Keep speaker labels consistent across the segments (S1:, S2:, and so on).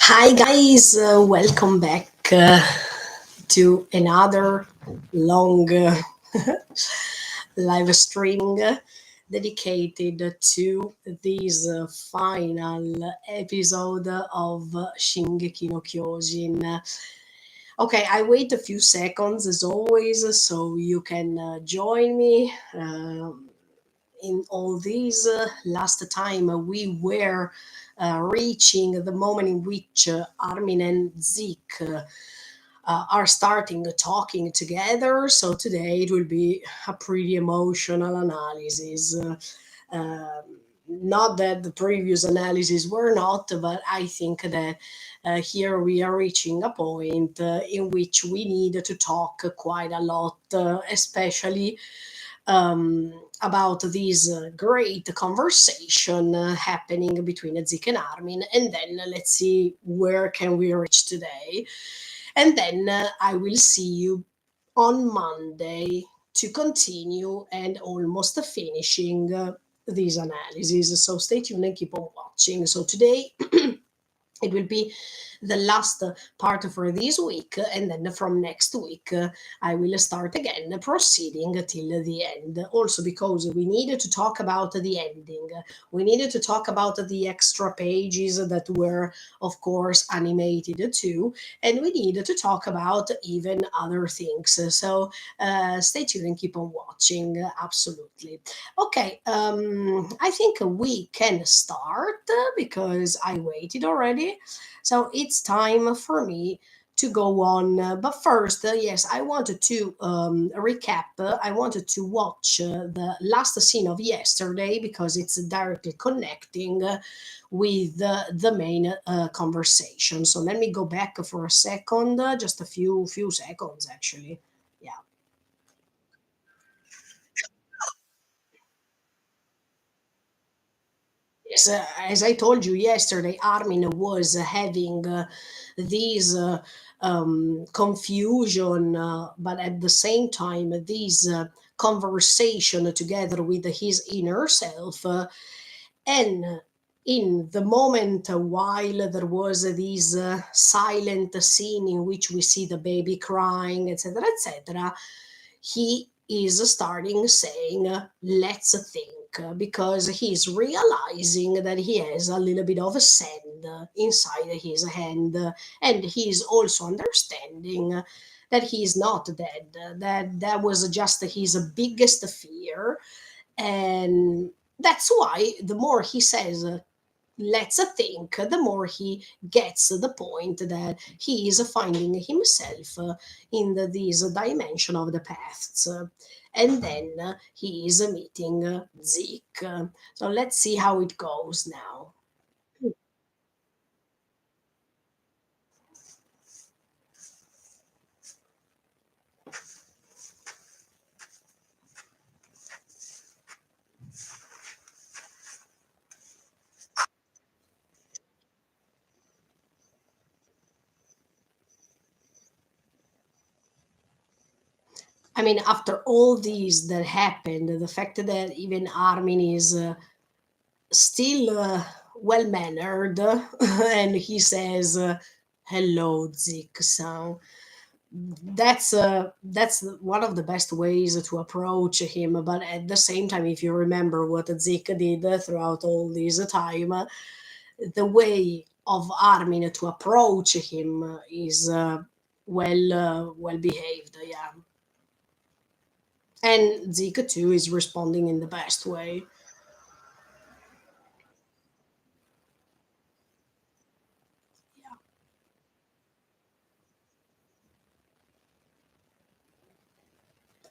S1: Hi, guys, welcome back to another long live streaming dedicated to this final episode of Shingeki no Kyojin. Okay, I wait a few seconds as always so you can join me. In all these last time we were reaching the moment in which Armin and Zeke are starting talking together. So today it will be a pretty emotional analysis. Not that the previous analyses were not, but I think that here we are reaching a point in which we need to talk quite a lot, especially about this great conversation happening between Zeke and Armin, and then let's see where can we reach today, and then I will see you on Monday to continue and almost finishing this analysis. So stay tuned and keep on watching. So today it will be the last part for this week, and then from next week I will start again proceeding till the end, also because we needed to talk about the ending, we needed to talk about the extra pages that were of course animated too, and we needed to talk about even other things. So stay tuned and keep on watching, absolutely. Okay, I think we can start because I waited already. So it's time for me to go on. But first, yes, I wanted to recap. I wanted to watch the last scene of yesterday because it's directly connecting with the main conversation. So let me go back for a second, just a few seconds actually. Yeah. Yes, as I told you yesterday, Armin was having this confusion, but at the same time, this conversation together with his inner self. And in the moment while there was this silent scene in which we see the baby crying, etc., etc., he is starting saying, let's think, because he's realizing that he has a little bit of sand inside his hand, and he's also understanding that he's not dead, that was just his biggest fear. And that's why the more he says, let's think, the more he gets the point that he is finding himself in this dimension of the paths. And then he is meeting Zeke. So let's see how it goes now. I mean, after all these that happened, the fact that even Armin is still well mannered and he says, hello, Zeke. So that's one of the best ways to approach him. But at the same time, if you remember what Zeke did throughout all this time, the way of Armin to approach him is well behaved. Yeah, and Zeke too is responding in the best way. Yeah.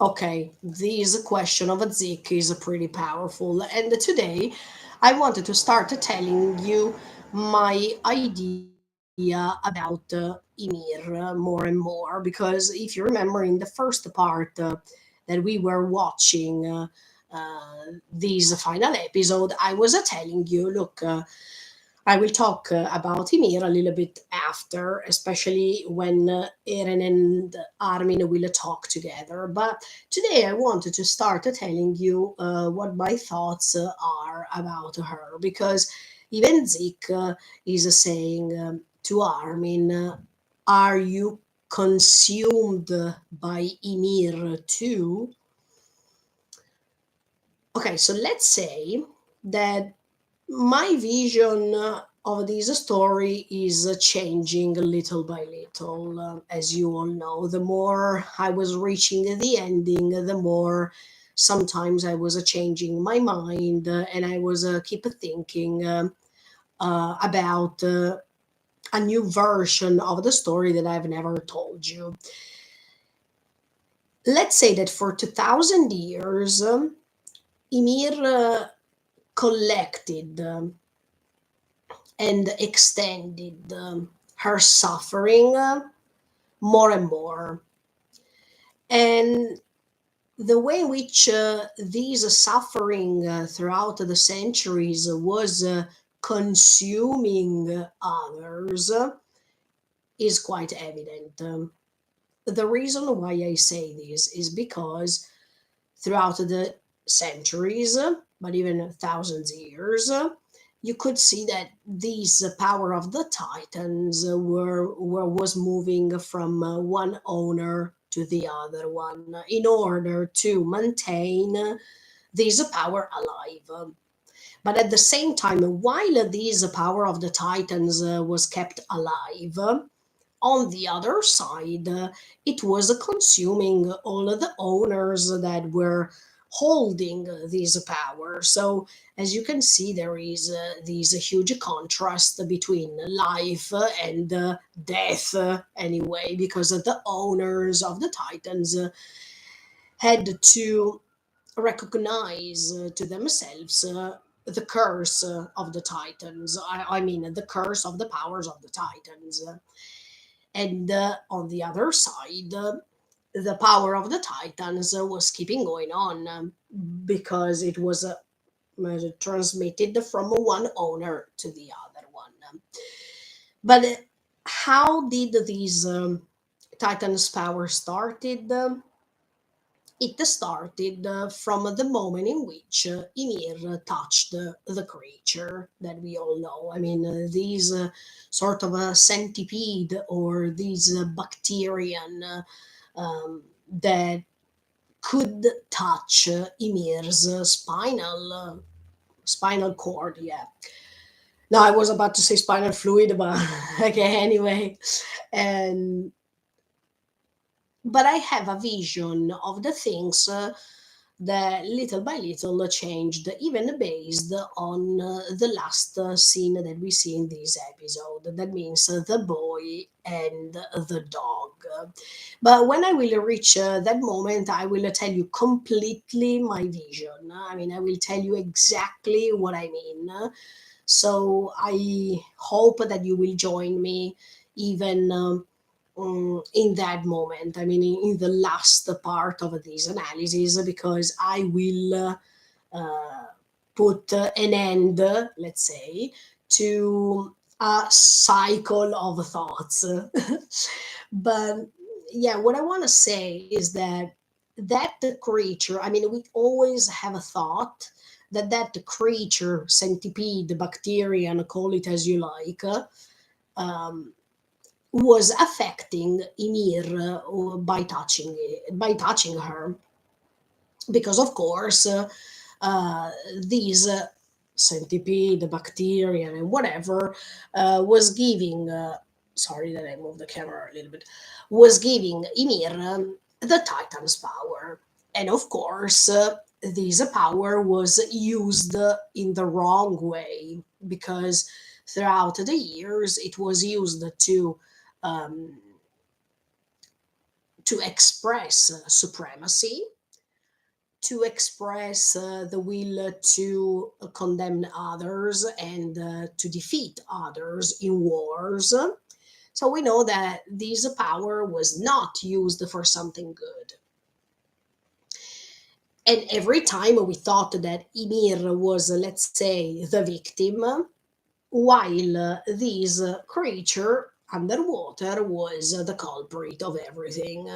S1: Okay, this question of Zeke is pretty powerful, and today I wanted to start telling you my idea about Ymir more and more, because if you remember in the first part that we were watching this final episode, I was telling you, look, I will talk about Ymir a little bit after, especially when Eren and Armin will talk together. But today I wanted to start telling you what my thoughts are about her, because even Zeke is saying to Armin, "Are you consumed by Ymir too?" Okay, so let's say that my vision of this story is changing little by little. As you all know, the more I was reaching the ending, the more sometimes I was changing my mind, and I was keep thinking about a new version of the story that I've never told you. Let's say that for 2000 years, Ymir collected and extended her suffering more and more. And the way in which these suffering throughout the centuries was consuming others is quite evident. The reason why I say this is because throughout the centuries, but even thousands of years, you could see that these power of the titans was moving from one owner to the other one in order to maintain this power alive. But at the same time, while this power of the titans was kept alive, on the other side, it was consuming all of the owners that were holding this power. So, as you can see, there is this huge contrast between life and death, anyway, because the owners of the Titans had to recognize to themselves the curse of the Titans. I mean, the curse of the powers of the Titans. And on the other side, the power of the Titans was keeping going on because it was transmitted from one owner to the other one. But how did these Titans' power started? It started from the moment in which Ymir touched the creature that we all know. I mean, these sort of a centipede or these bacterian that could touch Ymir's spinal cord. Yeah. No, I was about to say spinal fluid, but okay, anyway. And but I have a vision of the things that little by little changed, even based on the last scene that we see in this episode. That means the boy and the dog. But when I will reach that moment, I will tell you completely my vision. I mean, I will tell you exactly what I mean. So I hope that you will join me even. In that moment, I mean, in the last part of this analysis, because I will put an end, let's say, to a cycle of thoughts. But yeah, what I want to say is that that creature, I mean, we always have a thought that that creature, centipede, bacterian, call it as you like, um, was affecting Ymir by touching her, because of course these centipede, bacteria, and whatever was giving. Sorry that I moved the camera a little bit. Was giving Ymir the Titan's power, and of course. This power was used in the wrong way, because throughout the years it was used um, to express supremacy, to express the will to condemn others and to defeat others in wars. So we know that this power was not used for something good. And every time we thought that Ymir was, let's say, the victim, while this creature underwater was the culprit of everything.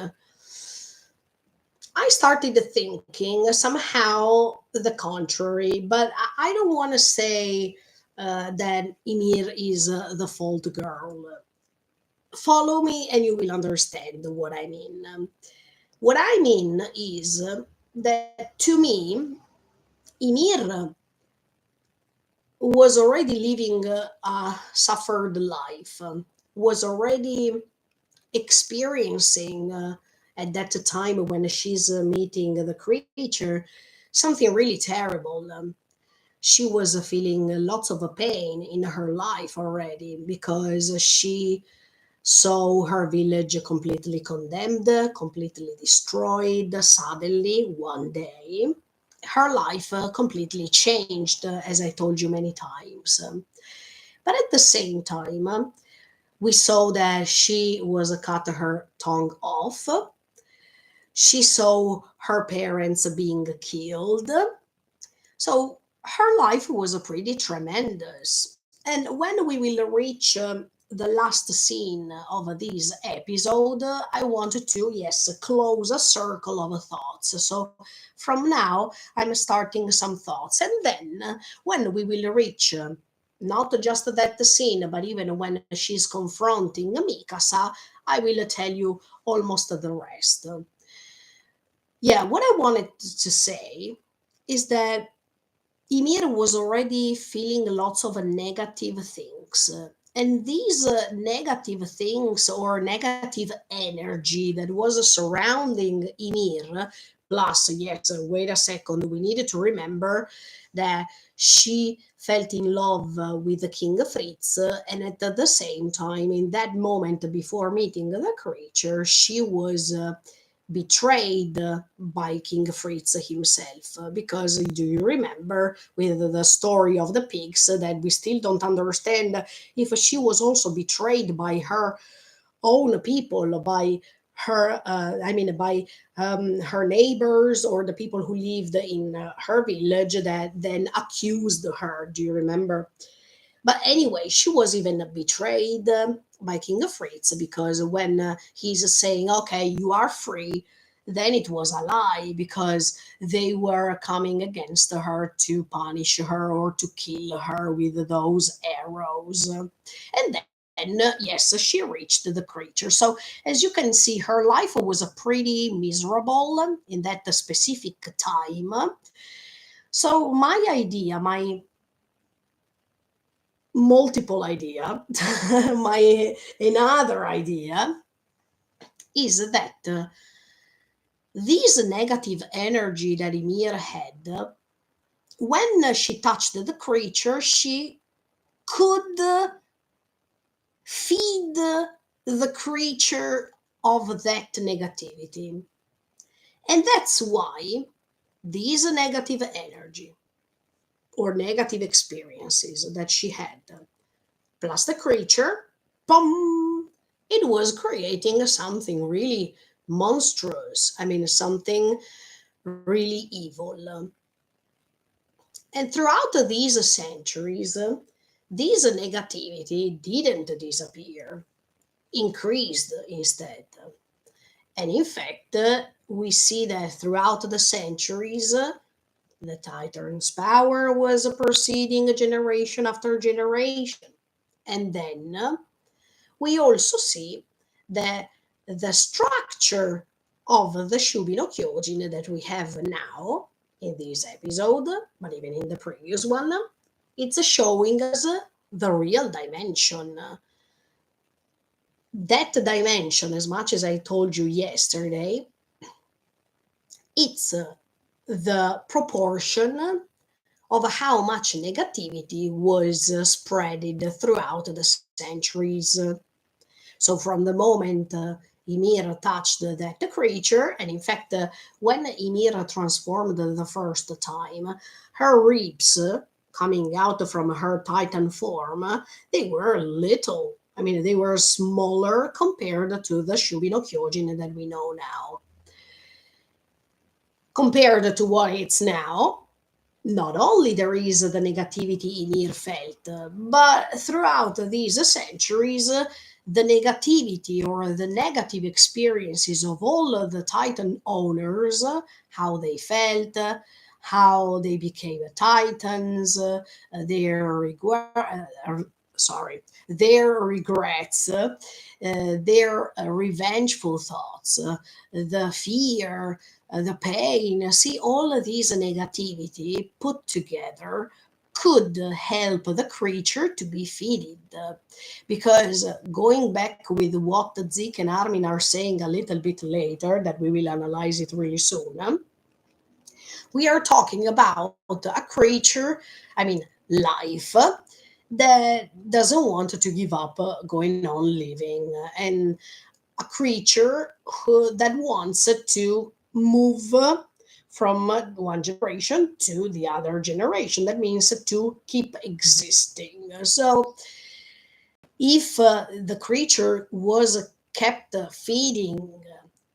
S1: I started thinking somehow the contrary, but I don't want to say that Ymir is the fault girl. Follow me and you will understand what I mean. What I mean is that to me, Ymir was already living a suffered life, was already experiencing at that time when she's meeting the creature something really terrible. She was feeling lots of pain in her life already because she saw her village completely condemned, completely destroyed suddenly one day. Her life completely changed, as I told you many times. But at the same time, we saw that she was cut her tongue off. She saw her parents being killed. So her life was pretty tremendous. And when we will reach the last scene of this episode, I wanted to, yes, close a circle of thoughts. So from now, I'm starting some thoughts. And then when we will reach not just that scene, but even when she's confronting Mikasa, I will tell you almost the rest. Yeah, what I wanted to say is that Ymir was already feeling lots of negative things. And these negative things or negative energy that was surrounding Ymir, plus, yes, wait a second, we needed to remember that she felt in love with the King Fritz, and at the same time, in that moment before meeting the creature, she was betrayed by King Fritz himself. Because do you remember with the story of the pigs that we still don't understand if she was also betrayed by her own people, by by her neighbors or the people who lived in her village that then accused her. Do you remember? But anyway, she was even betrayed by King Fritz because when he's saying, okay, you are free, then it was a lie because they were coming against her to punish her or to kill her with those arrows. And then, yes, she reached the creature. So, as you can see, her life was a pretty miserable in that specific time. So, my idea, my multiple idea my another idea is that this negative energy that Ymir had when she touched the creature she could feed the creature of that negativity, and that's why this negative energy or negative experiences that she had plus the creature, boom, it was creating something really monstrous. I mean, something really evil. And throughout these centuries, this negativity didn't disappear, increased instead. And in fact, we see that throughout the centuries, the Titan's power was proceeding generation after generation. And then we also see that the structure of the Shubino Kyojin that we have now in this episode, but even in the previous one, it's showing us the real dimension. That dimension, as much as I told you yesterday, it's the proportion of how much negativity was spreaded throughout the centuries. So from the moment Ymir touched that creature, and in fact, when Ymir transformed the first time, her ribs coming out from her Titan form, they were little. I mean, they were smaller compared to the Shubino Kyojin that we know now. Compared to what it's now, not only there is the negativity Ymir felt, but throughout these centuries, the negativity or the negative experiences of all of the Titan owners, how they felt, how they became Titans, sorry, their regrets, their revengeful thoughts, the fear, the pain, see all of these negativity put together could help the creature to be fitted. Because going back with what Zik and Armin are saying a little bit later, that we will analyze it really soon, we are talking about a creature, I mean, life, that doesn't want to give up going on living, and a creature that wants to move from one generation to the other generation. That means to keep existing. So, if the creature was kept feeding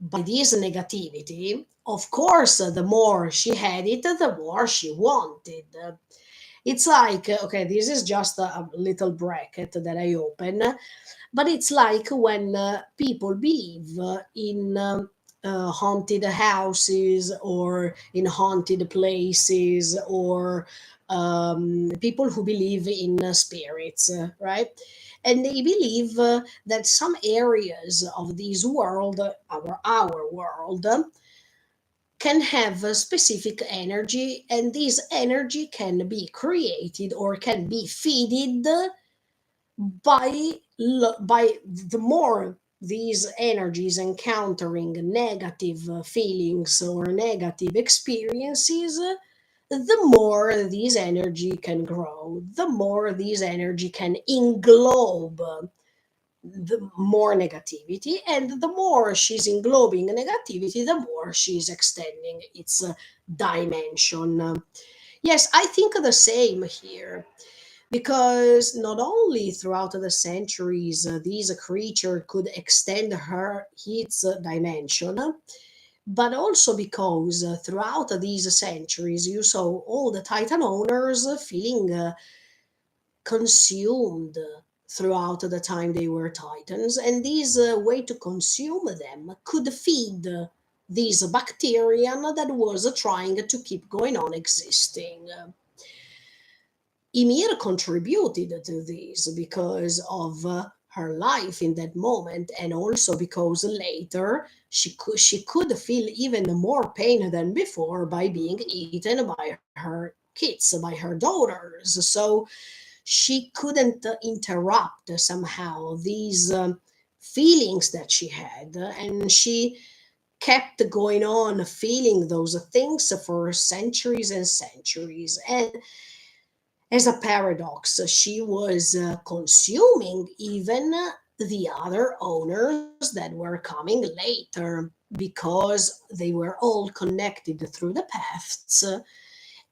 S1: by this negativity, of course, the more she had it, the more she wanted. It's like, okay, this is just a little bracket that I open, but it's like when people believe in haunted houses or in haunted places, or people who believe in spirits, right? And they believe that some areas of this world, our world, can have a specific energy, and this energy can be created or can be feeded by the more these energies encountering negative feelings or negative experiences, the more this energy can grow, the more this energy can englobe the more negativity, and the more she's englobing negativity, the more she's extending its dimension. Yes, I think the same here, because not only throughout the centuries this creature could extend her its dimension, but also because throughout these centuries you saw all the Titan owners feeling consumed throughout the time they were Titans, and this way to consume them could feed this bacterium that was trying to keep going on existing. Ymir contributed to this because of her life in that moment, and also because later she could feel even more pain than before by being eaten by her kids, by her daughters. So she couldn't interrupt somehow these feelings that she had, and she kept going on feeling those things for centuries and centuries. And as a paradox, she was consuming even the other owners that were coming later, because they were all connected through the paths.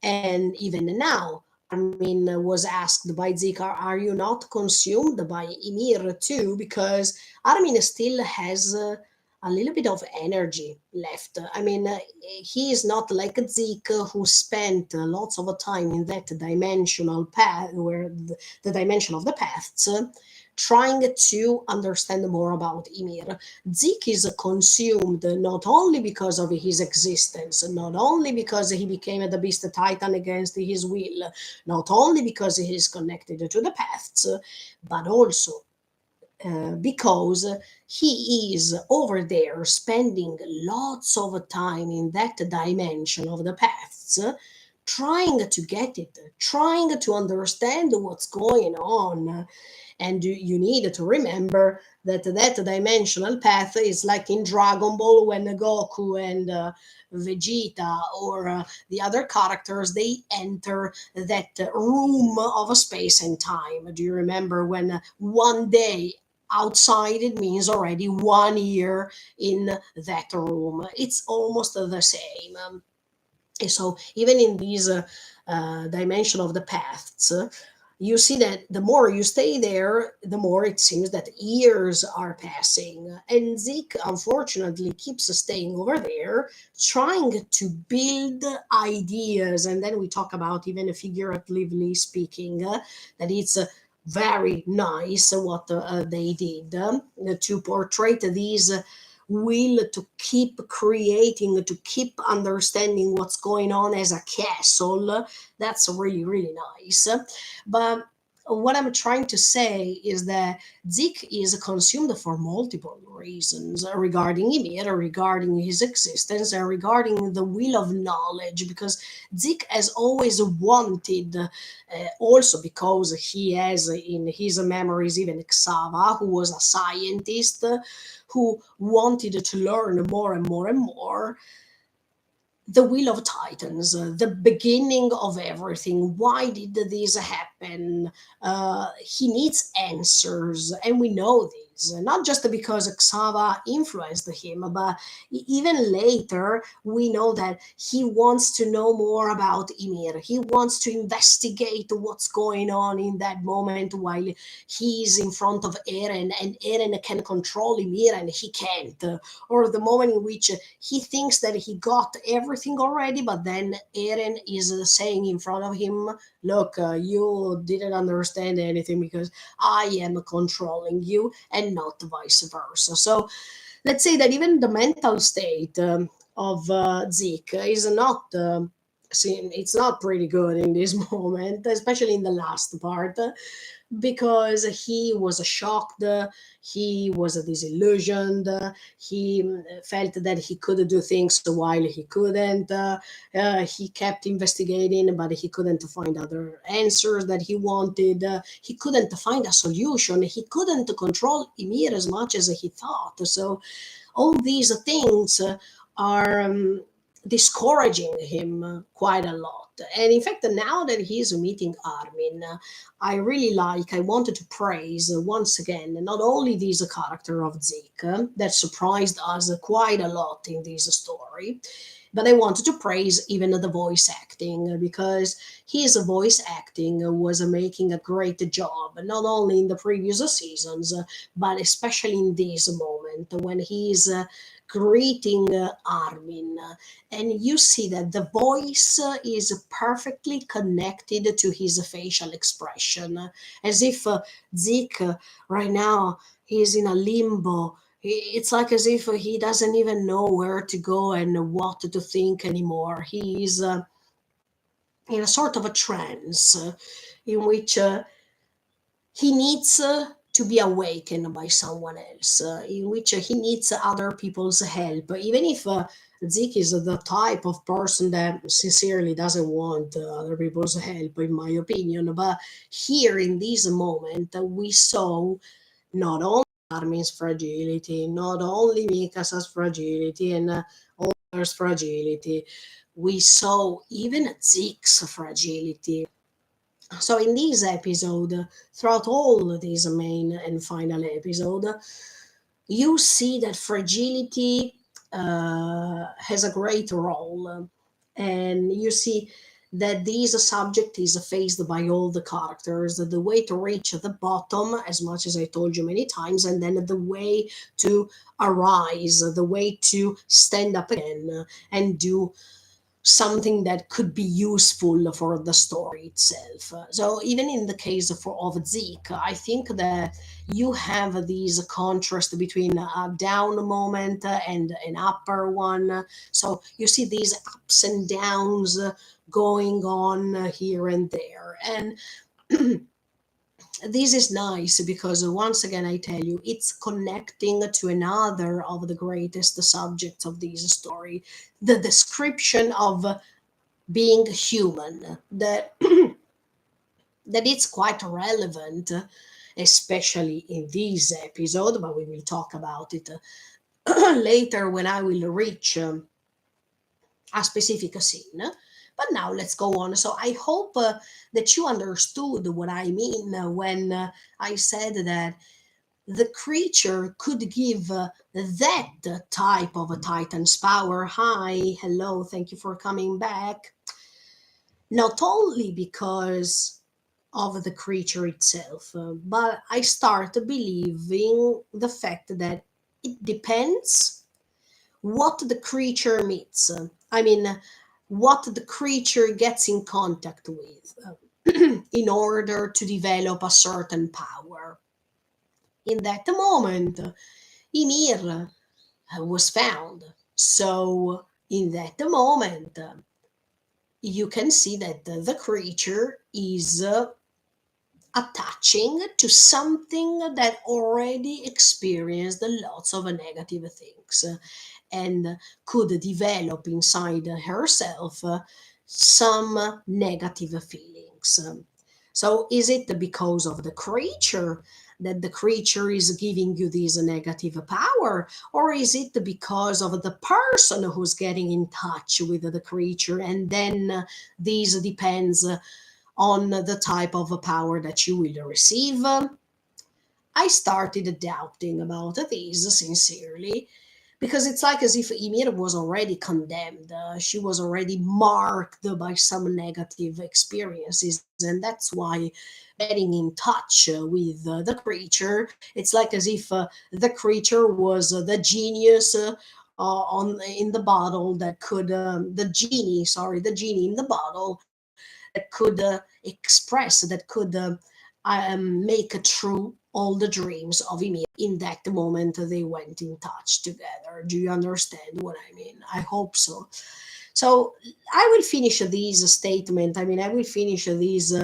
S1: And even now, Armin was asked by Zika, are you not consumed by Ymir too? Because Armin still has a little bit of energy left. I mean, he is not like Zeke, who spent lots of time in that dimensional path, where the dimension of the paths, trying to understand more about Ymir. Zeke is consumed not only because of his existence, not only because he became the Beast Titan against his will, not only because he is connected to the paths, but also because he is over there spending lots of time in that dimension of the paths, trying to get it, trying to understand what's going on. And you need to remember that that dimensional path is like in Dragon Ball, when Goku and Vegeta, or the other characters, they enter that room of space and time. Do you remember when one day outside it means already 1 year in that room? It's almost the same. So even in this dimension of the paths, you see that the more you stay there, the more it seems that years are passing. And Zeke, unfortunately, keeps staying over there, trying to build ideas. And then we talk about, even figuratively speaking, that it's very nice what they did to portray these will to keep creating, to keep understanding what's going on as a castle. That's really, really nice. But what I'm trying to say is that Zeke is consumed for multiple reasons regarding Ymir, regarding his existence, and regarding the will of knowledge, because Zeke has always wanted, also because he has in his memories even Xava, who was a scientist, who wanted to learn more and more and more, the Wheel of Titans, the beginning of everything. Why did this happen? He needs answers, and we know this, not just because Xava influenced him, but even later, we know that he wants to know more about Ymir. He wants to investigate what's going on in that moment while he's in front of Eren, and Eren can control Ymir and he can't, or the moment in which he thinks that he got everything already, but then Eren is saying in front of him, "Look, you didn't understand anything because I am controlling you and not vice versa." So let's say that even the mental state of Zeke is not. It's not pretty good in this moment, especially in the last part, because he was shocked, he was disillusioned, he felt that he could do things while he couldn't. He kept investigating, but he couldn't find other answers that he wanted. He couldn't find a solution. He couldn't control Ymir as much as he thought. So all these things are discouraging him quite a lot. And in fact, now that he's meeting Armin, I wanted to praise once again not only this character of Zeke that surprised us quite a lot in this story, but I wanted to praise even the voice acting, because his voice acting was making a great job, not only in the previous seasons, but especially in this moment when he's greeting Armin. And you see that the voice is perfectly connected to his facial expression, as if Zeke right now is in a limbo. It's like as if he doesn't even know where to go and what to think anymore. He is in a sort of a trance in which he needs to be awakened by someone else, in which he needs other people's help, even if Zeke is the type of person that sincerely doesn't want other people's help, in my opinion. But here in this moment, we saw not only Armin's fragility, not only Mikasa's fragility, and others' fragility, we saw even Zeke's fragility. So in this episode, throughout all these main and final episode, you see that fragility has a great role, and you see that this subject is faced by all the characters, the way to reach the bottom, as much as I told you many times, and then the way to arise, the way to stand up again and do something that could be useful for the story itself. So even in the case of Zeke, I think that you have this contrast between a down moment and an upper one. So you see these ups and downs going on here and there. And this is nice because once again I tell you it's connecting to another of the greatest subjects of this story, the description of being human, that that it's quite relevant, especially in this episode, but we will talk about it later when I will reach a specific scene. But now let's go on. So I hope that you understood what I mean when I said that the creature could give that type of a Titan's power. Hi, hello, thank you for coming back. Not only because of the creature itself. But I start believing the fact that it depends what the creature meets. I mean, what the creature gets in contact with in order to develop a certain power. In that moment, Ymir was found. So, in that moment, you can see that the creature is attaching to something that already experienced lots of negative things and could develop inside herself some negative feelings. So, is it because of the creature that the creature is giving you this negative power, or is it because of the person who's getting in touch with the creature? And then this depends on the type of power that you will receive. I started doubting about this sincerely because it's like as if Ymir was already condemned. She was already marked by some negative experiences, and that's why getting in touch with the creature, it's like as if the creature was the genius. On in the bottle that could the genie, sorry, the genie in the bottle that could express, that could make true all the dreams of Ymir in that moment they went in touch together. Do you understand what I mean? I hope so. So I will finish this statement. I mean, I will finish this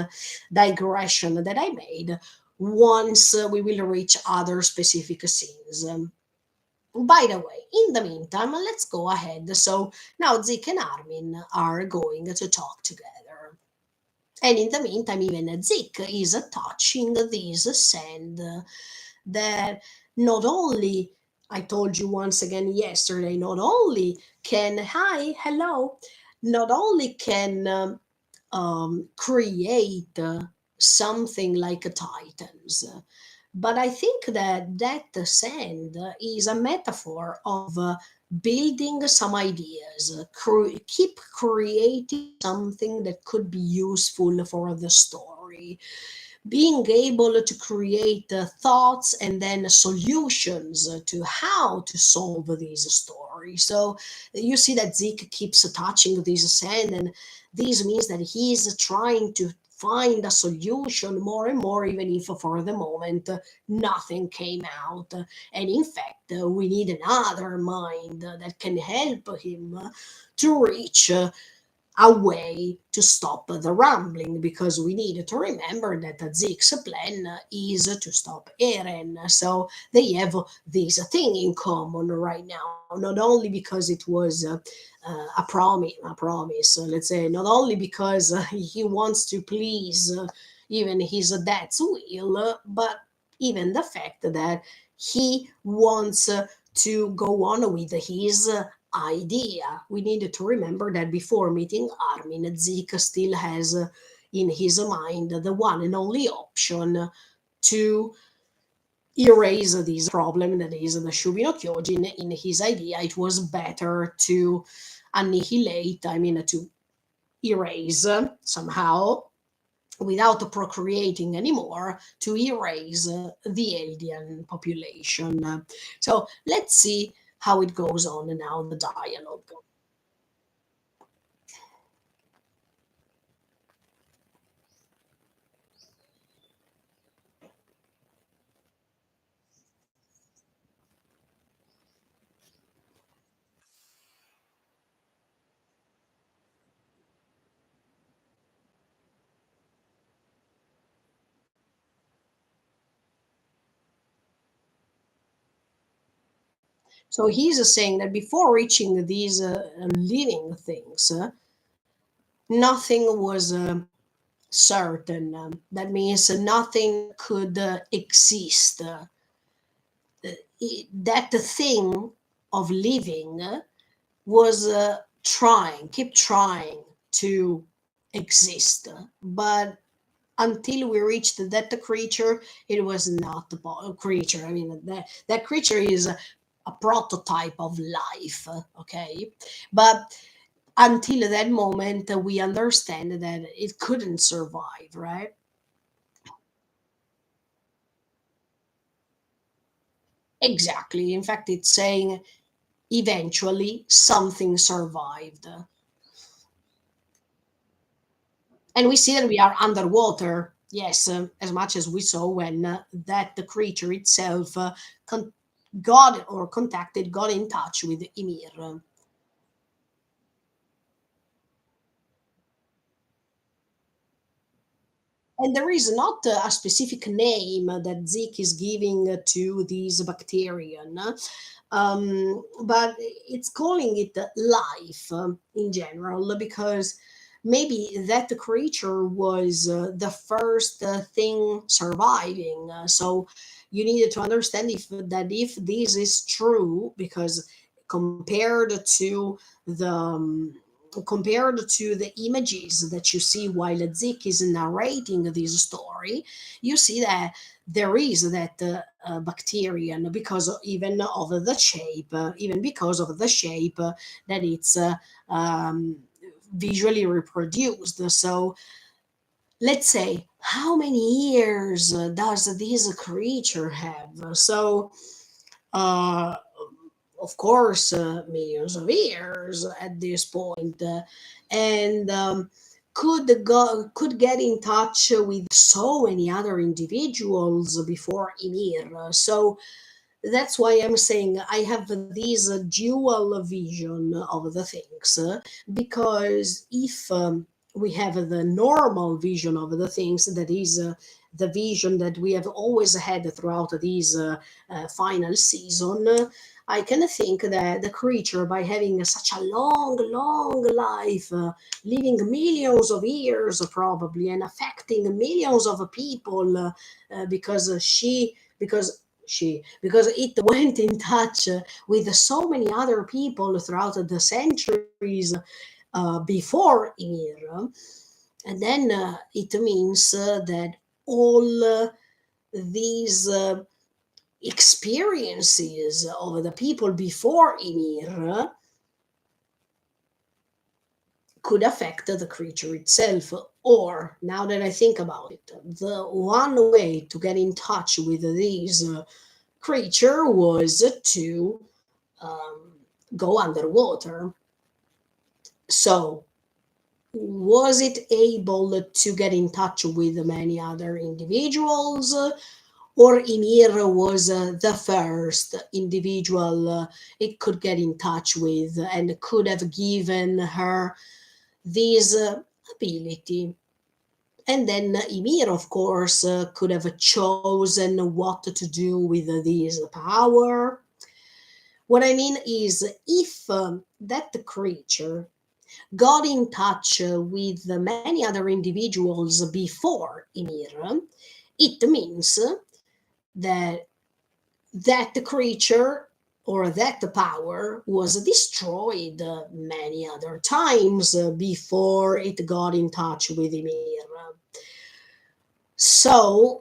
S1: digression that I made once we will reach other specific scenes. By the way, in the meantime, let's go ahead. So now Zik and Armin are going to talk together. And in the meantime, even Zik is touching this sand that not only, I told you once again yesterday, not only can, hi, hello, not only can create something like a Titans, but I think that that sand is a metaphor of building some ideas, keep creating something that could be useful for the story, being able to create thoughts and then solutions to how to solve these stories. So you see that Zeke keeps touching this sand, and this means that he's trying to find a solution more and more, even if for the moment nothing came out. And in fact, we need another mind that can help him to reach a way to stop the rambling, because we need to remember that Zeke's plan is to stop Eren. So they have this thing in common right now, not only because it was a promise, let's say, not only because he wants to please even his dad's will, but even the fact that he wants to go on with his idea. We need to remember that before meeting Armin, Zeke still has in his mind the one and only option to erase this problem that is the Shubino Kyojin. In his idea, it was better to annihilate, I mean, to erase somehow without procreating anymore, to erase the alien population. So let's see how it goes on now, the dialogue. So he's saying that before reaching these living things, nothing was certain. That means nothing could exist. That thing of living was keep trying to exist. But until we reached that creature, it was not a creature. I mean, that creature is a prototype of life, okay? But until that moment, we understand that it couldn't survive, right? Exactly. In fact, it's saying eventually something survived. And we see that we are underwater. Yes, as much as we saw when that the creature itself con- got or contacted, got in touch with Ymir. And there is not a specific name that Zik is giving to these bacterium, but it's calling it life in general because maybe that creature was the first thing surviving. So you needed to understand if this is true because compared to the images that you see while Zik is narrating this story, you see that there is that bacterium because even because of the shape that it's visually reproduced. So let's say, how many years does this creature have? So uh, of course, millions of years at this point, and could get in touch with so many other individuals before Ymir. So that's why I'm saying I have this dual vision of the things, because if we have the normal vision of the things, that is the vision that we have always had throughout this final season, I can think that the creature, by having such a long life, living millions of years probably, and affecting millions of people, because it went in touch with so many other people throughout the centuries before Ymir, and then it means that all these experiences of the people before Ymir could affect the creature itself. Or, now that I think about it, the one way to get in touch with this creature was to um, go underwater. So, was it able to get in touch with many other individuals? Or Ymir was the first individual it could get in touch with and could have given her this ability. And then Ymir, of course, could have chosen what to do with this power. What I mean is, if that creature got in touch with many other individuals before Ymir, it means that that creature or that power was destroyed many other times before it got in touch with Ymir. So,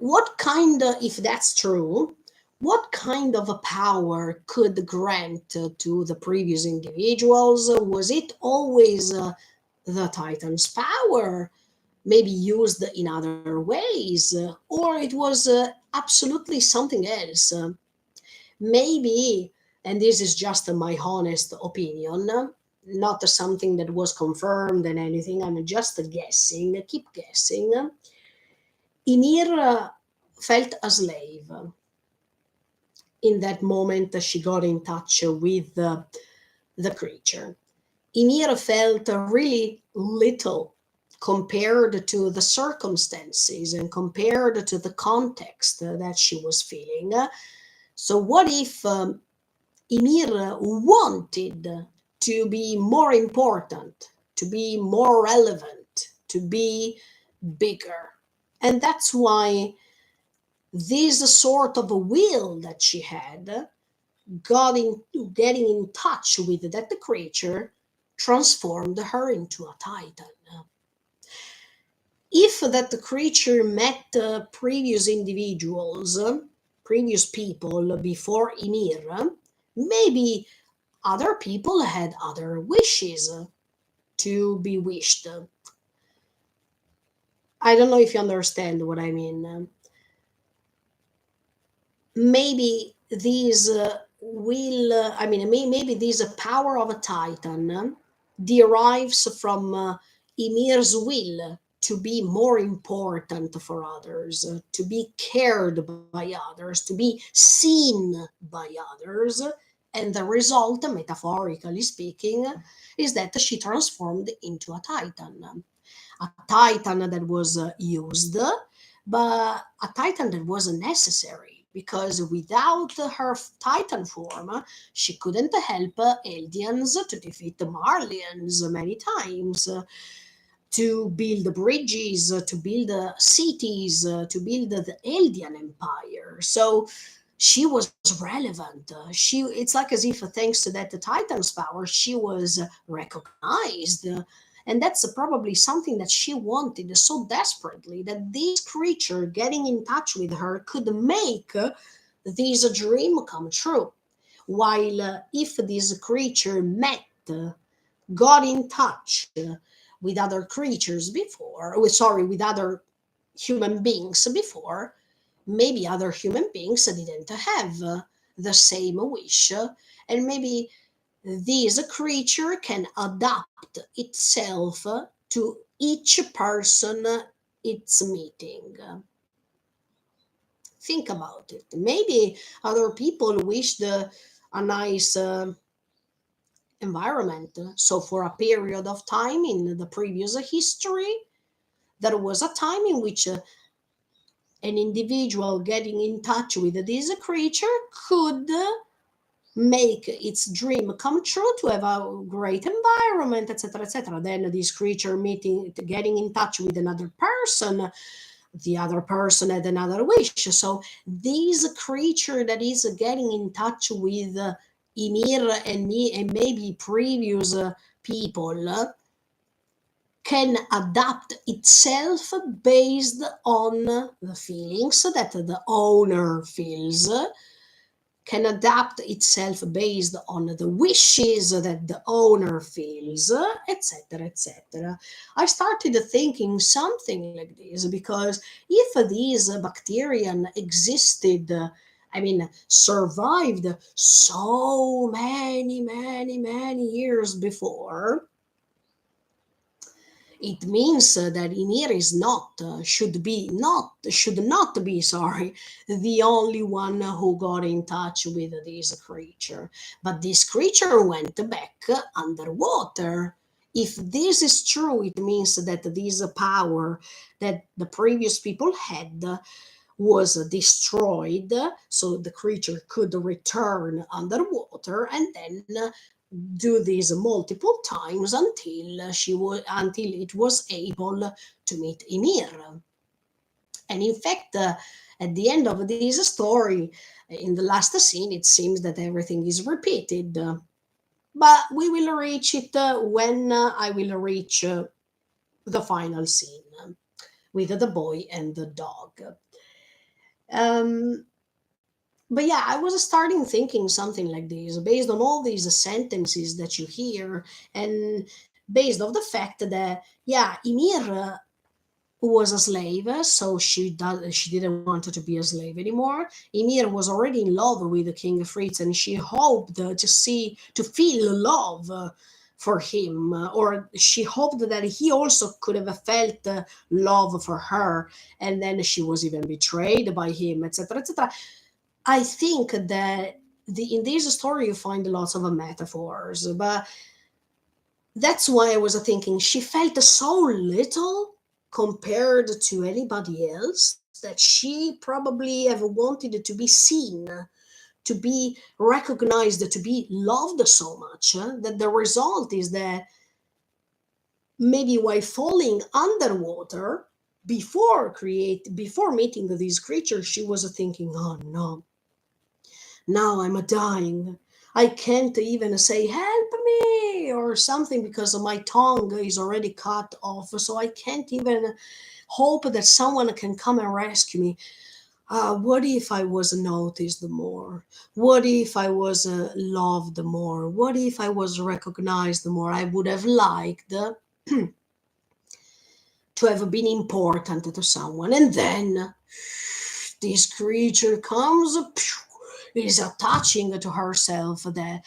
S1: if that's true, what kind of a power could grant to the previous individuals? Was it always the Titan's power, maybe used in other ways, or it was absolutely something else? Maybe, and this is just my honest opinion, not something that was confirmed and anything, I'm just guessing, keep guessing. Ymir felt a slave in that moment she got in touch with the creature. Ymir felt really little compared to the circumstances and compared to the context that she was feeling. So, what if Ymir wanted to be more important, to be more relevant, to be bigger? And that's why this sort of will that she had got into getting in touch with that creature transformed her into a titan. If that creature met previous individuals, previous people before Ymir, maybe other people had other wishes to be wished. I don't know if you understand what I mean. Maybe these will I mean maybe this power of a titan derives from Ymir's will to be more important for others, to be cared by others, to be seen by others. And the result, metaphorically speaking, is that she transformed into a titan. A titan that was used, but a titan that wasn't necessary, because without her titan form, she couldn't help Eldians to defeat the Marlians many times, to build bridges, to build cities, to build the Eldian Empire. So she was relevant. It's like as if thanks to that Titan's power, she was recognized. And that's probably something that she wanted so desperately, that this creature getting in touch with her could make this dream come true. While if this creature met, got in touch with other creatures before, sorry, with other human beings before, maybe other human beings didn't have the same wish, and maybe this creature can adapt itself to each person it's meeting. Think about it. Maybe other people wished a nice environment. So, for a period of time in the previous history, there was a time in which an individual getting in touch with this creature could make its dream come true, to have a great environment, etc., etc. Then this creature meeting, getting in touch with another person, the other person had another wish. So this creature that is getting in touch with Ymir and me and maybe previous people can adapt itself based on the feelings that the owner feels, can adapt itself based on the wishes that the owner feels, etc., etc. I started thinking something like this because if these bacterium existed, I mean, survived so many years before, it means that Ymir is not should not be, sorry, the only one who got in touch with this creature. But this creature went back underwater. If this is true, it means that this power that the previous people had was destroyed, so the creature could return underwater and then do this multiple times until it was able to meet Ymir. And in fact, at the end of this story, in the last scene, it seems that everything is repeated. But we will reach it when I will reach the final scene with the boy and the dog. Um, but yeah, I was starting thinking something like this based on all these sentences that you hear, and based on the fact that yeah, Ymir was a slave, so she didn't want to be a slave anymore. Ymir was already in love with King Fritz, and she hoped to feel love for him, or she hoped that he also could have felt love for her, and then she was even betrayed by him, etc., etc. I think that in this story you find lots of metaphors, but that's why I was thinking she felt so little compared to anybody else that she probably have wanted to be seen, to be recognized, to be loved so much that the result is that maybe while falling underwater before meeting these creatures, she was thinking, oh no, now I'm dying. I can't even say help me or something because my tongue is already cut off. So I can't even hope that someone can come and rescue me. What if I was noticed more? What if I was loved more? What if I was recognized more? I would have liked to have been important to someone. And then this creature comes is attaching to herself, that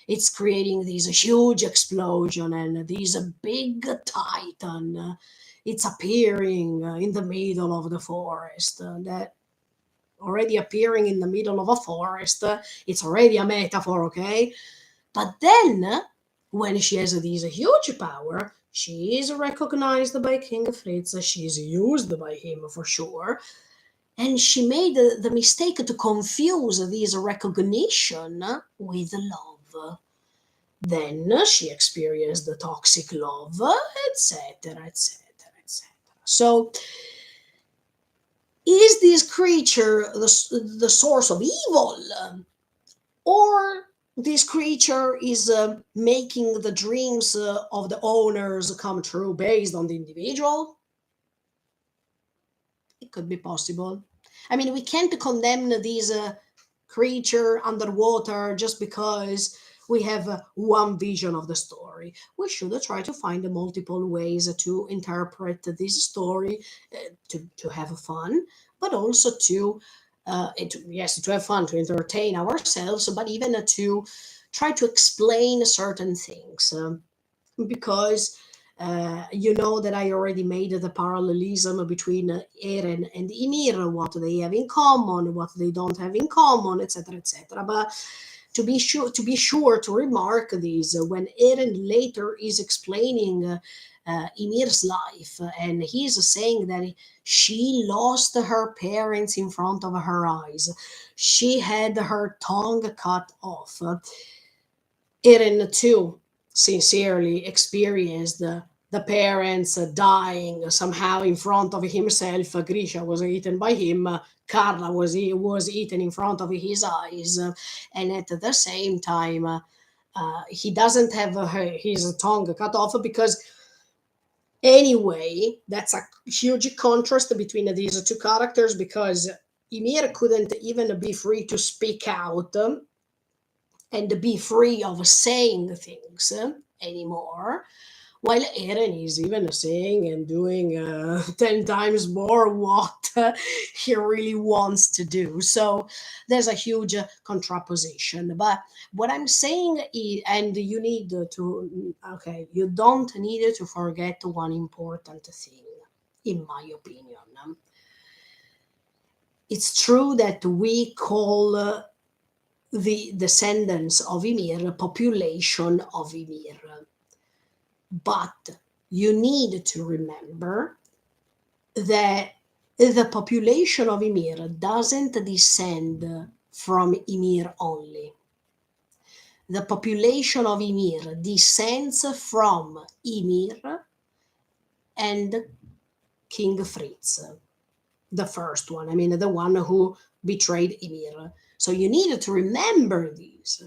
S1: it's creating this huge explosion, and this big titan, it's appearing in the middle of the forest. That already appearing in the middle of a forest, it's already a metaphor, okay? But then, when she has this huge power, she is recognized by King Fritz, she is used by him for sure, and she made the mistake to confuse this recognition with love. Then she experienced the toxic love, etc., etc., etc. So, is this creature the source of evil? Or this creature is making the dreams of the owners come true based on the individual? It could be possible. I mean, we can't condemn this creature underwater just because we have one vision of the story. We should try to find multiple ways to interpret this story, to have fun, but also to, yes, to have fun, to entertain ourselves, but even to try to explain certain things. Because you know that I already made the parallelism between Eren and Ymir, what they have in common, what they don't have in common, etc., etc. But to be sure to remark this, when Eren later is explaining Ymir's life, and he's saying that she lost her parents in front of her eyes, she had her tongue cut off. Eren too sincerely experienced the parents dying somehow in front of himself. Grisha was eaten by him. Carla was eaten in front of his eyes, and at the same time, he doesn't have his tongue cut off because anyway, that's a huge contrast between these two characters because Ymir couldn't even be free to speak out and be free of saying things anymore, while Eren is even saying and doing 10 times more what he really wants to do. So there's a huge contraposition. But what I'm saying is, and you need to, okay, you don't need to forget one important thing, in my opinion. It's true that we call the descendants of Ymir population of Ymir. But you need to remember that the population of Ymir doesn't descend from Ymir only. The population of Ymir descends from Ymir and King Fritz, the first one. I mean, the one who betrayed Ymir. So you need to remember these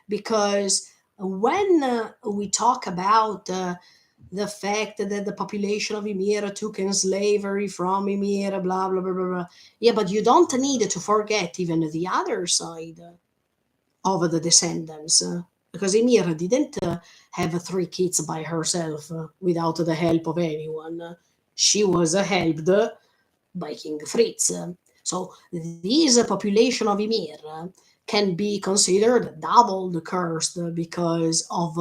S1: because when we talk about the fact that the population of Ymir took in slavery from Ymir, blah, blah, blah, blah, blah. Yeah, but you don't need to forget even the other side of the descendants. Because Ymir didn't have three kids by herself without the help of anyone. She was helped by King Fritz. So this population of Ymir can be considered double cursed because of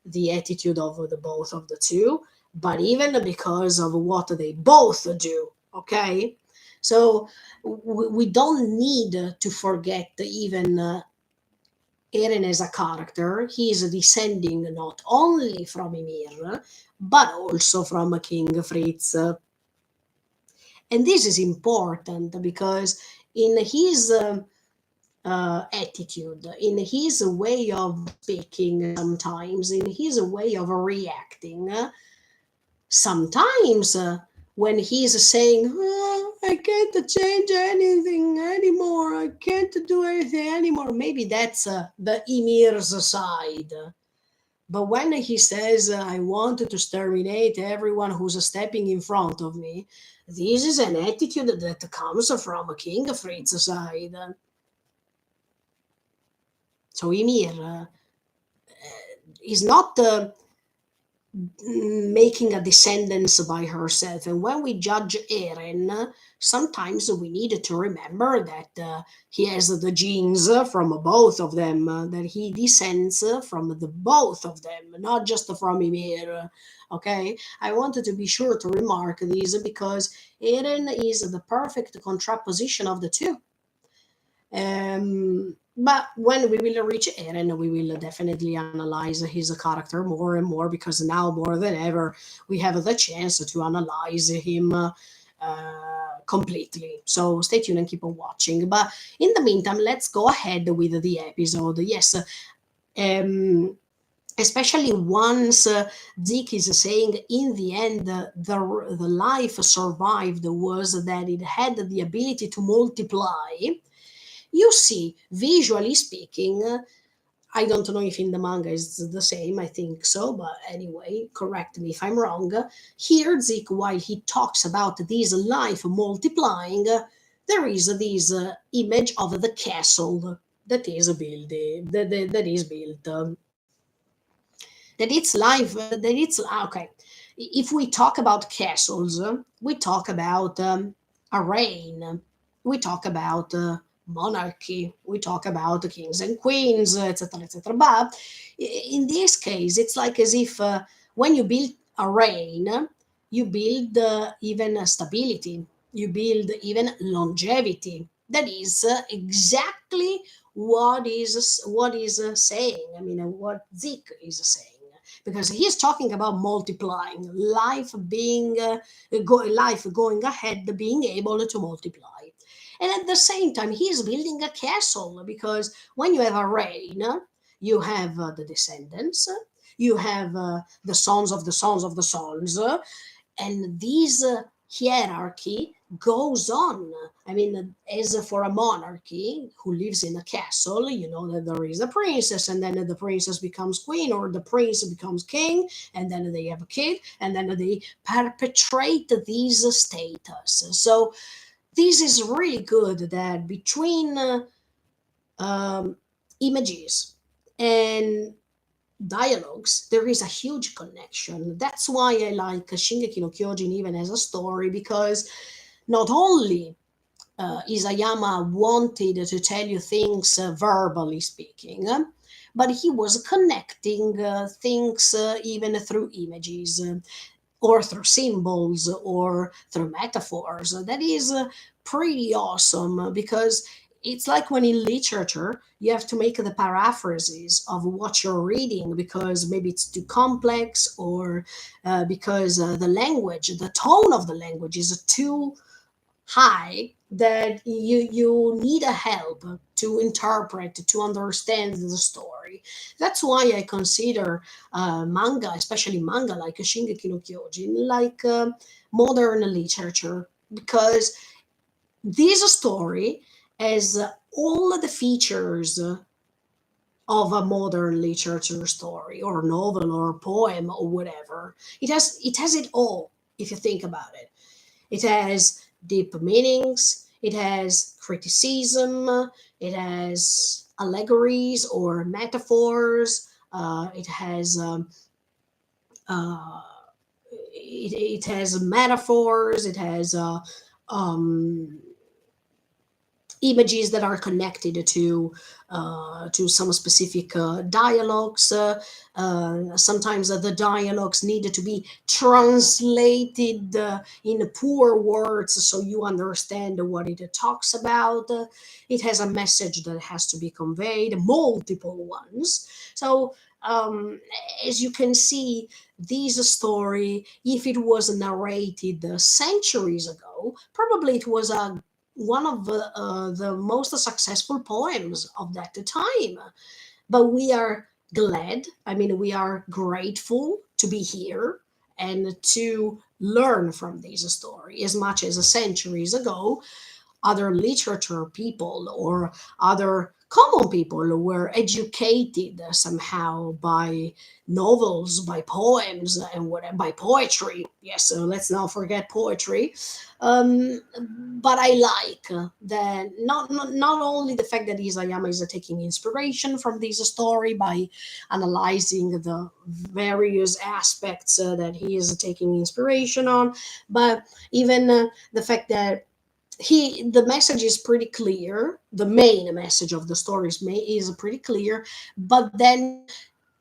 S1: the attitude of the both of the two, but even because of what they both do. Okay, so we don't need to forget even Eren as a character. He is descending not only from Ymir, but also from King Fritz. And this is important because in his attitude, in his way of speaking, sometimes in his way of reacting, sometimes when he's saying, "Oh, I can't change anything anymore, I can't do anything anymore," maybe that's the Ymir's side. But when he says, "I want to exterminate everyone who's stepping in front of me," this is an attitude that comes from King Fritz's side. So Ymir is not making a descendants by herself. And when we judge Eren, sometimes we need to remember that he has the genes from both of them, that he descends from the both of them, not just from Ymir. Okay, I wanted to be sure to remark this because Eren is the perfect contraposition of the two. But when we will reach Eren, we will definitely analyze his character more and more because now more than ever we have the chance to analyze him completely. So stay tuned and keep on watching. But in the meantime, let's go ahead with the episode. Yes, um, especially once Zeke is saying in the end the life survived was that it had the ability to multiply. You see, visually speaking, I don't know if in the manga is the same, I think so, but anyway, correct me if I'm wrong. Here, Zeke, while he talks about this life multiplying, there is this image of the castle that is built, that is built. That it's life, that it's okay. If we talk about castles, we talk about a reign, we talk about monarchy, we talk about kings and queens, etc., etc. But in this case, it's like as if when you build a reign, you build even stability, you build even longevity. That is exactly what is saying. I mean, what Zeke is saying, because he's talking about multiplying life, being life going ahead, being able to multiply. And at the same time, he's building a castle because when you have a reign, you have the descendants, you have the sons of the sons of the sons, and this hierarchy goes on. I mean, as for a monarchy who lives in a castle, you know that there is a princess, and then the princess becomes queen, or the prince becomes king, and then they have a kid, and then they perpetrate these status. So this is really good that between um, images and dialogues, there is a huge connection. That's why I like Shingeki no Kyojin even as a story, because not only Isayama wanted to tell you things verbally speaking, but he was connecting things even through images, or through symbols or through metaphors. That is pretty awesome because it's like when in literature you have to make the paraphrases of what you're reading because maybe it's too complex, or because the language, the tone of the language is too high, that you need a help to interpret, to understand the story. That's why I consider manga, especially manga like Shingeki no Kyojin, like modern literature, because this story has all the features of a modern literature story or novel or poem or whatever. It has it all if you think about it. It has deep meanings, it has criticism, it has allegories or metaphors, it has uh, it has metaphors, it has um, images that are connected to some specific dialogues. Sometimes the dialogues need to be translated in poor words so you understand what it talks about. It has a message that has to be conveyed, multiple ones. So as you can see, this story, if it was narrated centuries ago, probably it was a one of the most successful poems of that time. But we are glad, I mean, we are grateful to be here and to learn from this story. As much as centuries ago, other literature people or other common people were educated somehow by novels, by poems, and what by poetry. Yes, so let's not forget poetry. Um, but I like that not only the fact that Isayama is taking inspiration from this story by analyzing the various aspects that he is taking inspiration on, but even the fact that the message is pretty clear. The main message of the story is pretty clear, but then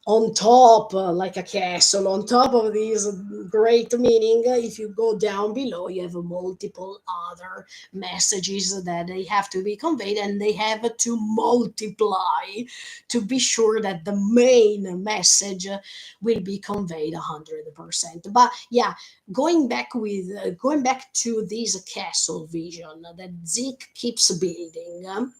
S1: on top, like a castle, on top of this great meaning, if you go down below, you have multiple other messages that they have to be conveyed, and they have to multiply to be sure that the main message will be conveyed 100%. But yeah, going back to this castle vision that Zeke keeps building.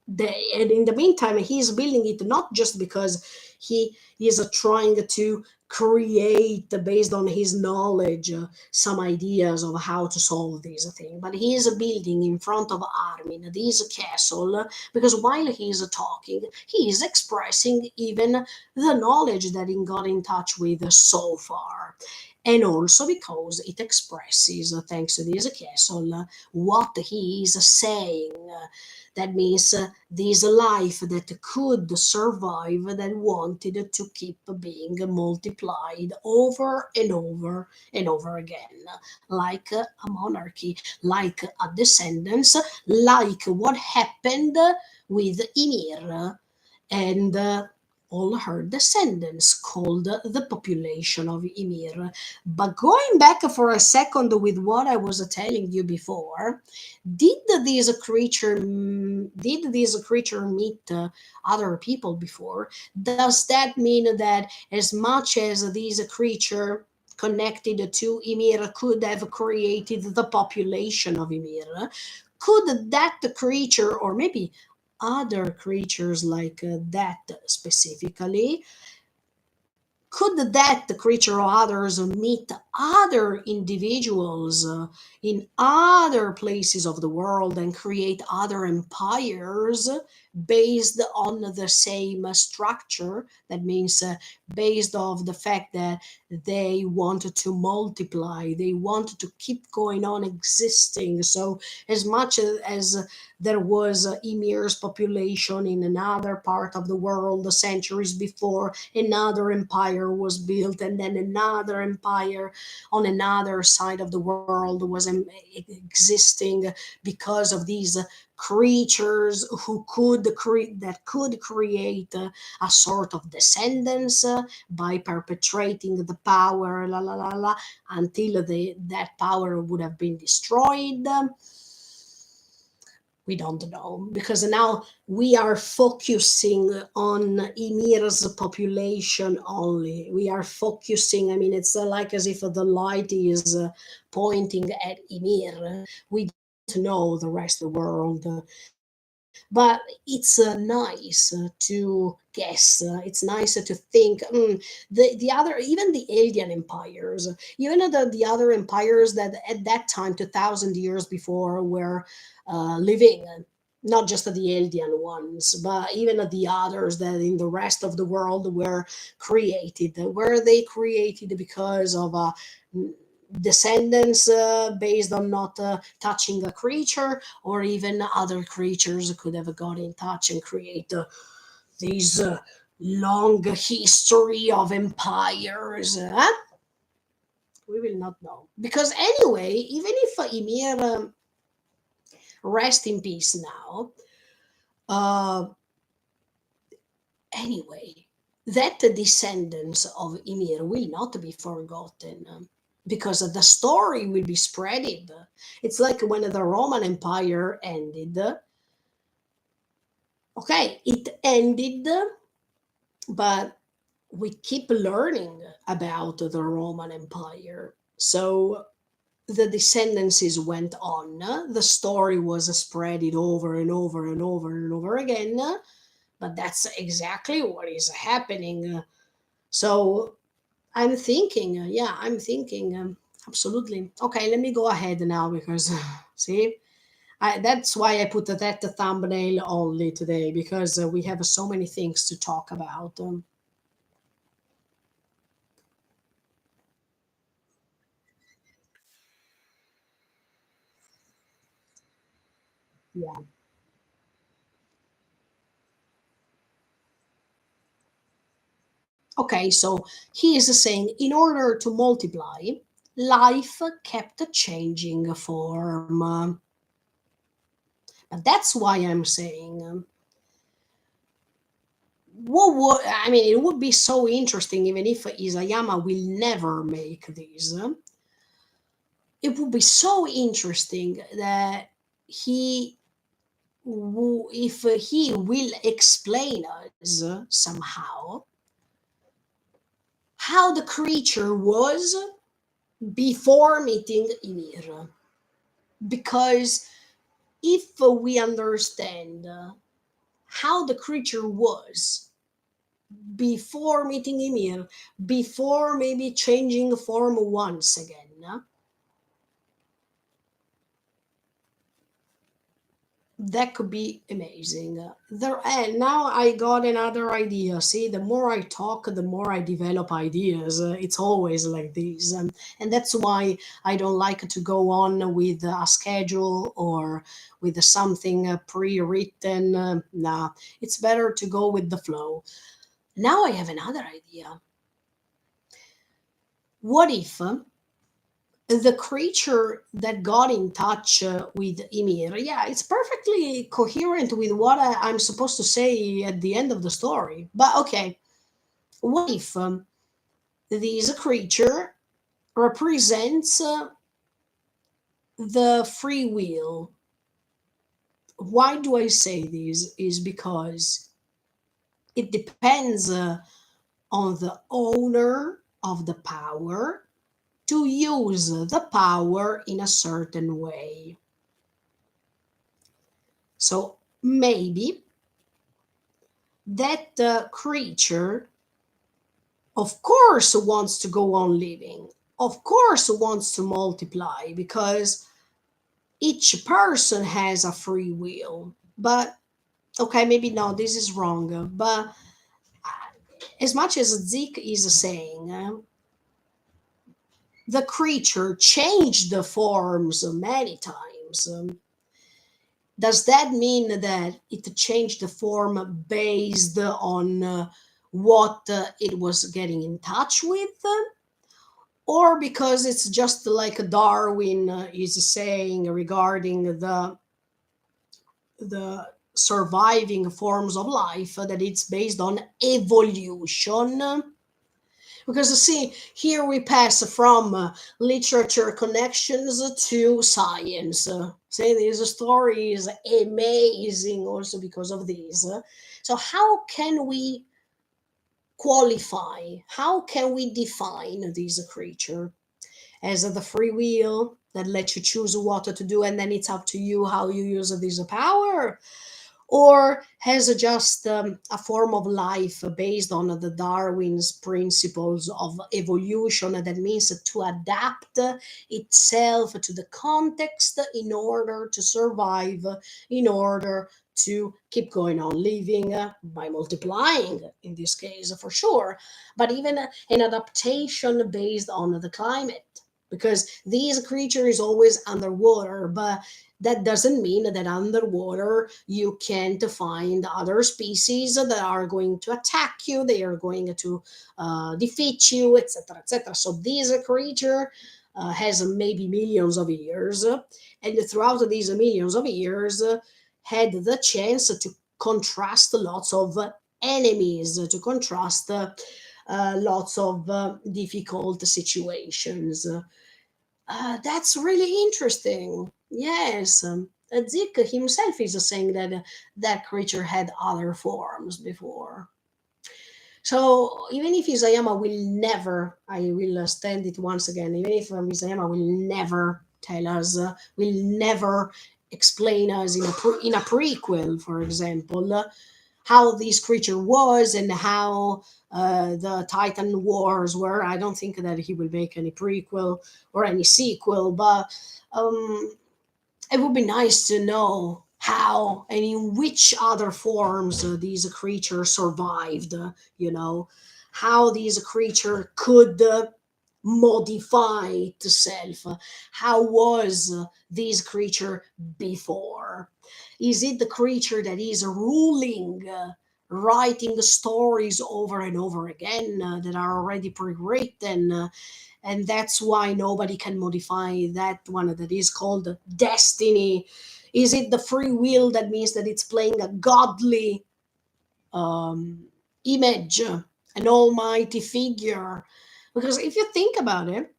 S1: And in the meantime, he's building it not just because he is trying to create based on his knowledge some ideas of how to solve this thing, but he is building in front of Armin this castle because while he is talking, he is expressing even the knowledge that he got in touch with so far, and also because it expresses, thanks to this castle, what he is saying. That means this life that could survive, that wanted to keep being multiplied over and over and over again, like a monarchy, like a descendants, like what happened with Ymir and all her descendants, called the population of Ymir. But going back for a second with what I was telling you before, did this creature meet other people before? Does that mean that as much as this creature connected to Ymir could have created the population of Ymir, could that creature, or maybe other creatures like that specifically, could that creature or others meet other individuals in other places of the world and create other empires based on the same structure? That means based of the fact that they wanted to multiply, they wanted to keep going on existing. So as much as there was Emir's population in another part of the world centuries before, another empire was built, and then another empire on another side of the world was existing because of these creatures that could create a sort of descendants by perpetrating the power, la la la la, until that power would have been destroyed. We don't know, because now we are focusing on Emir's population only. We are focusing, I mean, it's like as if the light is pointing at Ymir. We don't know the rest of the world. But it's nice to guess. It's nice to think the other, even the alien empires, even the other empires that at that time, 2,000 years before, were living. Not just the alien ones, but even the others that in the rest of the world were created. Were they created because of descendants based on not touching a creature, or even other creatures could have got in touch and create these long history of empires? We will not know, because anyway, even if Ymir rest in peace now, uh, anyway, that the descendants of Ymir will not be forgotten, because the story will be spreaded. It's like when the Roman Empire ended. Okay, it ended, but we keep learning about the Roman Empire. So the descendancies went on. The story was spreaded over and over and over and over again. But that's exactly what is happening. So I'm thinking, I'm thinking, absolutely. Okay, let me go ahead now because, see, That's why I put that thumbnail only today, because we have so many things to talk about. Yeah. Okay, so he is saying in order to multiply, life kept changing form. But that's why I'm saying, what would, I mean, it would be so interesting even if Isayama will never make this. It would be so interesting that he, if he will explain us somehow how the creature was before meeting Ymir. Because if we understand how the creature was before meeting Ymir, before maybe changing form once again, that could be amazing. There, and now I got another idea. See, the more I talk, the more I develop ideas. It's always like this, and that's why I don't like to go on with a schedule or with something pre-written. Nah, it's better to go with the flow. Now I have another idea. What if the creature that got in touch with Ymir, yeah, it's perfectly coherent with what I'm supposed to say at the end of the story. But okay, what if this creature represents the free will? Why do I say this? Is because it depends on the owner of the power to use the power in a certain way. So maybe that creature, of course, wants to go on living, of course, wants to multiply, because each person has a free will. But okay, maybe no, this is wrong. But as much as Zik is saying, the creature changed the forms many times. Does that mean that it changed the form based on what it was getting in touch with? Or because it's just like Darwin is saying regarding the surviving forms of life, that it's based on evolution? Because see, here we pass from literature connections to science. See, this story is amazing also because of this. So, how can we qualify? How can we define this creature? As the free will that lets you choose what to do, and then it's up to you how you use this power? Or has just a form of life based on the Darwin's principles of evolution, that means to adapt itself to the context in order to survive, in order to keep going on living by multiplying, in this case, for sure, but even an adaptation based on the climate, because this creature is always underwater. But that doesn't mean that underwater you can't find other species that are going to attack you, they are going to defeat you, etc., etc. So this creature has maybe millions of years, and throughout these millions of years had the chance to contrast lots of enemies, to contrast lots of difficult situations. That's really interesting. Yes. Zik himself is saying that that creature had other forms before. So even if Isayama will never, I will stand it once again, even if Isayama will never tell us, will never explain us in in a prequel, for example, how this creature was and how the Titan Wars were. I don't think that he will make any prequel or any sequel, but um, It would be nice to know how and in which other forms these creatures survived, you know, how these creature could modify itself. How was this creature before? Is it the creature that is ruling, writing the stories over and over again that are already pre-written, and that's why nobody can modify that one that is called destiny? Is it the free will that means that it's playing a godly um, image, an almighty figure? Because if you think about it,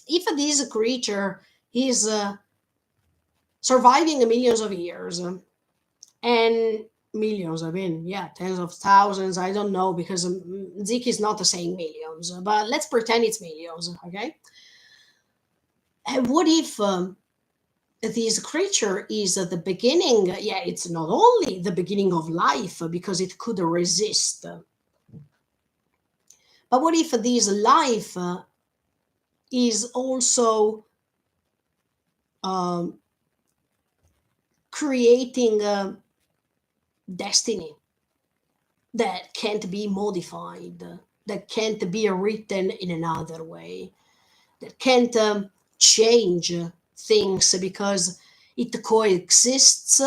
S1: if this creature is surviving millions of years, and millions, I mean, yeah, tens of thousands, I don't know, because Zeke is not saying millions, but let's pretend it's millions, okay? And what if this creature is at the beginning? Yeah, it's not only the beginning of life because it could resist, but what if this life is also um, creating a destiny that can't be modified, that can't be written in another way, that can't change things because it coexists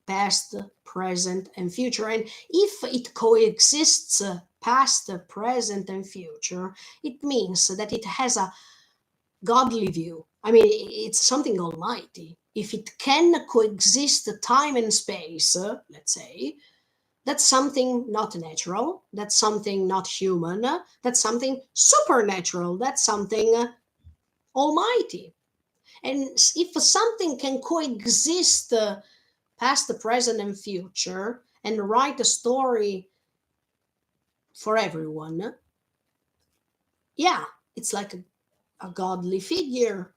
S1: past, present, and future. And if it coexists past, present, and future, it means that it has a godly view. I mean, it's something almighty. If it can coexist time and space, let's say, that's something not natural, that's something not human, that's something supernatural, that's something almighty. And if something can coexist past, the present, and future and write a story for everyone, yeah, it's like a godly figure.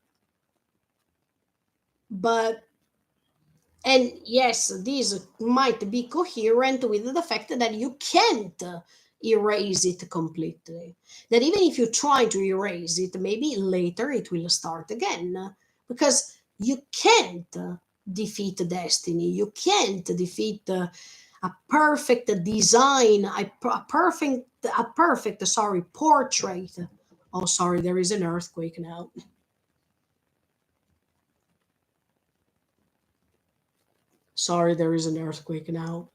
S1: But, and yes, these might be coherent with the fact that you can't erase it completely. That even if you try to erase it, maybe later it will start again. Because you can't defeat destiny. You can't defeat a perfect design, a perfect, sorry, portrait. Oh, sorry, there is an earthquake now. Sorry, there is an earthquake now.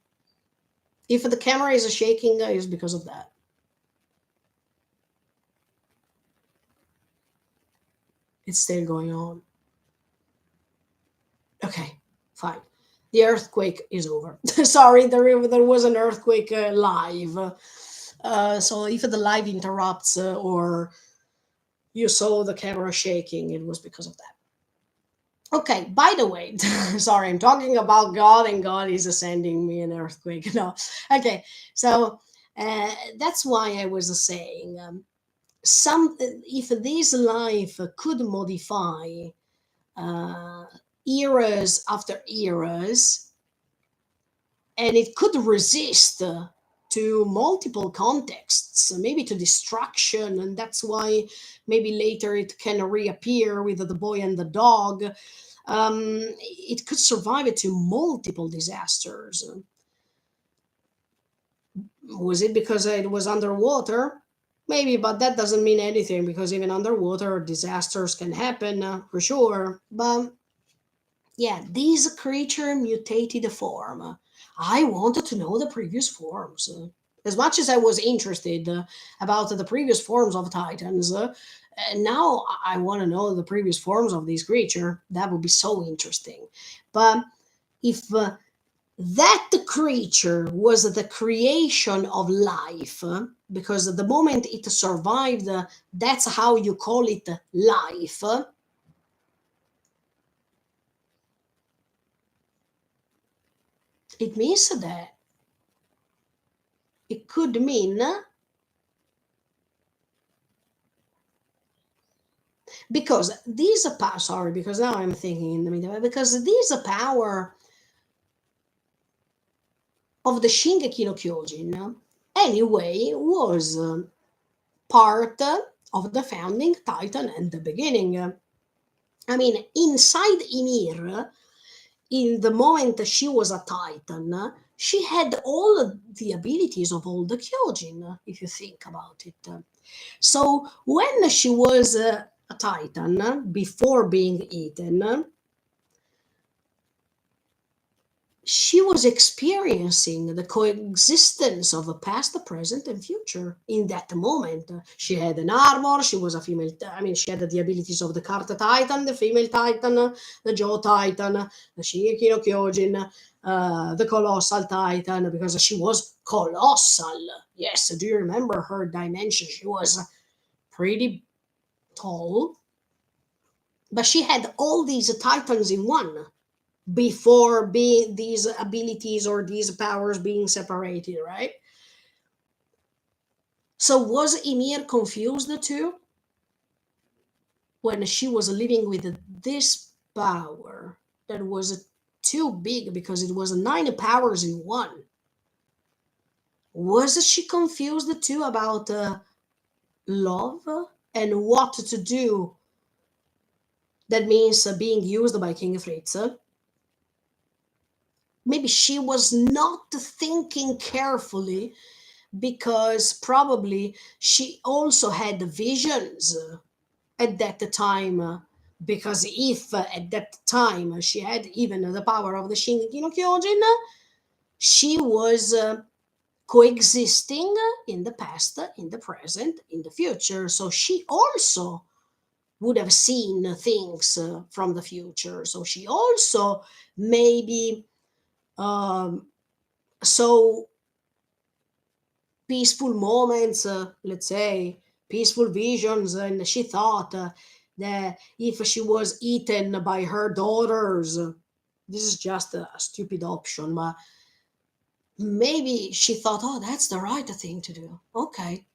S1: If the camera is shaking, it's because of that. It's still going on. Okay, fine. The earthquake is over. Sorry, there was an earthquake live. So if the live interrupts or you saw the camera shaking, it was because of that. Okay, by the way, sorry, I'm talking about God and God is sending me an earthquake. No, okay, so that's why I was saying some if this life could modify uh, eras after eras, and it could resist to multiple contexts, maybe to destruction, and that's why maybe later it can reappear with the boy and the dog. It could survive it to multiple disasters. Was it because it was underwater? Maybe, but that doesn't mean anything because even underwater disasters can happen for sure. But yeah, this creature mutated form. I wanted to know the previous forms. As much as I was interested about the previous forms of Titans, now I want to know the previous forms of this creature. That would be so interesting. But if that creature was the creation of life, because the moment it survived, that's how you call it life. It means that it could mean, because these power, sorry, because now I'm thinking in the middle, because this power of the Shingeki no Kyojin anyway was part of the founding Titan and the beginning. I mean, inside Ymir, in the moment that she was a Titan, she had all of the abilities of all the Kyojin, if you think about it. So when she was a Titan, before being eaten, she was experiencing the coexistence of the past, the present, and future in that moment. She had an armor, she was a female, I mean, she had the abilities of the Carta Titan, the female Titan, the Joe Titan, the Shingeki no Kyojin, the Colossal Titan, because she was colossal. Yes, do you remember her dimension? She was pretty tall, but she had all these Titans in one before being these abilities or these powers being separated, right? So was Ymir confused too when she was living with this power that was too big because it was nine powers in one? Was she confused too about love and what to do? That means being used by King Fritz. Maybe she was not thinking carefully because probably she also had visions at that time. Because if at that time she had even the power of the Shingeki no Kyojin, she was coexisting in the past, in the present, in the future. So she also would have seen things from the future. So she also maybe um, so peaceful moments, let's say, peaceful visions, and she thought that if she was eaten by her daughters, this is just a stupid option, but maybe she thought, oh, that's the right thing to do. Okay.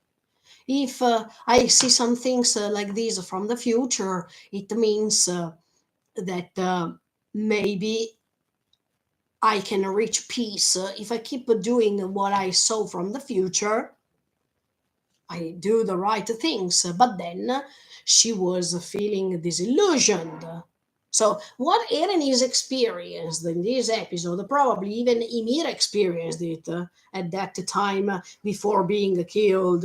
S1: If I see some things like these from the future, it means that maybe I can reach peace. If I keep doing what I saw from the future, I do the right things, but then she was feeling disillusioned. So, what Eren is experienced in this episode, probably even Ymir experienced it at that time before being killed,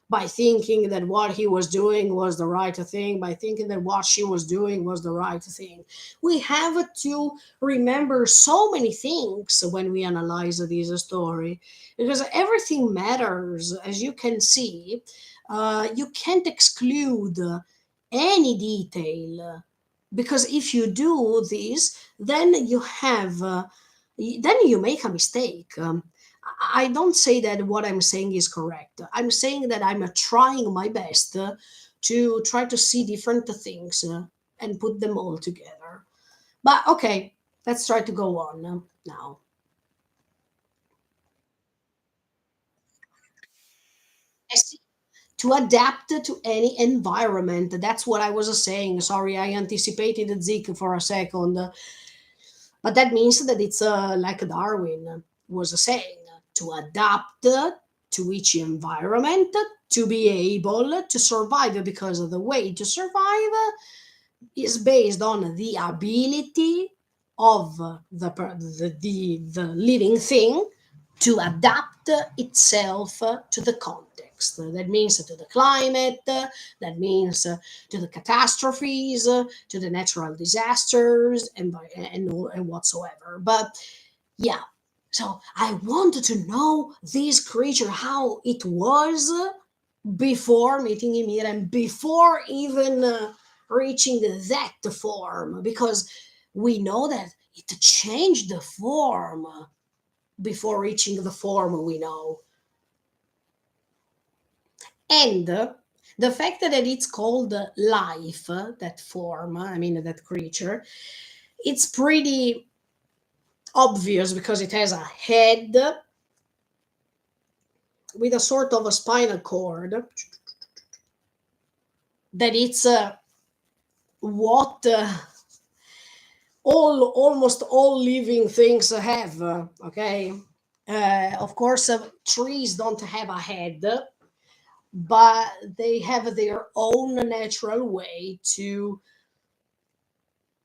S1: by thinking that what he was doing was the right thing, by thinking that what she was doing was the right thing. We have to remember so many things when we analyze this story because everything matters, as you can see. You can't exclude any detail because if you do this, then then you make a mistake. I don't say that what I'm saying is correct. I'm saying that I'm trying my best to try to see different things and put them all together. But okay, let's try to go on now. To adapt to any environment. That's what I was saying. Sorry, I anticipated Zeke for a second. But that means that it's like Darwin was saying, to adapt to each environment to be able to survive, because the way to survive is based on the ability of the living thing to adapt itself to the context. That means to the climate, that means to the catastrophes, to the natural disasters, and whatsoever. But yeah, so I wanted to know this creature, how it was before meeting Ymir and before even reaching that form, because we know that it changed the form before reaching the form we know. And the fact that it's called life, that form, I mean, that creature, it's pretty obvious because it has a head with a sort of a spinal cord that it's what almost all living things have. Okay, of course, trees don't have a head, but they have their own natural way to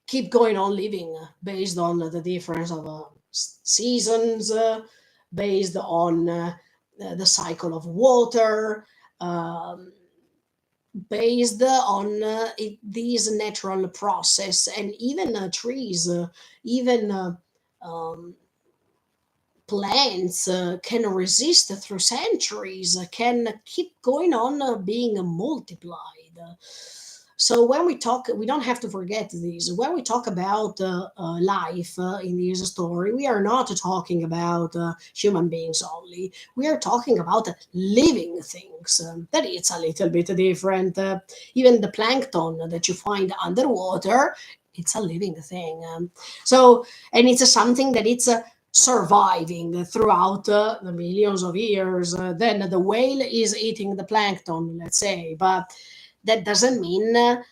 S1: keep going on living based on the difference of seasons, based on the cycle of water, um, based on these natural process, and even trees, even um, plants can resist through centuries, can keep going on being multiplied. So when we talk, we don't have to forget this. When we talk about life in this story, we are not talking about human beings only. We are talking about living things. That it's a little bit different. Even the plankton that you find underwater, it's a living thing. So, and it's something that it's surviving throughout the millions of years. Then the whale is eating the plankton, let's say, but that doesn't mean that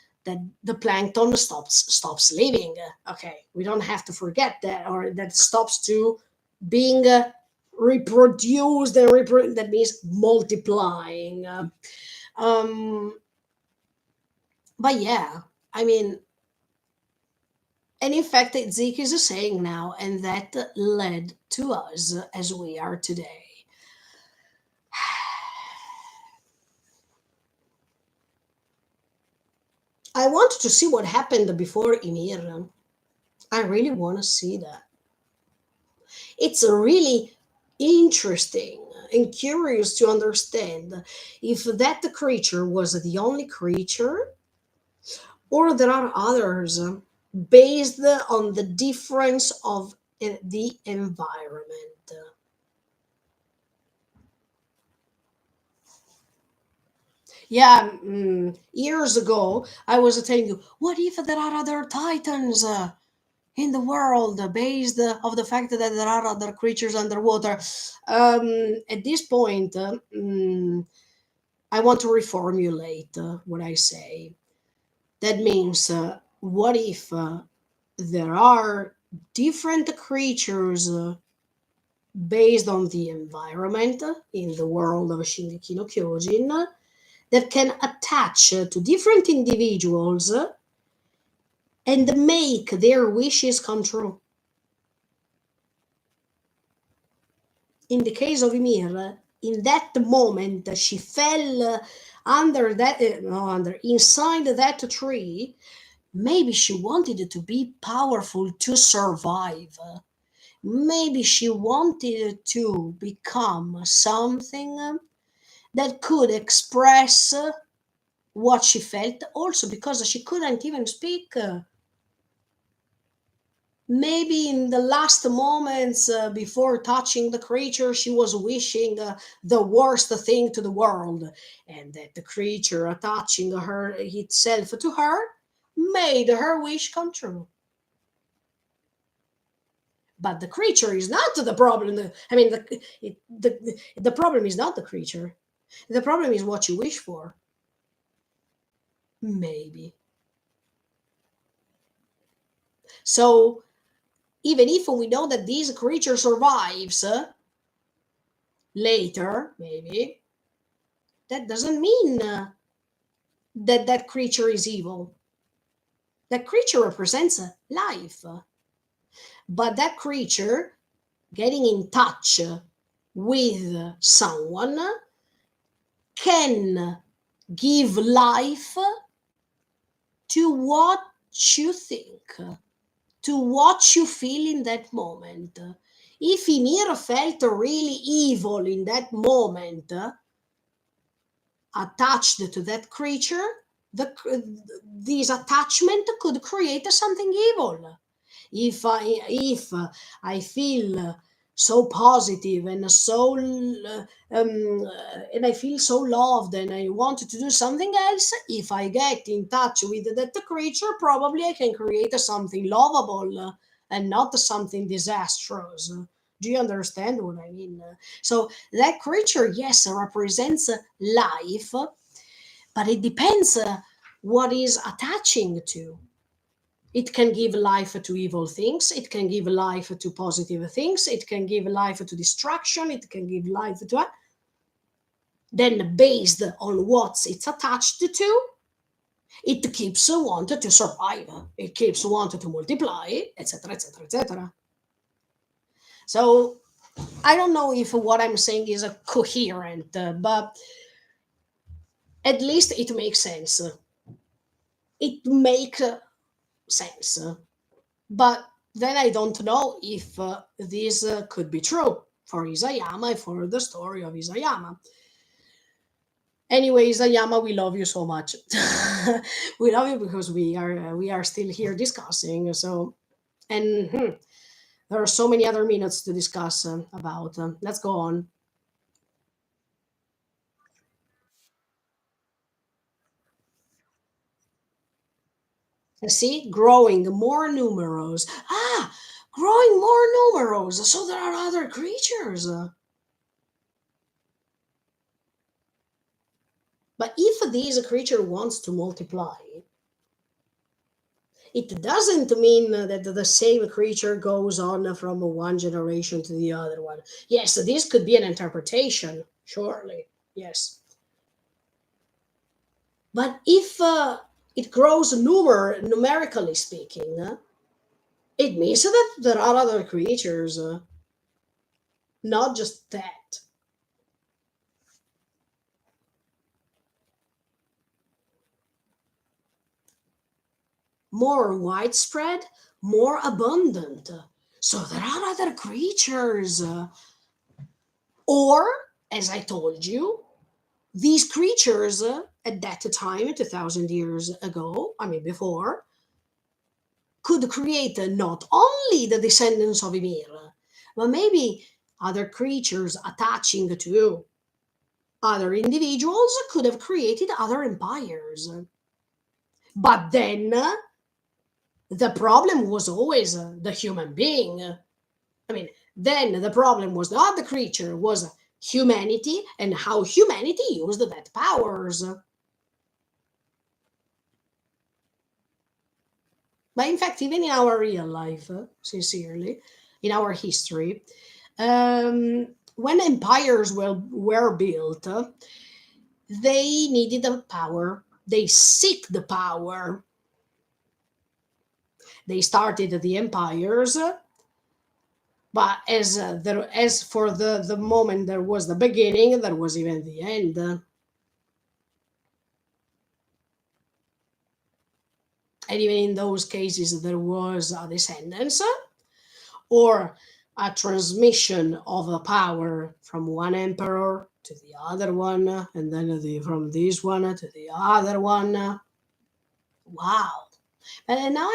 S1: the plankton stops living. Okay, we don't have to forget that, or that stops to being reproduced and that means multiplying. Um, but yeah, I mean, and in fact, Zeke is saying now, and that led to us as we are today. I wanted to see what happened before Ymir. I really want to see that. It's really interesting and curious to understand if that creature was the only creature or there are others based on the difference of the environment. Yeah, years ago, I was telling you, what if there are other titans in the world based of the fact that there are other creatures underwater? At this point, I want to reformulate what I say. That means, what if there are different creatures based on the environment in the world of Shingeki no Kyojin that can attach to different individuals and make their wishes come true. In the case of Ymir, in that moment, she fell under that, no, under inside that tree. Maybe she wanted to be powerful to survive. Maybe she wanted to become something that could express what she felt, also because she couldn't even speak. Maybe in the last moments before touching the creature, she was wishing the worst thing to the world, and that the creature attaching her itself to her made her wish come true. But the creature is not the problem. I mean, the problem is not the creature. The problem is what you wish for. Maybe. So even if we know that this creature survives later, maybe that doesn't mean that that creature is evil. That creature represents life, but that creature getting in touch with someone can give life to what you think, to what you feel in that moment. If Ymir felt really evil in that moment, attached to that creature, the, this attachment could create something evil. If I feel so positive and so and I feel so loved and I want to do something else, if I get in touch with that creature, probably I can create something lovable and not something disastrous. Do you understand what I mean? So that creature, yes, represents life, but it depends what is attaching to. It can give life to evil things, it can give life to positive things, it can give life to destruction, it can give life to. Then, based on what it's attached to, It keeps wanting to survive. It keeps wanting to multiply, etc., etc., etc. So I don't know if what I'm saying is a coherent, but at least it makes sense. It makes sense. But then I don't know if this could be true for Isayama and for the story of Isayama. Anyway, Isayama, we love you so much. We love you because we are still here discussing. So and there are so many other minutes to discuss about. Let's go on. See, growing more numerous. Ah, growing more numerous. So there are other creatures. But if this creature wants to multiply, it doesn't mean that the same creature goes on from one generation to the other one. Yes, this could be an interpretation, surely. Yes. But if it grows numerically speaking, it means that there are other creatures, not just that. More widespread, more abundant. So there are other creatures. Or, as I told you, these creatures at that time, 2000 years ago, I mean before, could create not only the descendants of Ymir, but maybe other creatures attaching to other individuals could have created other empires. But then the problem was always the human being. I mean, then the problem was not the creature, was humanity and how humanity used that powers. But in fact, even in our real life, sincerely, in our history, when empires were built, they needed the power. They seek the power. They started the empires, but as for the moment there was the beginning, there was even the end. And even in those cases, there was a descendants or a transmission of a power from one emperor to the other one, and then from this one to the other one. Wow. And now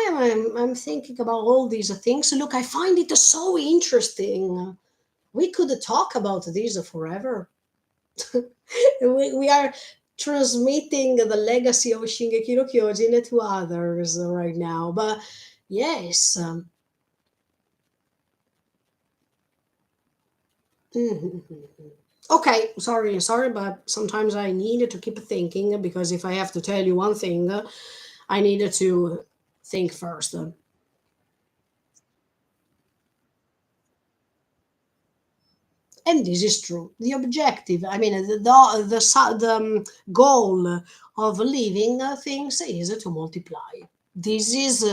S1: I'm thinking about all these things. Look, I find it so interesting. We could talk about this forever. We are transmitting the legacy of Shingeki no Kyojin to others right now. But yes, mhm. Okay, sorry, but sometimes I need to keep thinking because if I have to tell you one thing, I needed to think first. And this is true. The objective, I mean, the goal of living things is to multiply. This is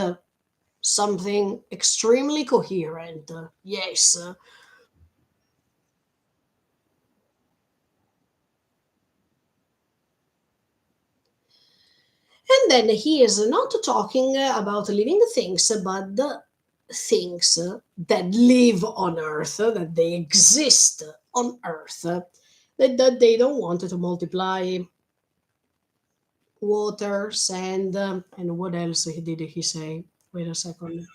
S1: something extremely coherent. Yes. And then he is not talking about living things, but the things that live on Earth, that they exist on Earth, that they don't want to multiply. Water, sand, and what else did he say? Wait a second.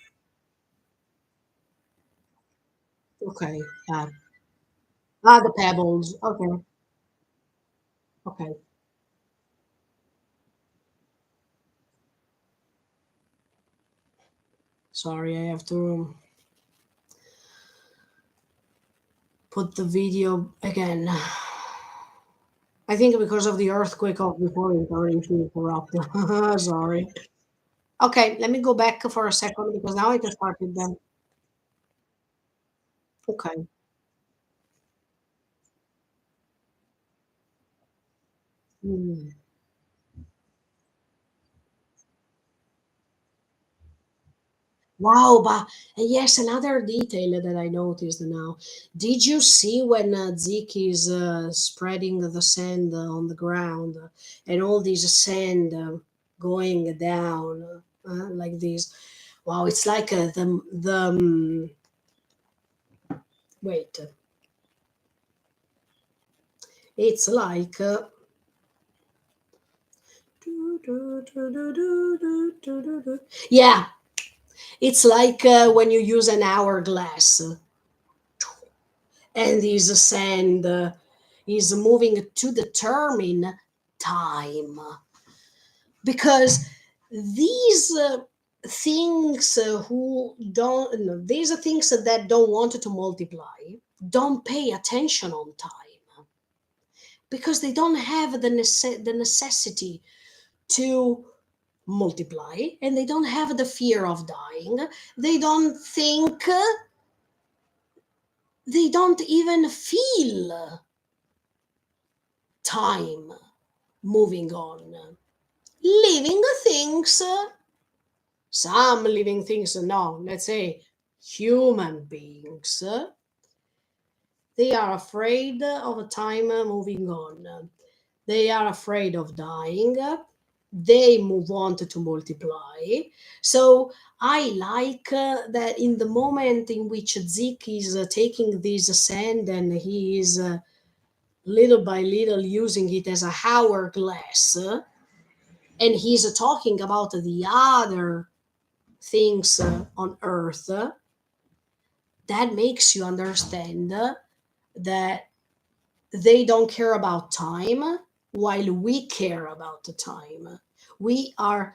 S1: Okay, yeah. Ah, the pebbles. Okay, okay. Sorry, I have to put the video again. I think because of the earthquake of before it already interrupted. Sorry. Okay, let me go back for a second because now I can start with them. Okay. Hmm. Wow, but yes, another detail that I noticed now. Did you see when Zeke is spreading the sand on the ground and all this sand going down like this? Wow, it's like wait, it's like yeah, it's like when you use an hourglass and this sand is moving to determine time because these things who don't no, these are things that don't want to multiply don't pay attention on time because they don't have the necessity to multiply and they don't have the fear of dying. They don't think, they don't even feel time moving on. Living things, some living things, no, let's say human beings, they are afraid of time moving on. They are afraid of dying. They move on to multiply. So I like that in the moment in which Zik is taking this sand and he is little by little using it as a hourglass, and he's talking about the other things on earth, that makes you understand that they don't care about time while we care about the time. We are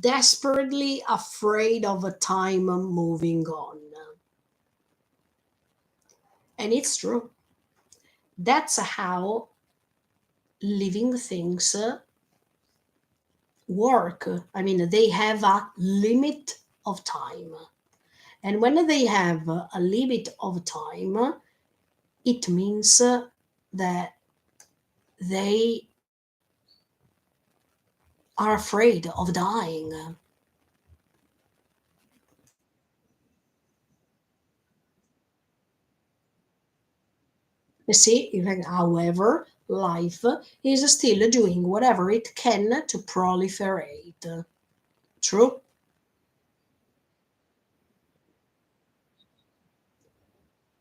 S1: desperately afraid of a time moving on. And it's true. That's how living things work. I mean, they have a limit of time. And when they have a limit of time, it means that they are afraid of dying. You see, even however, life is still doing whatever it can to proliferate. True?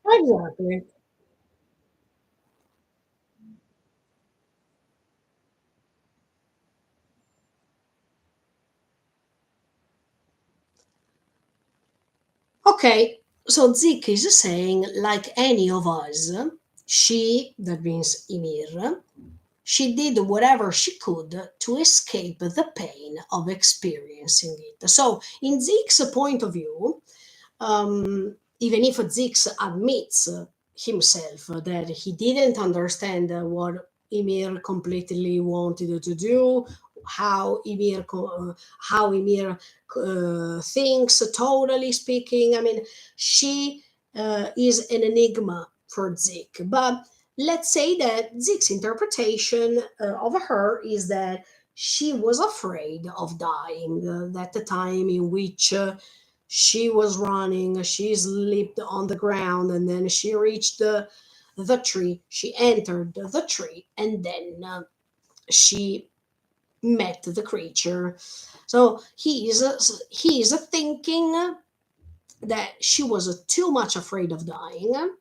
S1: Exactly. Okay, so Zik is saying, like any of us, she, that means Ymir, she did whatever she could to escape the pain of experiencing it. So, in Zik's point of view, even if Zix admits himself that he didn't understand what Emir completely wanted to do, how how Emir thinks, totally speaking. I mean, she is an enigma for Zik. But let's say that Zik's interpretation of her is that she was afraid of dying at the time in which she was running, she slipped on the ground, and then she reached the tree. She entered the tree, and then she met the creature. So he is thinking that she was too much afraid of dying,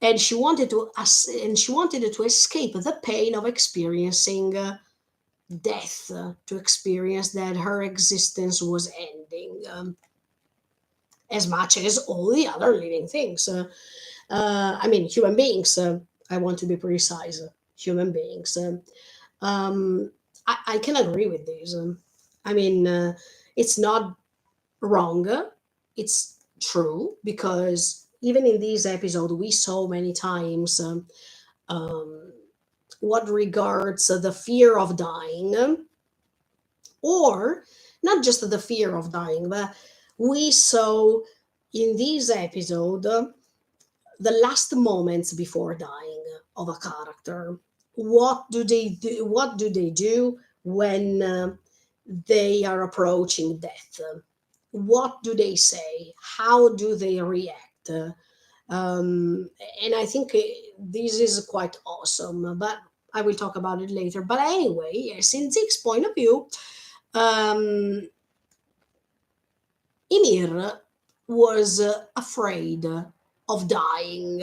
S1: and she wanted to escape the pain of experiencing death, to experience that her existence was ending. As much as all the other living things. I mean, human beings. I want to be precise. Human beings. I can agree with this. I mean, it's not wrong. It's true because even in this episode, we saw many times um, what regards the fear of dying, or not just the fear of dying, but we saw in this episode the last moments before dying of a character. What do they do when they are approaching death? what do they say? How do they react? Um, and I think this is quite awesome. But I will talk about it later. But anyway, yes, in Zeke's point of view, um, Ymir was afraid of dying,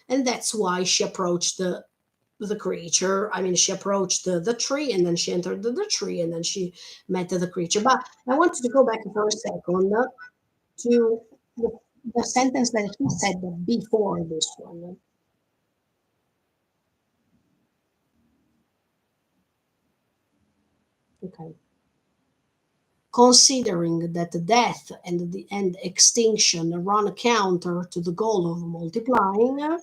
S1: and that's why she approached the creature. I mean, she approached the tree, and then she entered the tree, and then she met the creature. But I wanted to go back for a second to the, the sentence that he said before this one. Okay. Considering that the death and extinction run counter to the goal of multiplying,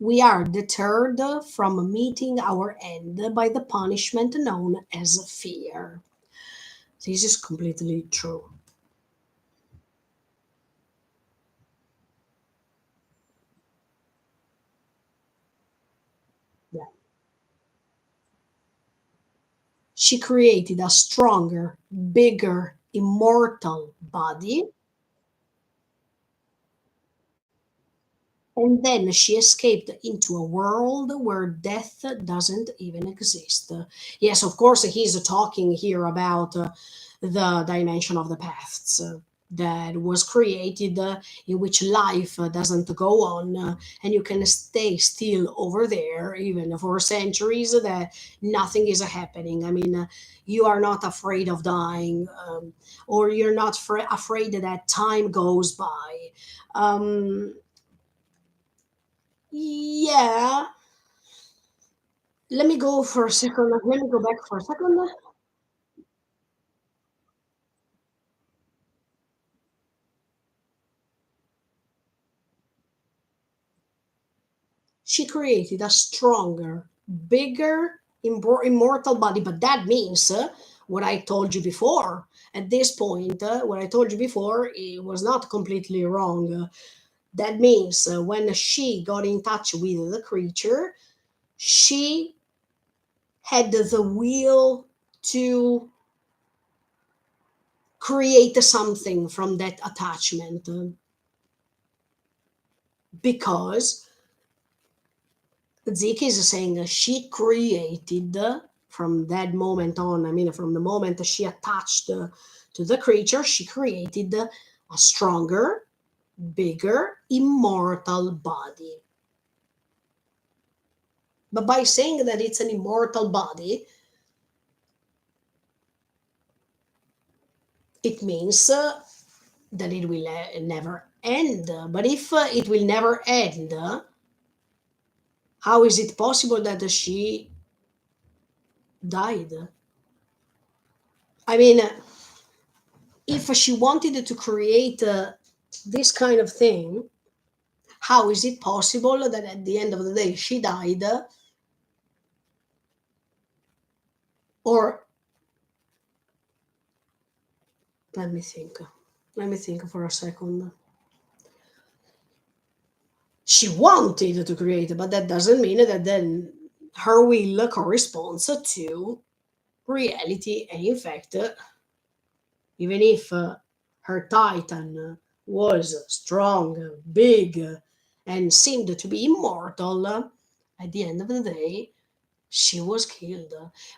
S1: we are deterred from meeting our end by the punishment known as fear. This is completely true. Yeah. She created a stronger, bigger, immortal body, and then she escaped into a world where death doesn't even exist. Yes, of course, he's talking here about the dimension of the paths. That was created in which life doesn't go on, and you can stay still over there even for centuries that nothing is happening. I mean, you are not afraid of dying, or you're not afraid that time goes by. Um, yeah, let me go for a second. Let me go back for a second. She created a stronger, bigger, immortal body. But that means what I told you before. At this point, what I told you before, it was not completely wrong. That means when she got in touch with the creature, she had the will to create something from that attachment, because Zeke is saying that she created from that moment on, I mean, from the moment she attached to the creature, she created a stronger, bigger, immortal body. But by saying that it's an immortal body, it means that it will never end. But if it will never end, how is it possible that she died? I mean, if she wanted to create this kind of thing, how is it possible that at the end of the day she died? Or let me think. Let me think for a second. She wanted to create, but that doesn't mean that then her will corresponds to reality. And in fact, even if her titan was strong, big, and seemed to be immortal, at the end of the day, she was killed.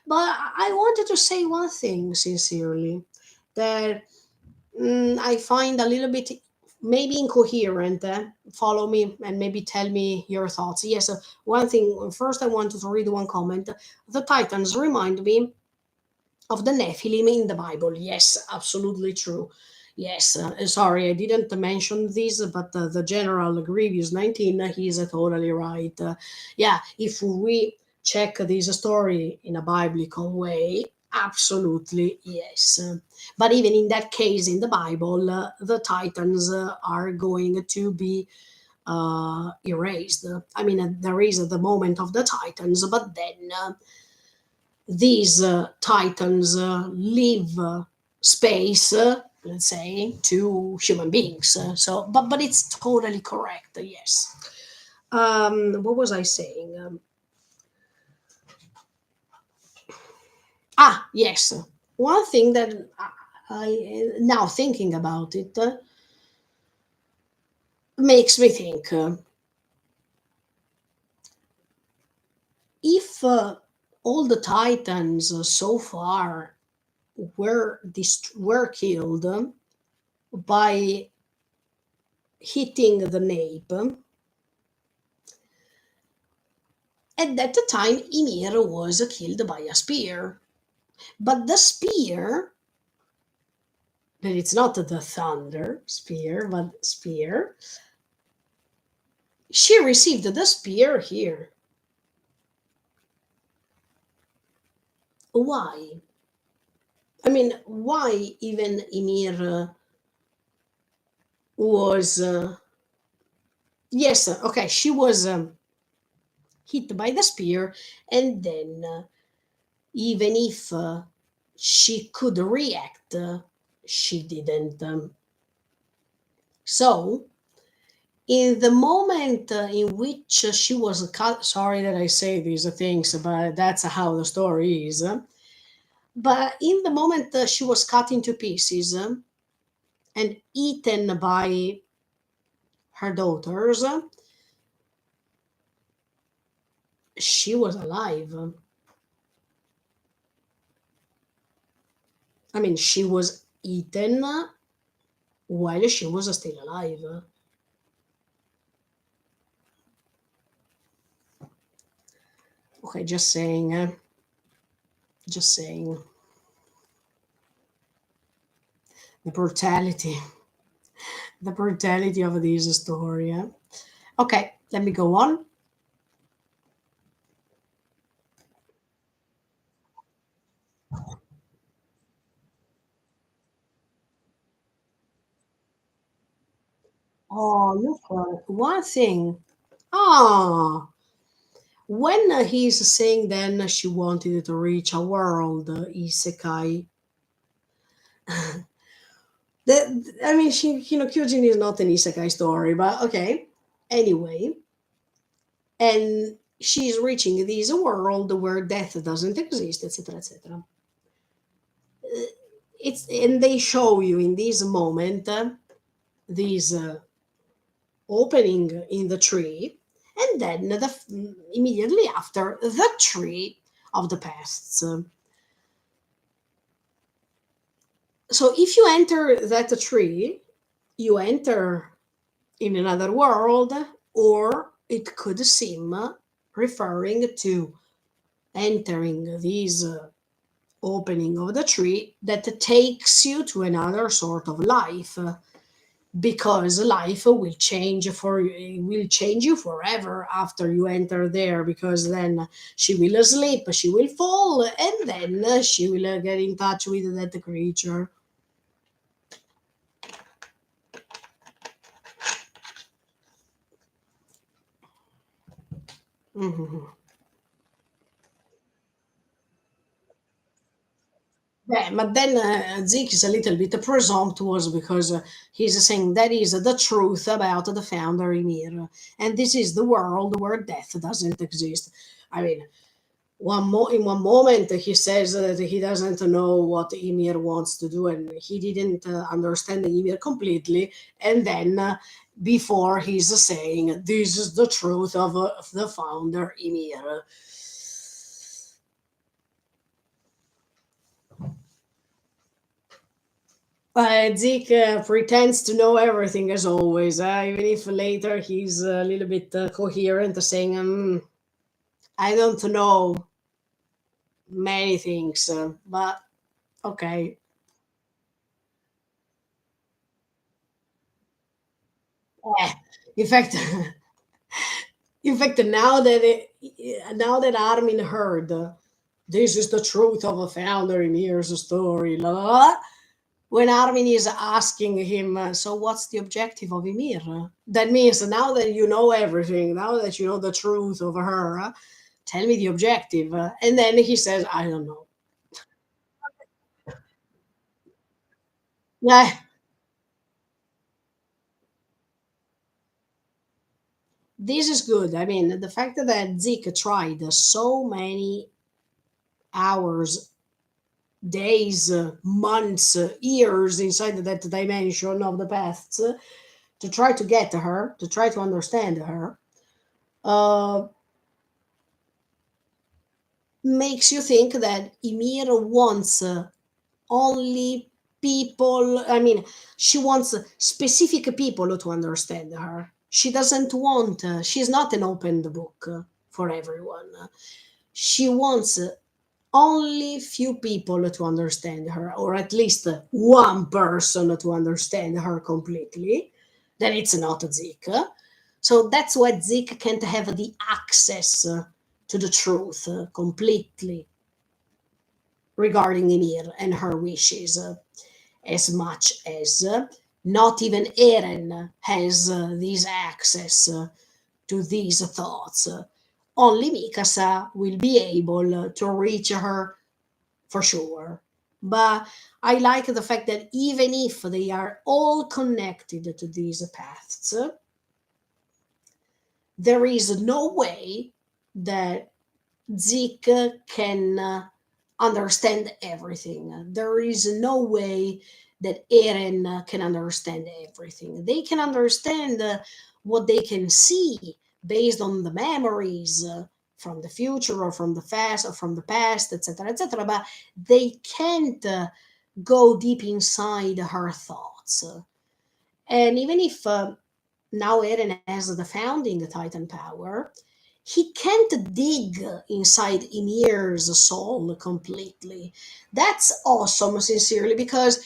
S1: But I wanted to say one thing sincerely that I find a little bit maybe incoherent. Follow me and maybe tell me your thoughts. Yes, one thing. First, I wanted to read one comment. The Titans remind me of the Nephilim in the Bible. Yes, absolutely true. Yes, sorry, I didn't mention this, but the General Grievous 19, he's totally right. Yeah, if we check this story in a biblical way, absolutely yes. But even in that case, in the Bible, the Titans are going to be erased. I mean, there is the moment of the Titans, but then these titans leave space, let's say, to human beings. So, but it's totally correct. Yes. What was I saying? Ah, yes. One thing that now thinking about it, makes me think, if all the titans so far were killed by hitting the nape, at that time Ymir was killed by a spear. But the spear, but it's not the thunder spear, but spear, she received the spear here. Why? I mean, why even Ymir was. Yes, okay, she was hit by the spear, and then even if she could react, she didn't. So, in the moment in which she was cut, sorry that I say these things, but that's how the story is. But in the moment she was cut into pieces and eaten by her daughters, she was alive. I mean, she was eaten while she was still alive. Okay, just saying. Just saying. The brutality, the brutality of this story. Okay, let me go on. Oh, look, one thing. Ah, when he's saying then she wanted to reach a world, isekai. I mean, Kyojin is not an isekai story, but okay. Anyway, and she's reaching this world where death doesn't exist, etc., etc. It's and they show you in this moment this opening in the tree, and then immediately after the tree of the pasts. So if you enter that tree, you enter in another world, or it could seem referring to entering this opening of the tree that takes you to another sort of life, because life will change you forever after you enter there, because then she will sleep, she will fall, and then she will get in touch with that creature. Mhm. Yeah, but then Zeke is a little bit presumptuous, because he's saying that is the truth about the founder Ymir, and this is the world where death doesn't exist. I mean, in one moment he says that he doesn't know what Ymir wants to do, and he didn't understand Ymir completely, and then before he's saying this is the truth of the founder Ymir. Zeke pretends to know everything as always, even if later he's a little bit coherent, saying, I don't know many things, but okay. Eh, in fact, now that Armin heard, this is the truth of a founder in here's a story, la, la, la. When Armin is asking him, so what's the objective of Ymir? That means now that you know everything, now that you know the truth of her, tell me the objective. And then he says, I don't know. Yeah, this is good. I mean, the fact that Zeke tried so many hours days, months, years inside that dimension of the past, to try to get to her, to try to understand her, uh, makes you think that Ymir wants only people, I mean, she wants specific people to understand her. She doesn't want, she's not an open book for everyone. She wants only few people to understand her, or at least one person to understand her completely. Then it's not Zik. So that's why Zik can't have the access to the truth completely regarding Ymir and her wishes, as much as not even Eren has this access to these thoughts. Only Mikasa will be able to reach her for sure. But I like the fact that even if they are all connected to these paths, there is no way that Zeke can understand everything. There is no way that Eren can understand everything. They can understand what they can see based on the memories from the future or from the past or from the past, etc., etc. But they can't go deep inside her thoughts. And even if now Eren has the founding Titan power, he can't dig inside Ymir's soul completely. That's awesome, sincerely, because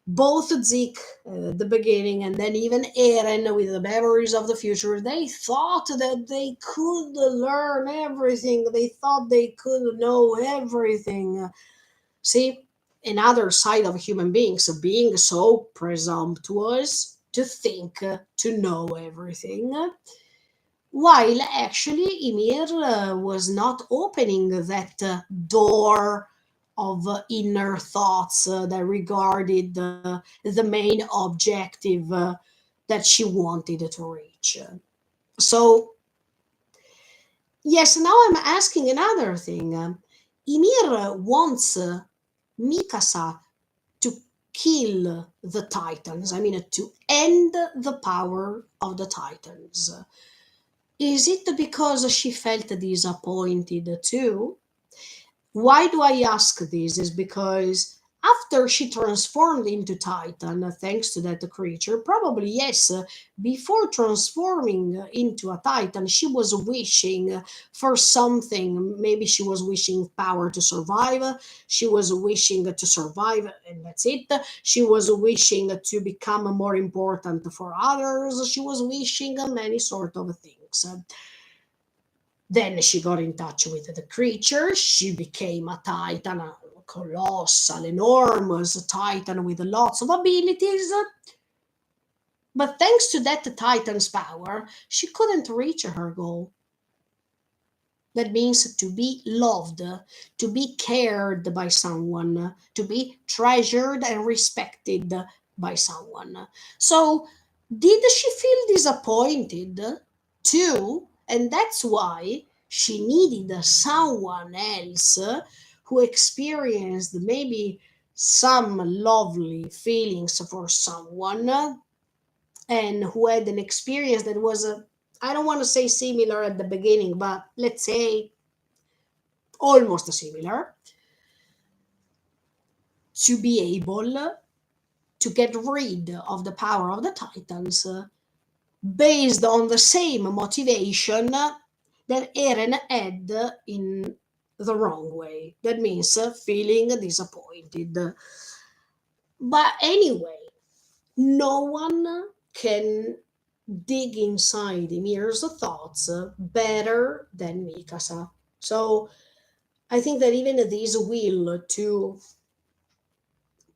S1: both Zeke, the beginning, and then even Eren with the memories of the future, they thought that they could learn everything. They thought they could know everything. See, another side of human beings being so presumptuous to think to know everything, while actually Ymir was not opening that door of inner thoughts that regarded the main objective that she wanted to reach. So, yes, now I'm asking another thing. Ymir wants Mikasa to kill the Titans, I mean, to end the power of the Titans. Is it because she felt disappointed too? Why do I ask this? Is because after she transformed into Titan, thanks to that creature, probably yes, before transforming into a Titan, she was wishing for something. Maybe she was wishing power to survive, she was wishing to survive, and that's it. She was wishing to become more important for others, she was wishing many sort of things. Then she got in touch with the creature. She became a titan, a colossal, enormous titan with lots of abilities. But thanks to that titan's power, she couldn't reach her goal. That means to be loved, to be cared by someone, to be treasured and respected by someone. So, did she feel disappointed too? And that's why she needed someone else who experienced maybe some lovely feelings for someone and who had an experience that was I don't want to say similar at the beginning, but let's say almost similar, to be able to get rid of the power of the Titans based on the same motivation that Eren had in the wrong way. That means feeling disappointed. But anyway, no one can dig inside Ymir's thoughts better than Mikasa. So I think that even this will to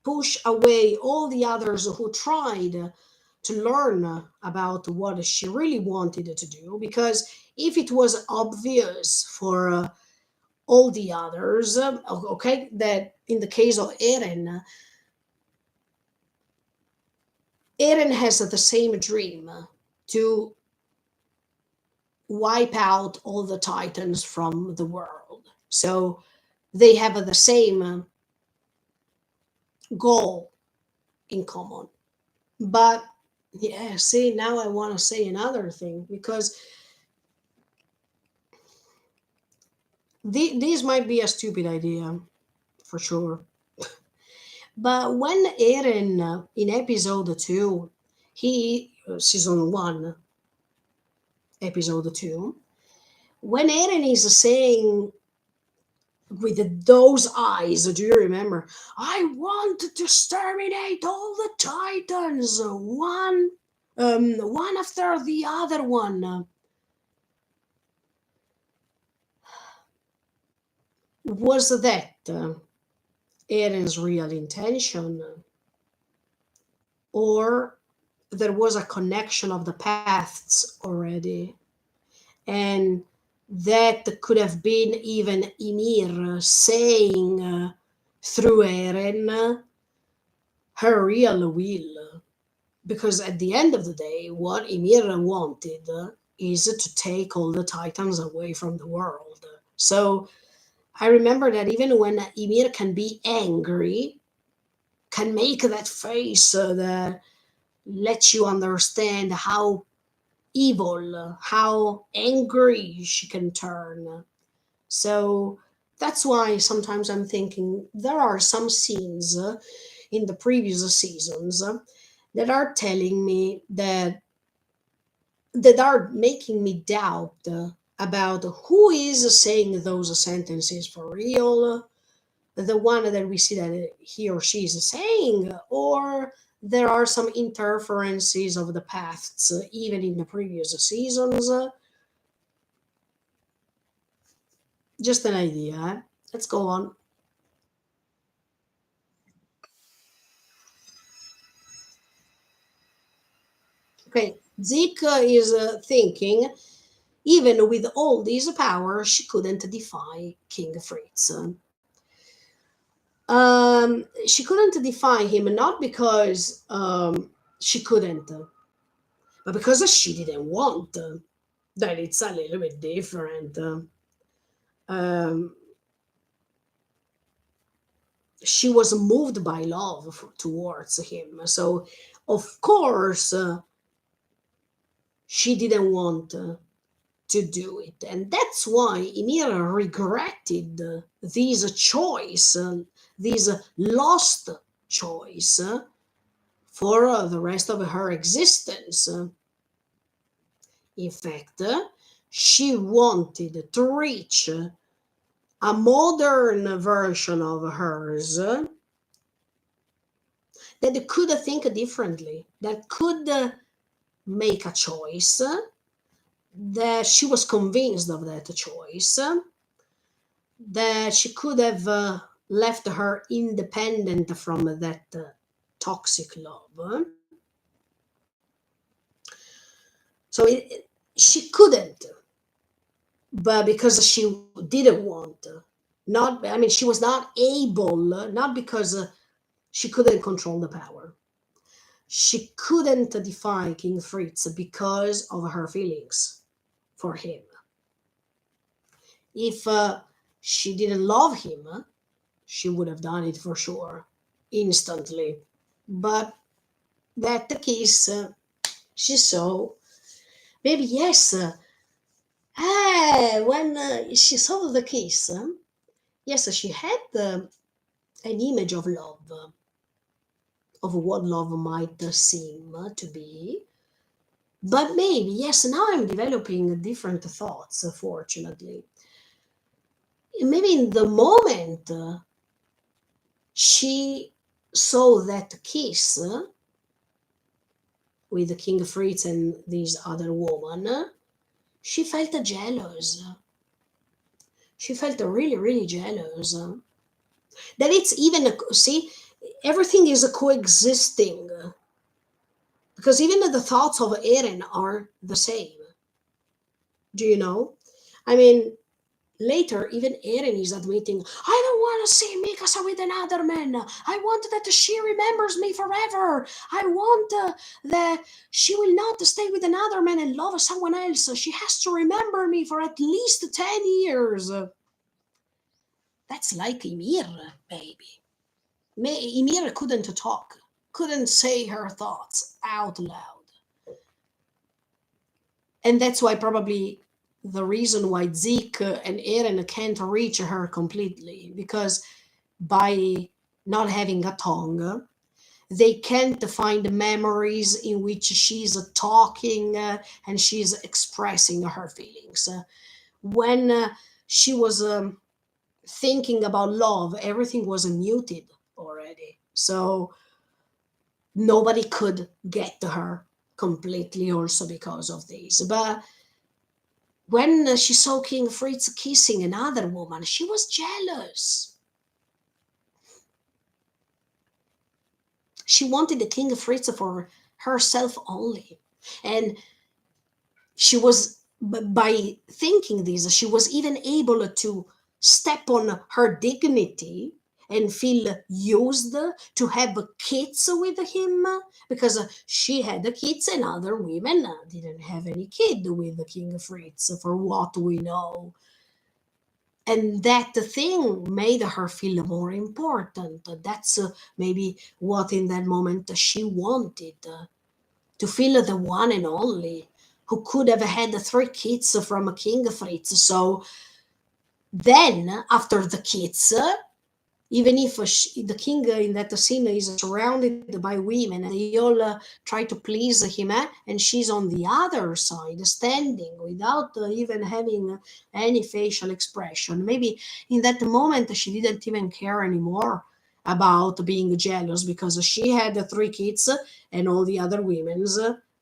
S1: push away all the others who tried to learn about what she really wanted to do, because if it was obvious for all the others, okay, that in the case of Eren has the same dream to wipe out all the titans from the world. So they have the same goal in common. But yeah, see, now I want to say another thing because this might be a stupid idea for sure. But when Eren, in episode 2, season 1, episode 2, when Eren is saying with those eyes, do you remember? I want to exterminate all the Titans, one after the other one. Was that Eren's real intention, or there was a connection of the paths already, and that could have been even Ymir saying through Eren her real will? Because at the end of the day, what Ymir wanted is to take all the Titans away from the world. So I remember that even when Ymir can be angry, can make that face that lets you understand how evil, how angry she can turn. So that's why sometimes I'm thinking there are some scenes in the previous seasons that are telling me that are making me doubt about who is saying those sentences for real, the one that we see that he or she is saying, or there are some interferences of the paths, even in the previous seasons. Just an idea. Eh? Let's go on. Okay, Zeke is thinking, even with all these power, she couldn't defy King Fritz. She couldn't defy him not because she couldn't, but because she didn't want. That it's a little bit different. Um, she was moved by love towards him, so of course she didn't want to do it, and that's why Ymir regretted this choice, this lost choice for the rest of her existence. In fact, she wanted to reach a modern version of hers that could think differently, that could make a choice, that she was convinced of that choice, that she could have left her independent from that toxic love. So she couldn't, but because she didn't want, not, I mean, she was not able, not because she couldn't control the power. She couldn't defy King Fritz because of her feelings for him. If she didn't love him, she would have done it for sure, instantly. But that kiss, she saw, maybe yes. When she saw the kiss, yes, she had an image of love, of what love might seem to be. But maybe, yes, now I'm developing different thoughts, fortunately. Maybe in the moment she saw that kiss with King Fritz and this other woman, she felt jealous. She felt really, really jealous. That it's even, see, everything is coexisting. Because even the thoughts of Eren are the same. Do you know? I mean, later, even Eren is admitting, I don't want to see Mikasa with another man. I want that she remembers me forever. I want that she will not stay with another man and love someone else. She has to remember me for at least 10 years. That's like Ymir, baby. Ymir couldn't talk, couldn't say her thoughts out loud. And that's why probably the reason why Zeke and Eren can't reach her completely, because by not having a tongue, they can't find memories in which she's talking and she's expressing her feelings. When she was thinking about love, everything was muted already. So nobody could get to her completely, also because of this. But when she saw King Fritz kissing another woman, she was jealous. She wanted the King Fritz for herself only. And she was, by thinking this, she was even able to step on her dignity and feel used to have kids with him, because she had kids and other women didn't have any kid with King Fritz, for what we know. And that thing made her feel more important. That's maybe what in that moment she wanted, to feel the one and only who could have had three kids from King Fritz. So then, after the kids, even if the king in that scene is surrounded by women and they all try to please him, and she's on the other side, standing without even having any facial expression. Maybe in that moment she didn't even care anymore about being jealous, because she had three kids and all the other women's.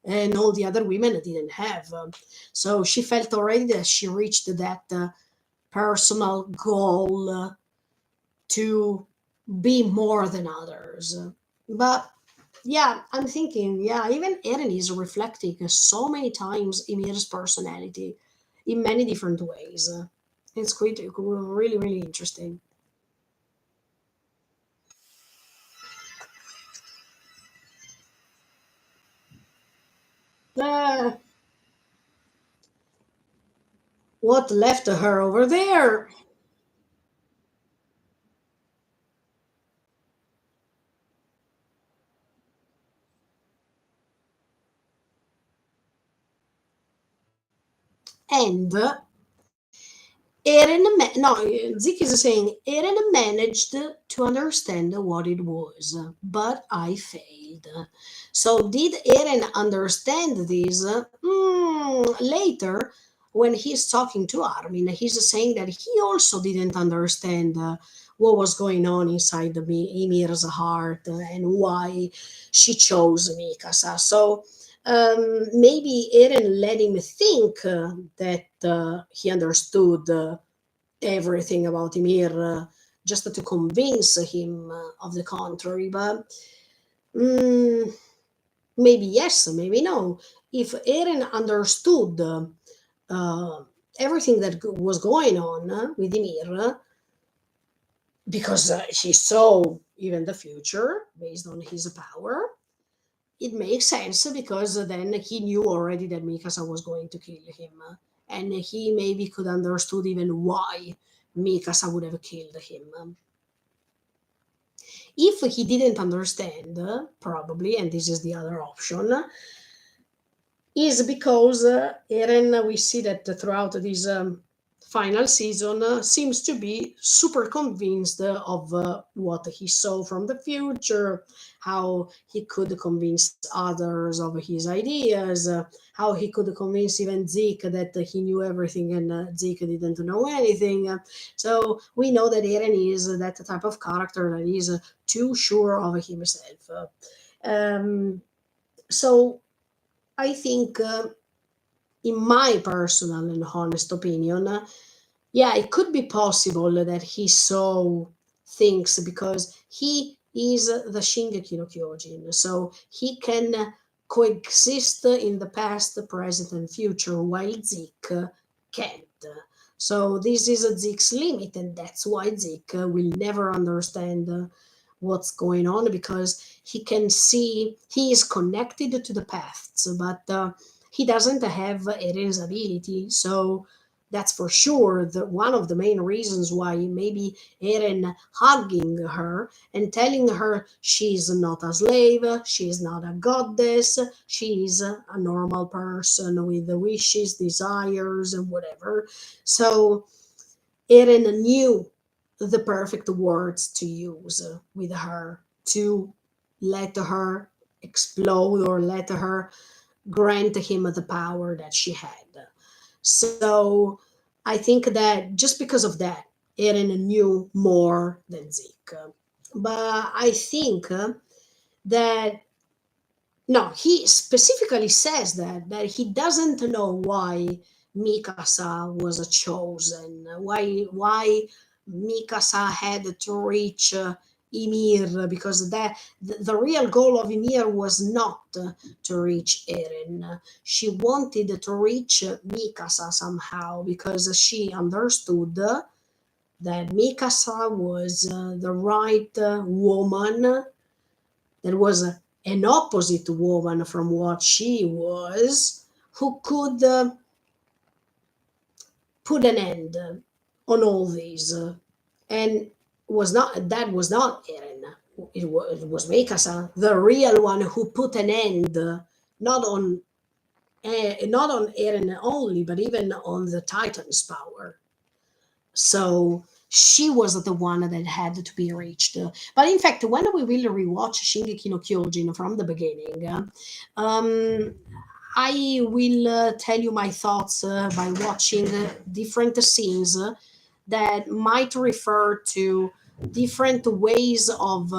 S1: And all the other women didn't have. So she felt already that she reached that personal goal to be more than others. But yeah, I'm thinking, yeah, even Eren is reflecting so many times Ymir's personality in many different ways. It's quite really, really interesting. Uh, what left her over there? And no, Zik is saying Eren managed to understand what it was, but I failed. So did Eren understand this? Later, when he's talking to Armin, he's saying that he also didn't understand what was going on inside Ymir's heart and why she chose Mikasa. So maybe Eren let him think that he understood everything about Ymir, just to convince him of the contrary. But mm, maybe yes, maybe no. If Eren understood uh, everything that was going on with Ymir, because he saw even the future based on his power, it makes sense, because then he knew already that Mikasa was going to kill him, and he maybe could understood even why Mikasa would have killed him. If he didn't understand, probably, and this is the other option, is because Eren, we see that throughout this final season, seems to be super convinced of what he saw from the future, how he could convince others of his ideas, how he could convince even Zeke that he knew everything and Zeke didn't know anything. So we know that Eren is that type of character that is too sure of himself. Um, so I think, in my personal and honest opinion, yeah, it could be possible that he saw things because he is the Shingeki no Kyojin. So he can coexist in the past, the present, and future, while Zeke can't. So this is Zeke's limit, and that's why Zeke will never understand what's going on, because he can see he is connected to the paths, but he doesn't have Eren's ability. So That's for sure the one of the main reasons why maybe Eren hugging her and telling her she's not a slave, she's not a goddess, she's a normal person with the wishes, desires, and whatever. So Eren knew the perfect words to use with her to let her explode or let her grant him the power that she had. So I think that just because of that, Eren knew more than Zeke. But I think that no, he specifically says that he doesn't know why Mikasa was chosen, why Mikasa had to reach Ymir, because the real goal of Ymir was not to reach Eren. She wanted to reach Mikasa somehow because she understood that Mikasa was the right woman, that was an opposite woman from what she was, who could put an end on all these. And was not Eren. It was Mikasa, the real one who put an end not on not on Eren only, but even on the Titan's power. So she was the one that had to be reached. But in fact, when we will rewatch Shingeki no Kyojin from the beginning, um, I will tell you my thoughts by watching different scenes that might refer to different ways of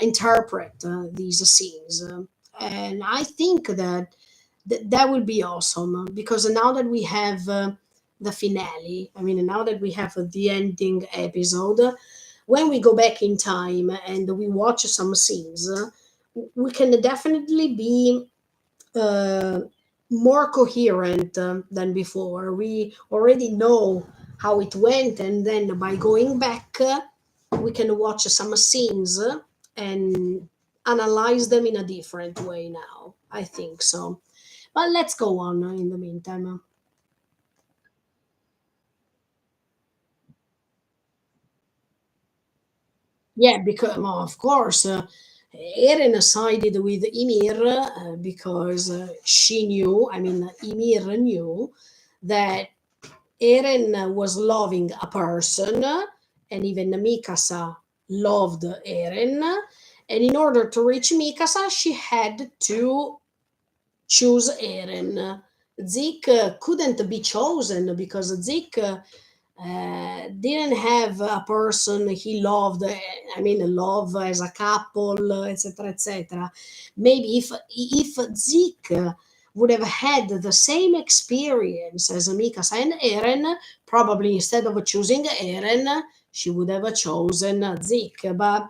S1: interpret these scenes. And I think that that will be awesome because now that we have the finale, I mean, now that we have the ending episode, when we go back in time and we watch some scenes, we can definitely be uh, more coherent than before. We already know how it went, and then by going back, we can watch some scenes and analyze them in a different way now. I think so. But let's go on in the meantime. Yeah, because well, of course, Eren sided with Ymir because she knew, I mean, Ymir knew that Eren was loving a person, and even Mikasa loved Eren. And in order to reach Mikasa, she had to choose Eren. Zeke couldn't be chosen because Zeke didn't have a person he loved, I mean, love as a couple, etc., etc. Maybe if Zeke would have had the same experience as Mikasa and Eren, probably instead of choosing Eren, she would have chosen Zeke. But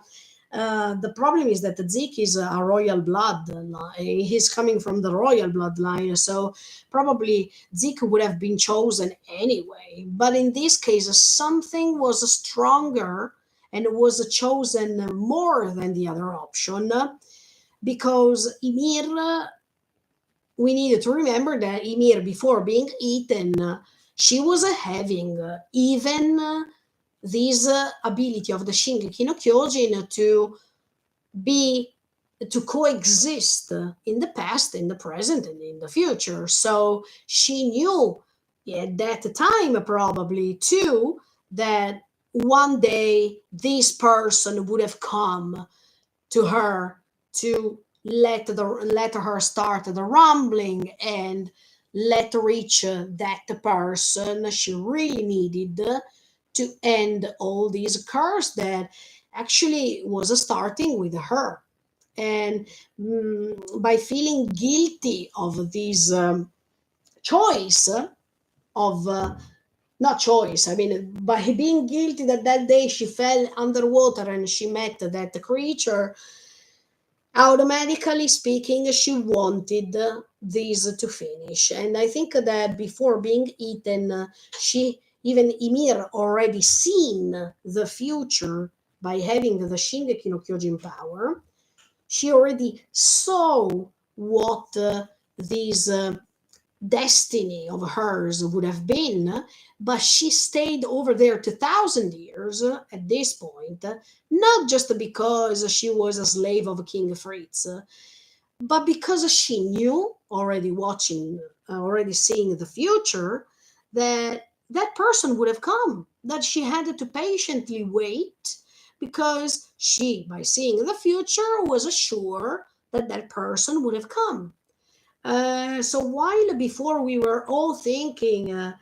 S1: the problem is that Zeke is a royal bloodline. He's coming from the royal bloodline, so probably Zeke would have been chosen anyway. But in this case, something was stronger and was chosen more than the other option because Ymir, we needed to remember that Ymir, before being eaten, she was having even this ability of the Shingeki no Kyojin to be to coexist in the past, in the present, and in the future. So she knew at that time, probably too, that one day this person would have come to her to let her start the rumbling and let reach that person she really needed to end all these curse that actually was starting with her. And by feeling guilty of this choice of not choice, I mean, by being guilty that that day she fell underwater and she met that creature, automatically speaking, she wanted this to finish. And I think that before being eaten, she, even Ymir, already seen the future by having the Shingeki no Kyojin power. She already saw what this destiny of hers would have been, but she stayed over there 2,000 years at this point, not just because she was a slave of King Fritz, but because she knew, already watching, already seeing the future, that that person would have come, that she had to patiently wait, because she, by seeing the future, was sure that that person would have come. So while before we were all thinking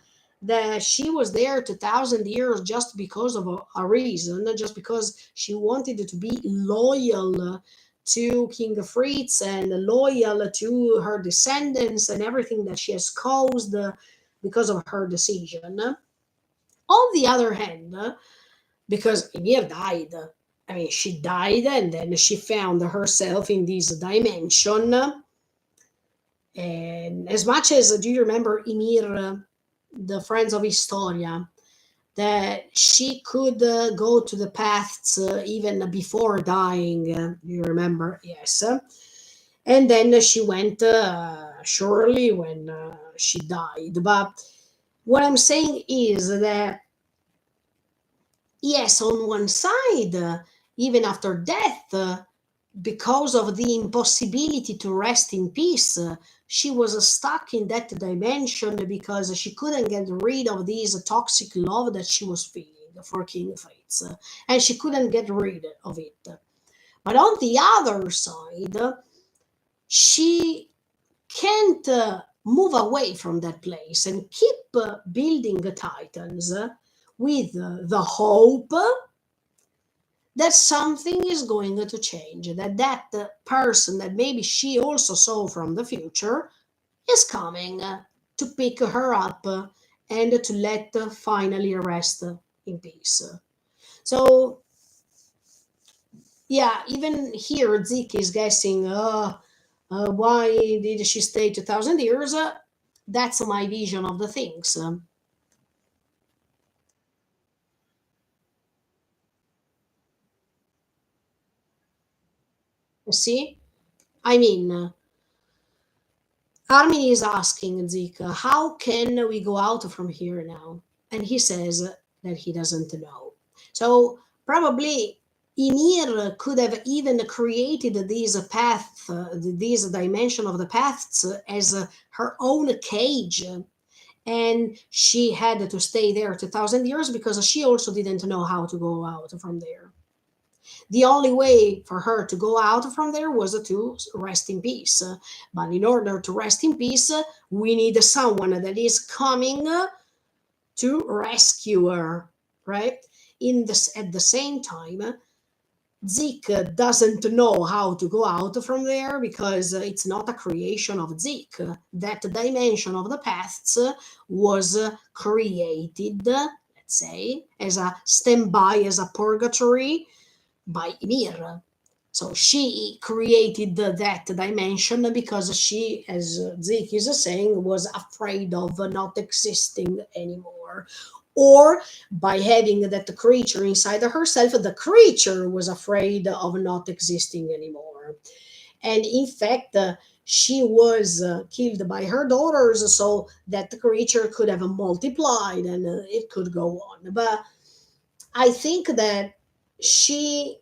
S1: that she was there 2,000 years just because of a reason, just because she wanted to be loyal to King Fritz and loyal to her descendants and everything that she has caused because of her decision. On the other hand, because Ymir died, I mean, she died and then she found herself in this dimension. And as much as, do you remember Ymir, the Friends of Historia, that she could go to the paths even before dying? You remember? Yes. And then she went surely when she died. But what I'm saying is that, yes, on one side, even after death, because of the impossibility to rest in peace, she was stuck in that dimension because she couldn't get rid of this toxic love that she was feeling for King Fates, and she couldn't get rid of it. But on the other side, she can't move away from that place and keep building Titans with the hope that something is going to change, that person that maybe she also saw from the future is coming to pick her up and to let finally rest in peace. So yeah, even here Zeke is guessing, why did she stay 2,000 years? That's my vision of the things. You see, I mean, Armin is asking Zeke, how can we go out from here now? And he says that he doesn't know. So probably Ymir could have even created this path, this dimension of the paths as her own cage. And she had to stay there 2,000 years because she also didn't know how to go out from there. The only way for her to go out from there was to rest in peace. But in order to rest in peace, we need someone that is coming to rescue her, right? In this, at the same time, Zeke doesn't know how to go out from there because it's not a creation of Zeke. That dimension of the paths was created, let's say, as a standby, as a purgatory by Ymir. So she created that dimension because she, as Zeke is saying, was afraid of not existing anymore. Or by having that creature inside of herself, the creature was afraid of not existing anymore. And in fact, she was killed by her daughters so that the creature could have multiplied and it could go on. But I think that she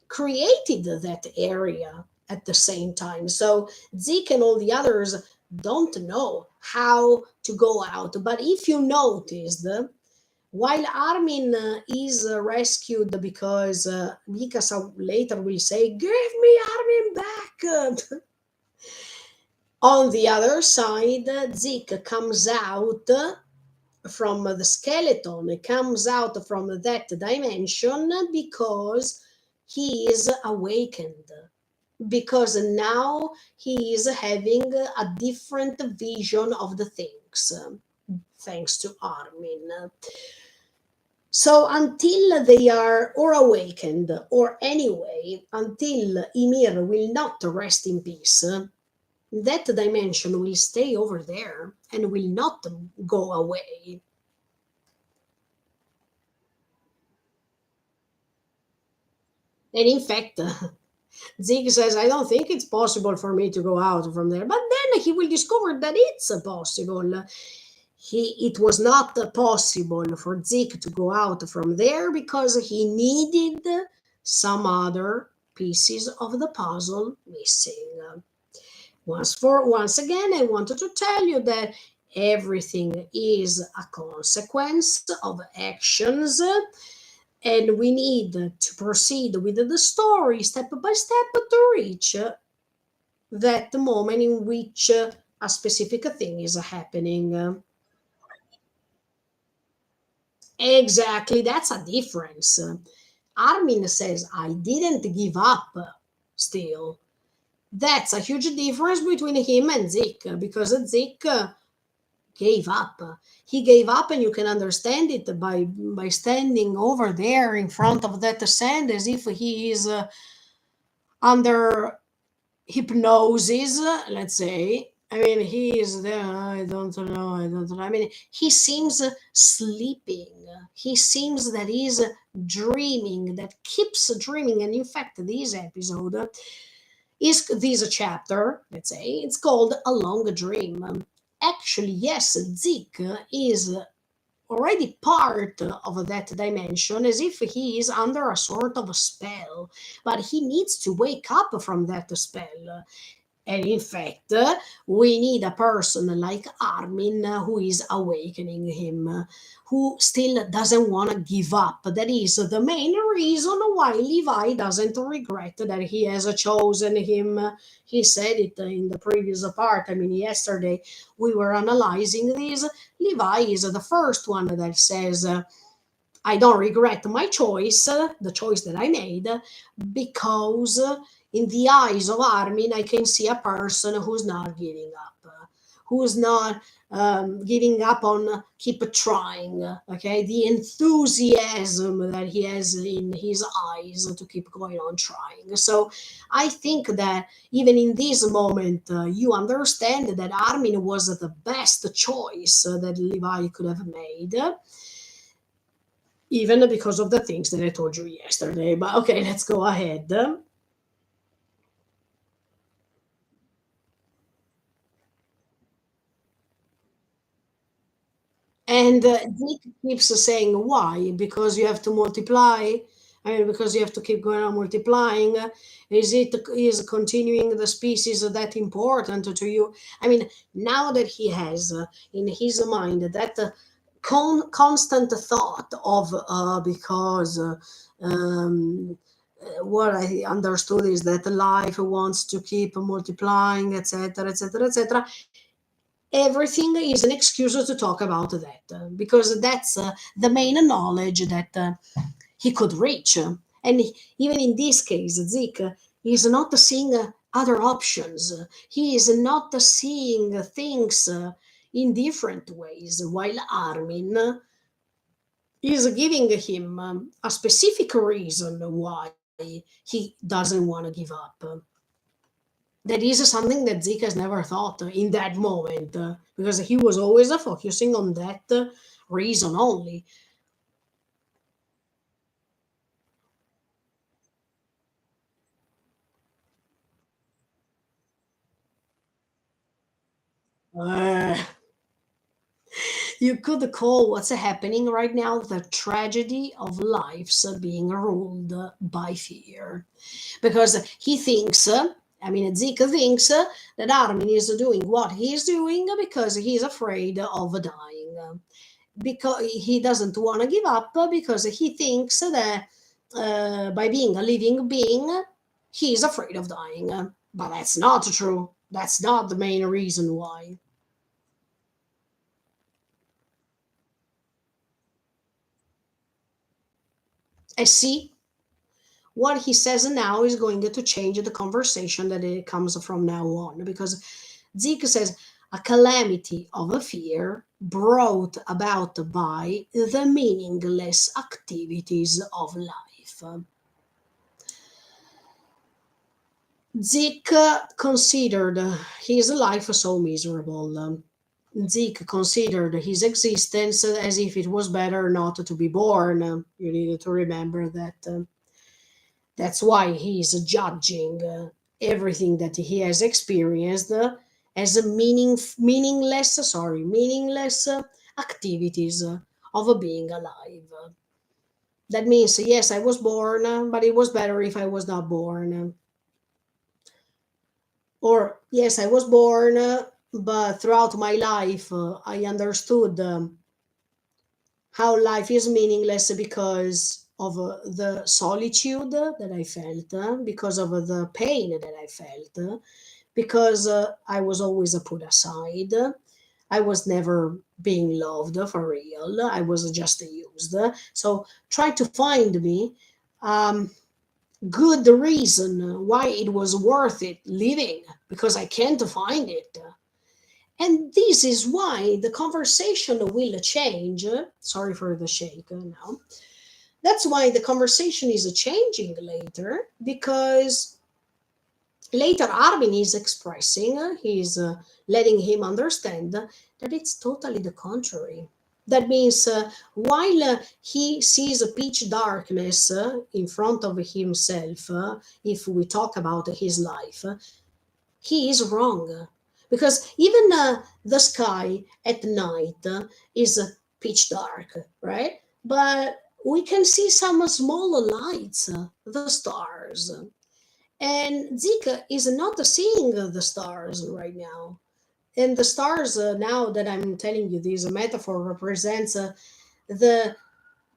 S1: created that area at the same time. So Zeke and all the others don't know how to go out. But if you noticed, while Armin is rescued because Mikasa later will say, "Give me Armin back." On the other side, Zeke comes out from the skeleton, it comes out from that dimension because he is awakened, because now he is having a different vision of the things, thanks to Armin. So until they are or awakened, or anyway, until Ymir will not rest in peace, that dimension will stay over there and will not go away. And in fact, Zeke says, I don't think it's possible for me to go out from there. But then he will discover that it's possible. It was not possible for Zeke to go out from there because he needed some other pieces of the puzzle missing. Once again, I wanted to tell you that everything is a consequence of actions, and we need to proceed with the story step by step to reach that moment in which a specific thing is happening. Exactly, that's a difference. Armin says, I didn't give up still. That's a huge difference between him and Zeke because Zeke gave up. He gave up, and you can understand it by standing over there in front of that sand as if he is under hypnosis, let's say. I mean, he is there. I don't know. I don't know. I mean, he seems sleeping. He seems that he's dreaming, that keeps dreaming. And in fact, this episode is this chapter, let's say, it's called A Long Dream. Actually, yes, Zeke is already part of that dimension as if he is under a sort of a spell, but he needs to wake up from that spell. And in fact, we need a person like Armin who is awakening him, who still doesn't want to give up. That is the main reason why Levi doesn't regret that he has chosen him. He said it in the previous part. I mean, yesterday we were analyzing this. Levi is the first one that says, I don't regret my choice, the choice that I made, because in the eyes of Armin, I can see a person who's not giving up, who's not giving up on keep trying. Okay, the enthusiasm that he has in his eyes to keep going on trying. So I think that even in this moment, you understand that Armin was the best choice that Levi could have made, even because of the things that I told you yesterday. But okay, let's go ahead. And Nick keeps saying, why? Because you have to multiply? I mean, because you have to keep going on multiplying? Is continuing the species that important to you? I mean, now that he has in his mind that constant thought of because what I understood is that life wants to keep multiplying, etc., etc., etc. Everything is an excuse to talk about that because that's the main knowledge that he could reach. And even in this case, Zeke is not seeing other options. He is not seeing things in different ways, while Armin is giving him a specific reason why he doesn't want to give up. That is something that Zeke has never thought in that moment because he was always focusing on that reason only. Uh, you could call what's happening right now the tragedy of lives being ruled by fear. Because he thinks, I mean, Zeke thinks that Armin is doing what he's doing because he's afraid of dying. Because he doesn't want to give up because he thinks that by being a living being, he's afraid of dying. But that's not true. That's not the main reason why. I see what he says now is going to change the conversation that it comes from now on because Zeke says a calamity of a fear brought about by the meaningless activities of life. Zeke considered his life so miserable. Zeke considered his existence as if it was better not to be born. You need to remember that. That's why he is judging everything that he has experienced as a meaningless activities of being alive. That means, yes, I was born, but it was better if I was not born. Or, yes, I was born, but throughout my life, I understood how life is meaningless because of the solitude that I felt, because of the pain that I felt, because I was always put aside. I was never being loved for real. I was just used. So try to find me good reason why it was worth it living, because I can't find it. And this is why the conversation will change. Sorry for the shake now. That's why the conversation is changing later, because later Armin is expressing, he's letting him understand that it's totally the contrary. That means while he sees a pitch darkness in front of himself, if we talk about his life, he is wrong. Because even the sky at night is pitch dark, right? But we can see some smaller lights, the stars. And Zika is not seeing the stars right now. And the stars, now that I'm telling you this metaphor, represents the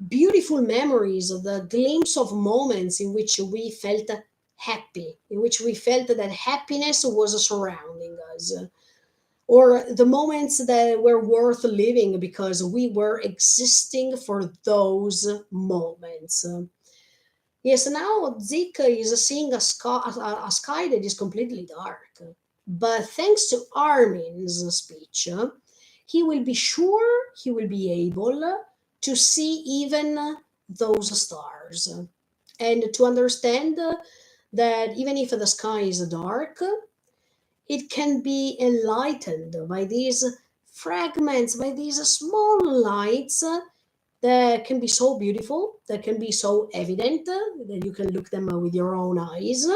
S1: beautiful memories, the glimpse of moments in which we felt happy, in which we felt that happiness was surrounding us, or the moments that were worth living because we were existing for those moments. Yes, now Zeke is seeing a sky that is completely dark. But thanks to Armin's speech, he will be sure he will be able to see even those stars and to understand that even if the sky is dark, it can be enlightened by these fragments, by these small lights that can be so beautiful, that can be so evident that you can look them with your own eyes,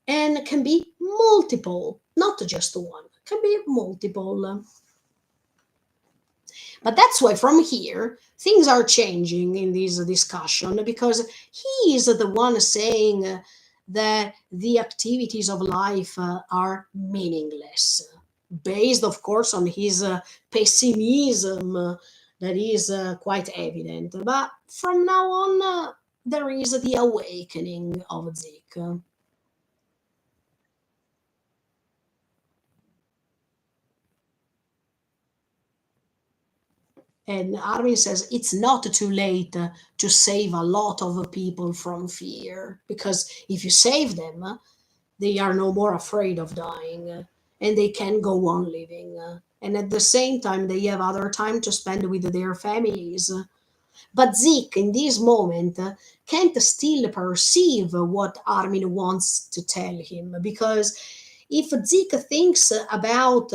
S1: and can be multiple, not just one, can be multiple. But that's why from here things are changing in this discussion, because he is the one saying that the activities of life are meaningless, based, of course, on his pessimism that is quite evident. But from now on, there is the awakening of Zik. And Armin says it's not too late to save a lot of people from fear, because if you save them, they are no more afraid of dying, and they can go on living. And at the same time, they have other time to spend with their families. But Zeke, in this moment, can't still perceive what Armin wants to tell him, because if Zeke thinks about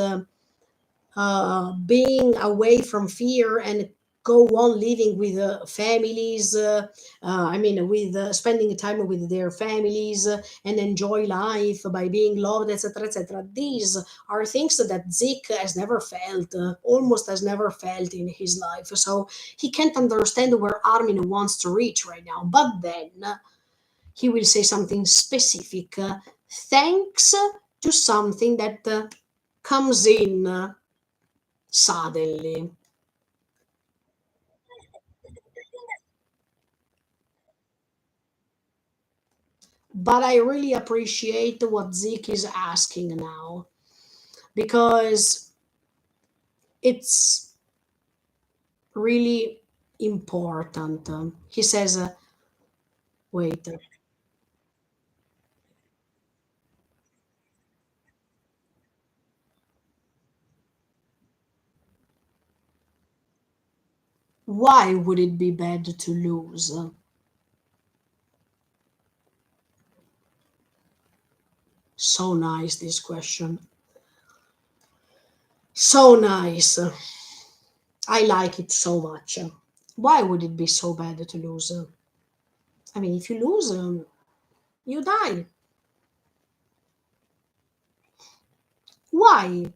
S1: being away from fear and go on living with families, I mean, with spending time with their families and enjoy life by being loved, etc., etc. These are things that Zik has never felt, almost has never felt in his life. So he can't understand where Armin wants to reach right now. But then he will say something specific, thanks to something that comes in suddenly. But I really appreciate what Zeke is asking now, because it's really important. He says, wait, why would it be bad to lose? So nice, this question. So nice. I like it so much. Why would it be so bad to lose? I mean, if you lose, you die. Why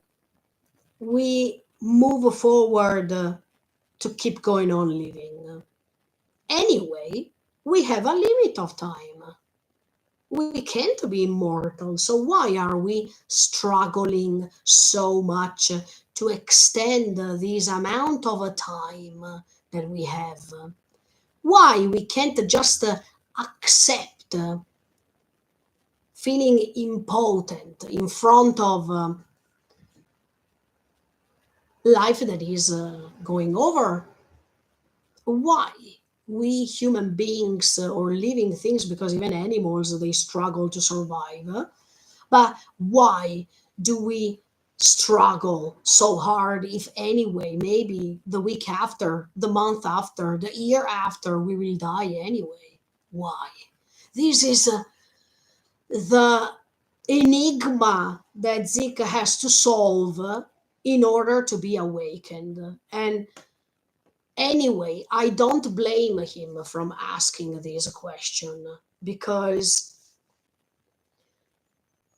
S1: we move forward to keep going on living? Anyway, we have a limit of time. We can't be immortal. So why are we struggling so much to extend this amount of time that we have? Why we can't just accept feeling impotent in front of life that is going over? Why we human beings or living things, because even animals they struggle to survive, but why do we struggle so hard? If anyway, maybe the week after, the month after, the year after, we will die anyway. Why? This is the enigma that Zika has to solve in order to be awakened. And anyway, I don't blame him from asking this question, because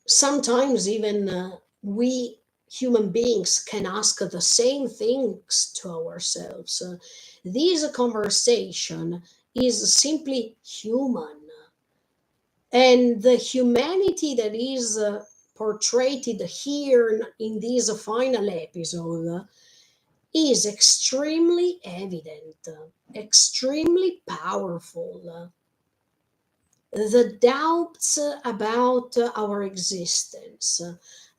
S1: sometimes even we human beings can ask the same things to ourselves. This conversation is simply human, and the humanity that is portrayed here in this final episode is extremely evident, extremely powerful. The doubts about our existence,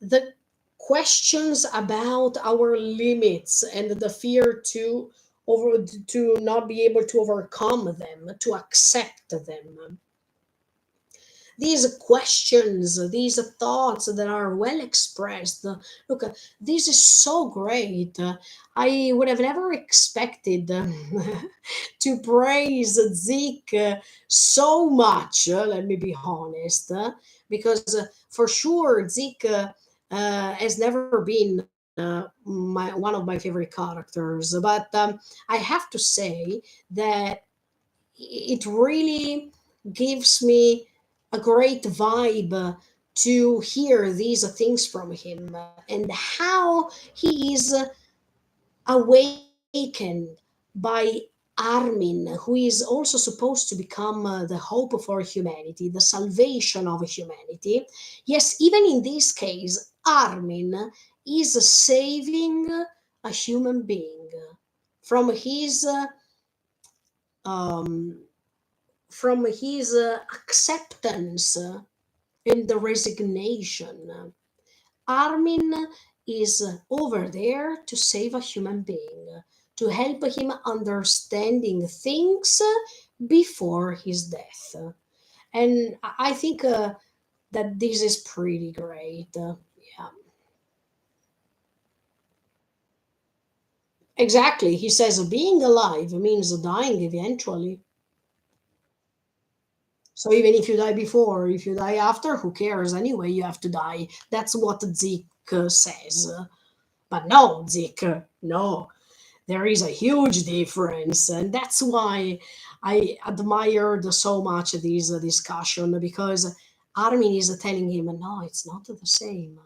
S1: the questions about our limits, and the fear to not be able to overcome them, to accept them. These questions, these thoughts that are well expressed. Look, this is so great. I would have never expected to praise Zik so much, let me be honest, because for sure Zik has never been one of my favorite characters. But I have to say that it really gives me a great vibe to hear these things from him, and how he is awakened by Armin, who is also supposed to become the hope for humanity, the salvation of humanity. Yes, even in this case, Armin is saving a human being from his um, acceptance and the resignation. Armin is over there to save a human being, to help him understanding things before his death. And I think that this is pretty great. Yeah, exactly. He says being alive means dying eventually. So even if you die before, if you die after, who cares? Anyway, you have to die. That's what Zeke says. But no, Zeke, no. There is a huge difference, and that's why I admired so much this discussion, because Armin is telling him, no, it's not the same.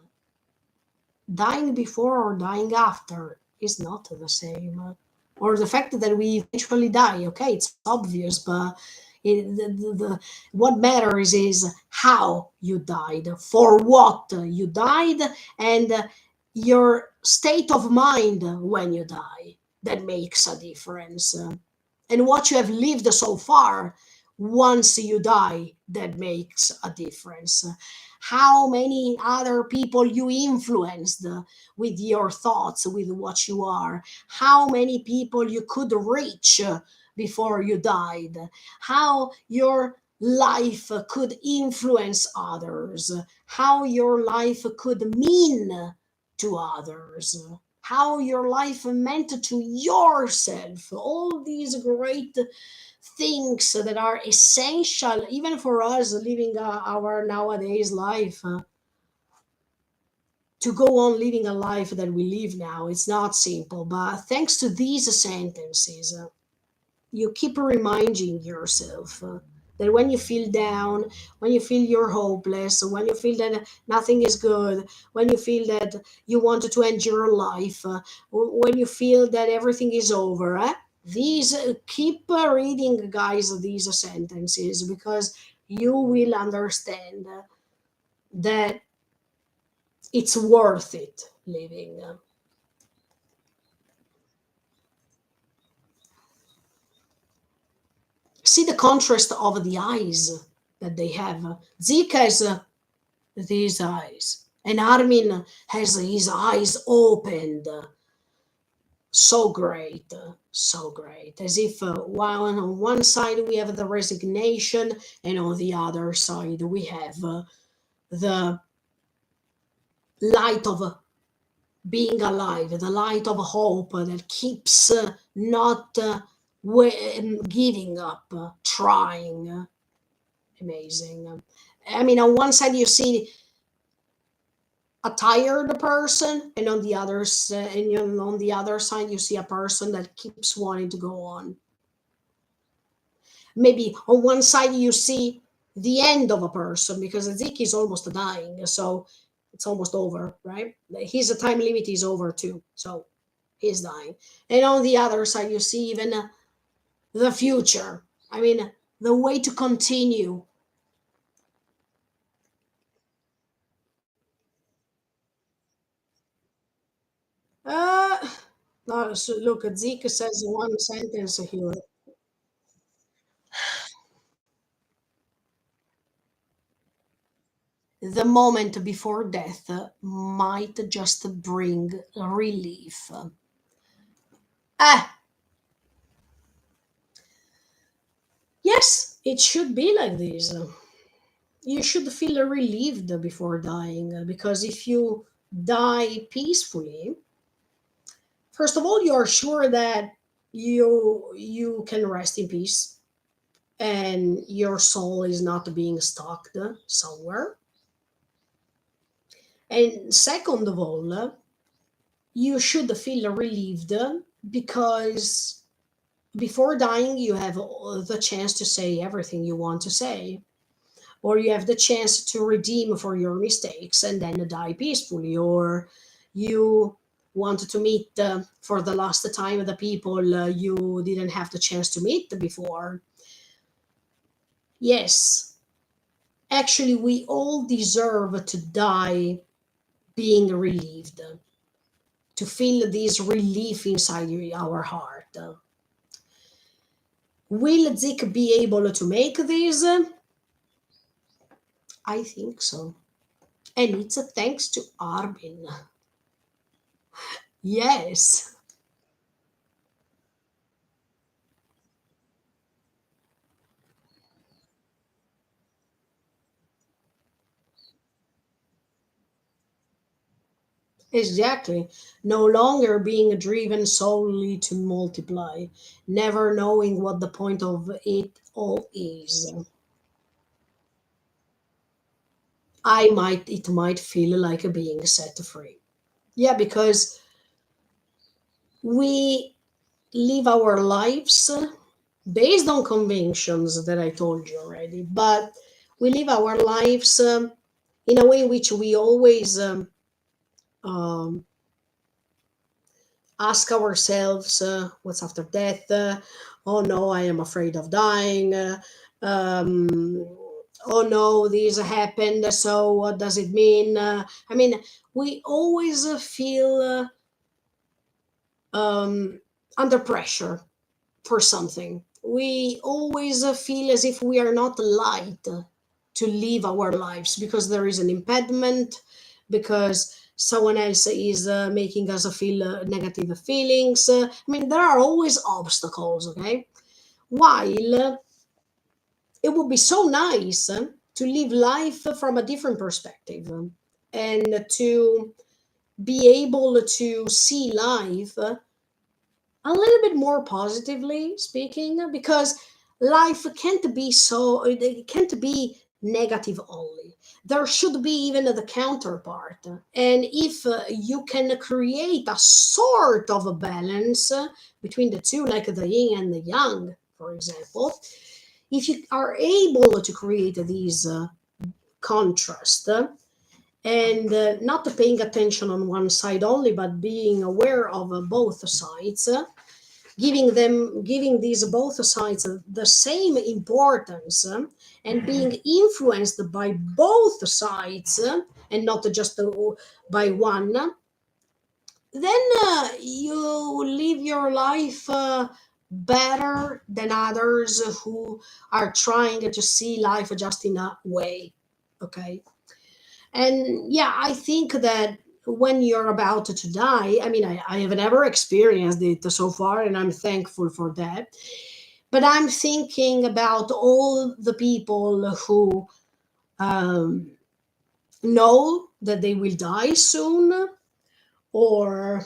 S1: Dying before or dying after is not the same. Or the fact that we eventually die, okay, it's obvious, but what matters is how you died, for what you died, and your state of mind when you die. That makes a difference. And what you have lived so far once you die, that makes a difference. How many other people you influenced with your thoughts, with what you are, how many people you could reach before you died, how your life could influence others, how your life could mean to others, how your life meant to yourself. All these great things that are essential even for us living our nowadays life, to go on living a life that we live now. It's not simple, but thanks to these sentences, you keep reminding yourself That when you feel down, when you feel you're hopeless, when you feel that nothing is good, when you feel that you wanted to end your life, when you feel that everything is over, these keep reading, guys, these sentences, because you will understand that it's worth it living. See the contrast of the eyes that they have. Zeke has these eyes, and Armin has his eyes opened. So great, so great. As if while on one side we have the resignation, and on the other side we have the light of being alive, the light of hope that keeps not giving up, trying. Amazing. I mean, on one side you see a tired person, and on the others, on the other side you see a person that keeps wanting to go on. Maybe on one side you see the end of a person because Zeke is almost dying, so it's almost over, right? His time limit is over too, so he's dying. And on the other side you see even the future. I mean, the way to continue. Uh, no, so look, Zeke says one sentence here. The moment before death might just bring relief. Ah, yes, it should be like this. You should feel relieved before dying, because if you die peacefully, first of all, you are sure that you can rest in peace, and your soul is not being stalked somewhere. And second of all, you should feel relieved because before dying you have the chance to say everything you want to say, or you have the chance to redeem for your mistakes and then die peacefully, or you wanted to meet for the last time the people you didn't have the chance to meet before. Yes, actually we all deserve to die being relieved, to feel this relief inside our heart. Will Zik be able to make this? I think so. And it's a thanks to Armin. Yes, exactly. No longer being driven solely to multiply, never knowing what the point of it all is. It might feel like being set free. Yeah, because we live our lives based on conventions that I told you already, but we live our lives in a way in which we always um, ask ourselves what's after death. Oh no, I am afraid of dying. Um, oh no, this happened. So what does it mean? I mean, we always feel um, under pressure for something. We always feel as if we are not light to live our lives because there is an impediment, because someone else is making us feel negative feelings. I mean, there are always obstacles, okay? While it would be so nice to live life from a different perspective, and to be able to see life a little bit more positively speaking, because life can't be so, it can't be negative only. There should be even the counterpart, and if you can create a sort of a balance between the two, like the yin and the yang, for example, if you are able to create these contrast, and not paying attention on one side only, but being aware of both sides, giving these both sides the same importance, and being influenced by both sides, and not just by one, then you live your life better than others who are trying to see life just in a way. Okay. And yeah, I think that when you're about to die, I mean, I have never experienced it so far, and I'm thankful for that. But I'm thinking about all the people who um, know that they will die soon, or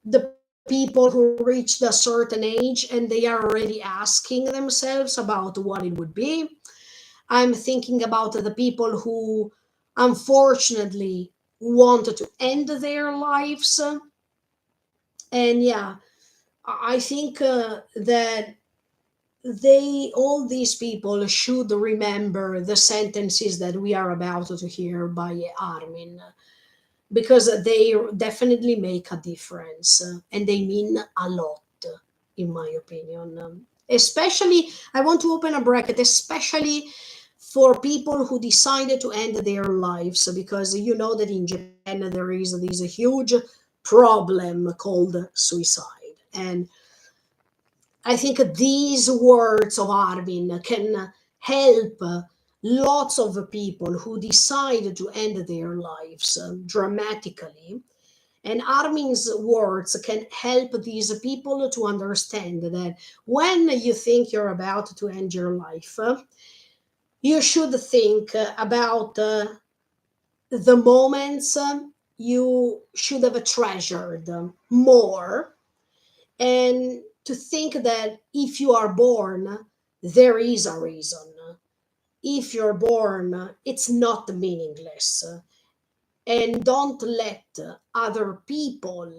S1: the people who reached a certain age and they are already asking themselves about what it would be. I'm thinking about the people who unfortunately wanted to end their lives. And yeah, I think that all these people should remember the sentences that we are about to hear by Armin, because they definitely make a difference, and they mean a lot, in my opinion. Especially, I want to open a bracket, especially for people who decided to end their lives, because you know that in Japan there is this huge problem called suicide. And I think these words of Arvin can help lots of people who decide to end their lives dramatically. And Armin's words can help these people to understand that when you think you're about to end your life, you should think about the moments you should have treasured more, and to think that if you are born, there is a reason. If you're born, it's not meaningless. And don't let other people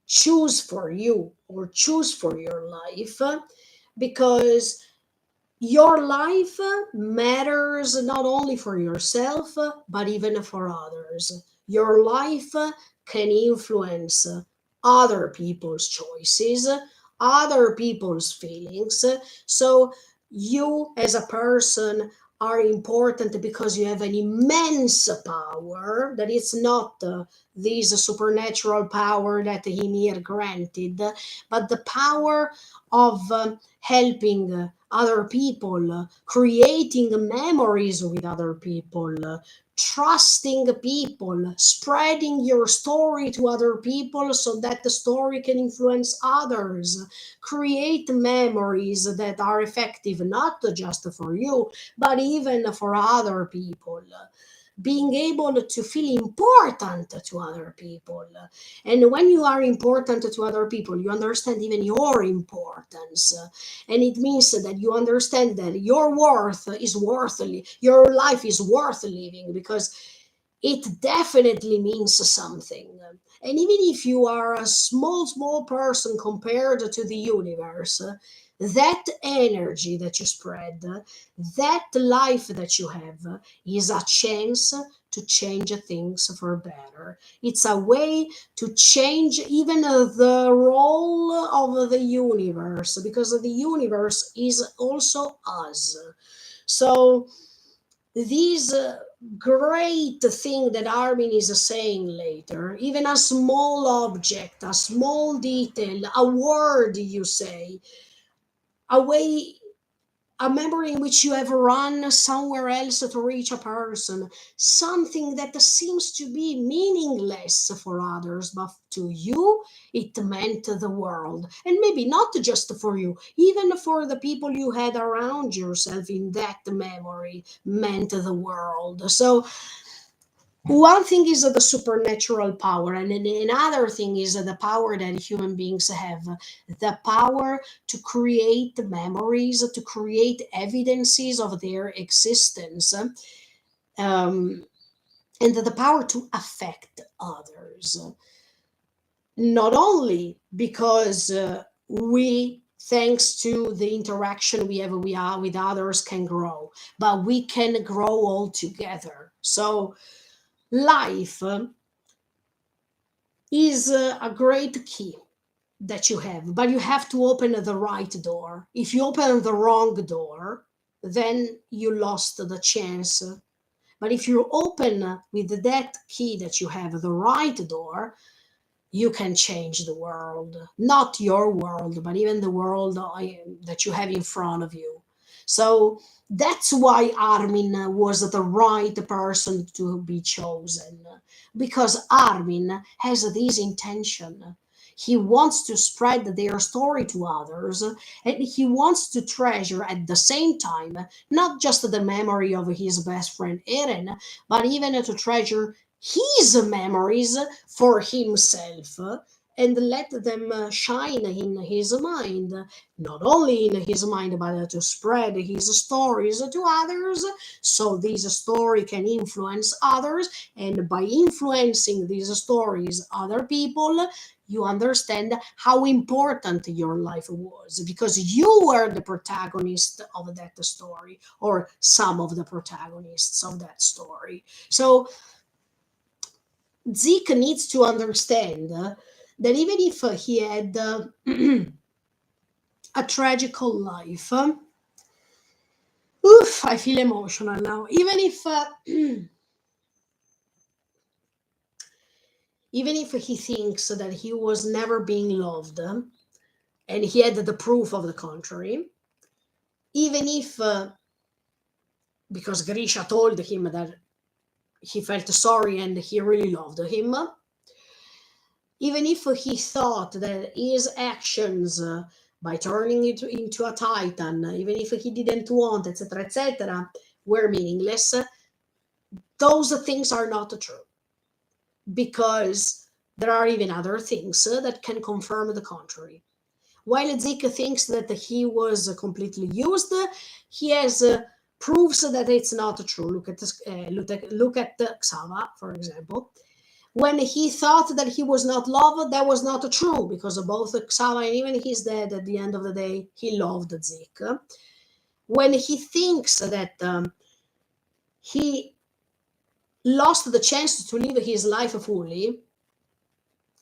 S1: choose for you or choose for your life, because your life matters not only for yourself, but even for others. Your life can influence other people's choices, other people's feelings. So, you as a person are important because you have an immense power that is not this supernatural power that Hymir granted, but the power of helping other people, creating memories with other people, trusting people, spreading your story to other people so that the story can influence others, create memories that are effective not just for you, but even for other people. Being able to feel important to other people. And when you are important to other people, you understand even your importance. And it means that you understand that your worth is worth, your life is worth living, because it definitely means something. And even if you are a small person compared to the universe, that energy that you spread, that life that you have, is a chance to change things for better. It's a way to change even the role of the universe, because the universe is also us. So, these great thing that Armin is saying later, even a small object, a small detail, a word you say, a way, a memory in which you have run somewhere else to reach a person, something that seems to be meaningless for others, but to you, it meant the world. And maybe not just for you, even for the people you had around yourself in that memory, meant the world. So, one thing is the supernatural power, and then another thing is the power that human beings have, the power to create memories, to create evidences of their existence, um, and the power to affect others. Not only because we thanks to the interaction we have with others, can grow, but we can grow all together. So life is a great key that you have, but you have to open the right door. If you open the wrong door, then you lost the chance. But if you open with that key that you have the right door, you can change the world. Not your world, but even the world that you have in front of you. So that's why Armin was the right person to be chosen, because Armin has this intention. He wants to spread their story to others, and he wants to treasure at the same time not just the memory of his best friend Eren, but even to treasure his memories for himself, and let them shine in his mind, not only in his mind, but to spread his stories to others, so this story can influence others, and by influencing these stories other people, you understand how important your life was, because you were the protagonist of that story, or some of the protagonists of that story. So Zeke needs to understand that even if he had a tragical life, oof, I feel emotional now. Even if he thinks that he was never being loved, and he had the proof of the contrary, even if because Grisha told him that he felt sorry and he really loved him, even if he thought that his actions by turning it into a titan, even if he didn't want, etc., etc., were meaningless, those things are not true, because there are even other things that can confirm the contrary. While Zeke thinks that he was completely used, he has proofs that it's not true. Look at Xava, for example. When he thought that he was not loved, that was not true, because both Xava and even his dad, at the end of the day, he loved Zeke. When he thinks that he lost the chance to live his life fully,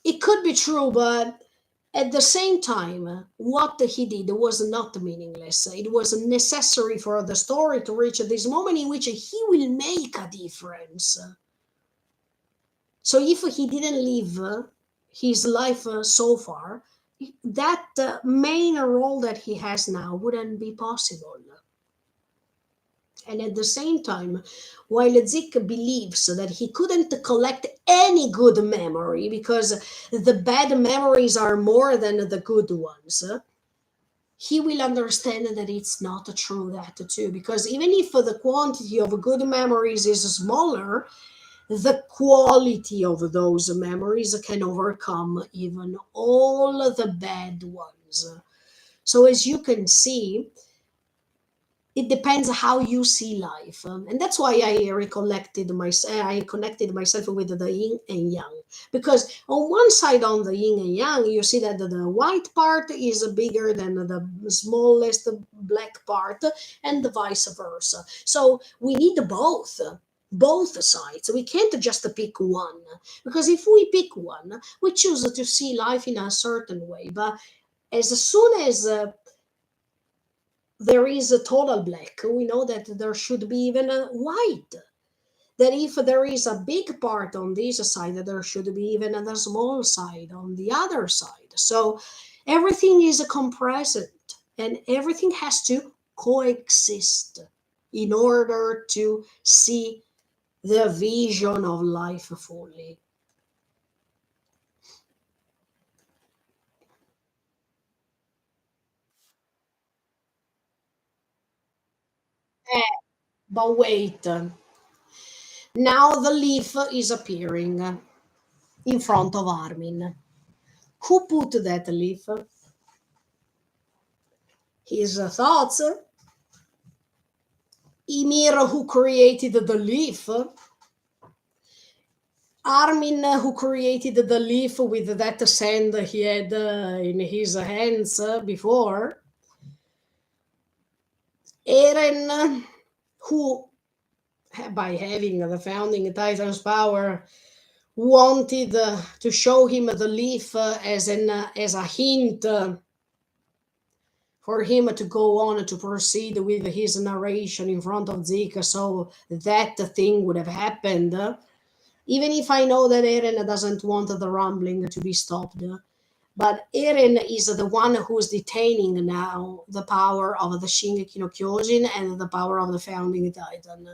S1: it could be true, but at the same time, what he did was not meaningless. It was necessary for the story to reach this moment in which he will make a difference. So if he didn't live his life so far, that main role that he has now wouldn't be possible. And at the same time, while Zik believes that he couldn't collect any good memory because the bad memories are more than the good ones, he will understand that it's not true that too. Because even if the quantity of good memories is smaller, the quality of those memories can overcome even all the bad ones. So, as you can see, it depends how you see life, and that's why I connected myself with the yin and yang, because on one side, on the yin and yang, you see that the white part is bigger than the smallest black part, and the vice versa. So we need both sides. We can't just pick one, because if we pick one, we choose to see life in a certain way, but as soon as there is a total black, we know that there should be even a white. That if there is a big part on this side, there should be even a small side on the other side. So everything is compressed, and everything has to coexist in order to see the vision of life fully. But wait, now the leaf is appearing in front of Armin. Who put that leaf? His thoughts. Ymir, who created the leaf, Armin, who created the leaf with that sand he had in his hands before, Eren, who by having the founding Titan's power wanted to show him the leaf as a hint for him to go on to proceed with his narration in front of Zeke, so that the thing would have happened. Even if I know that Eren doesn't want the rumbling to be stopped. But Eren is the one who's detaining now the power of the Shingeki no Kyojin and the power of the founding Titan.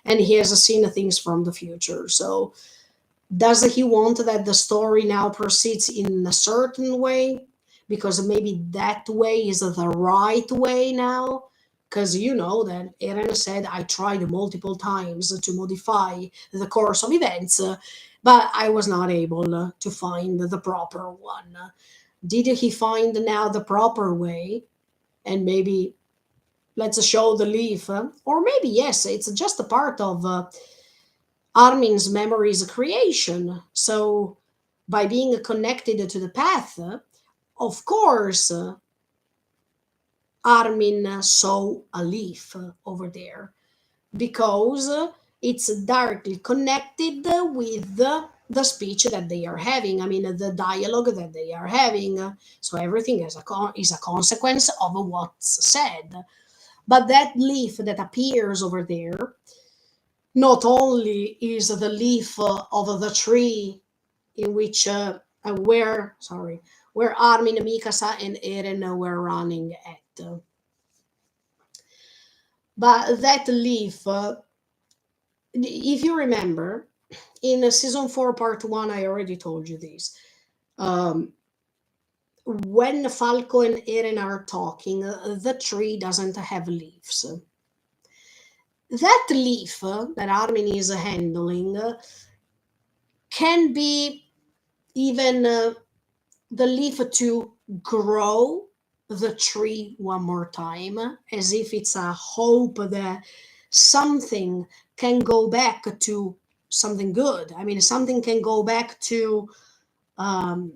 S1: And he has seen things from the future. So does he want that the story now proceeds in a certain way? Because maybe that way is the right way now? Because you know that Eren said, I tried multiple times to modify the course of events, but I was not able to find the proper one. Did he find now the proper way? And maybe let's show the leaf. Or maybe, yes, it's just a part of Armin's memories creation. So, by being connected to the path, of course, Armin saw a leaf over there because it's directly connected with the speech that they are having. I mean, the dialogue that they are having. So everything is a consequence of what's said. But that leaf that appears over there not only is the leaf of the tree in which where Armin, Mikasa, and Eren were running at, but that leaf, if you remember, in season 4, part 1, I already told you this. Um, when Falco and Eren are talking, the tree doesn't have leaves. That leaf that Armin is handling can be even the leaf to grow the tree one more time, as if it's a hope that something can go back to something good. I mean, something can go back to um,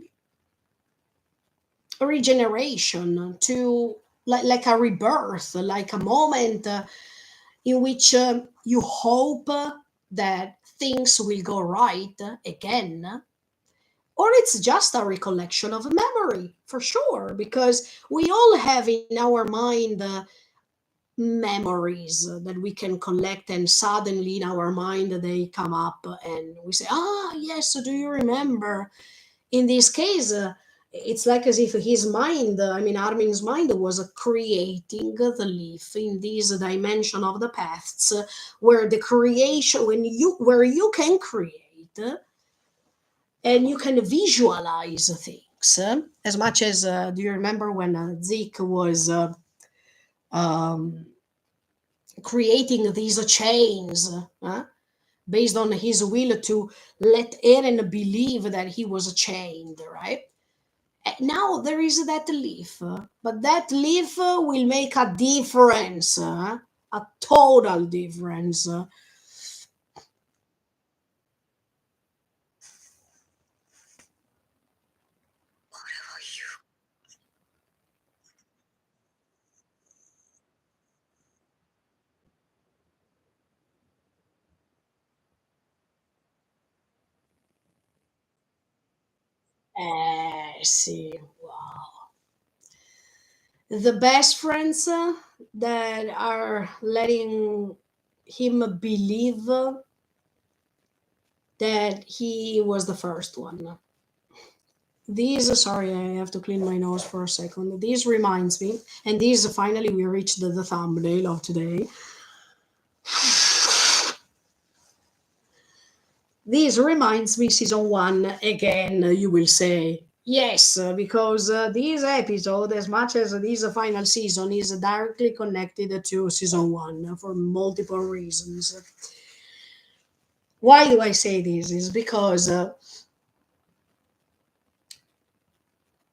S1: a regeneration, to like a rebirth, like a moment in which you hope that things will go right again, or it's just a recollection of a memory for sure, because we all have in our mind memories that we can collect, and suddenly in our mind they come up and we say, ah yes, do you remember? In this case, it's like as if his mind, I mean Armin's mind, was creating the leaf in this dimension of the paths, where the creation, where you can create and you can visualize things, as much as do you remember when Zeke was um, creating these chains based on his will to let Eren believe that he was chained, right? Now there is that leaf, but that leaf will make a difference, a total difference. See, wow. The best friends that are letting him believe that he was the first one. These, sorry, I have to clean my nose for a second. This reminds me, and these finally we reached the thumbnail of today. This reminds me season one again, you will say. Yes, because this episode, as much as this final season, is directly connected to season one for multiple reasons. Why do I say this? Is because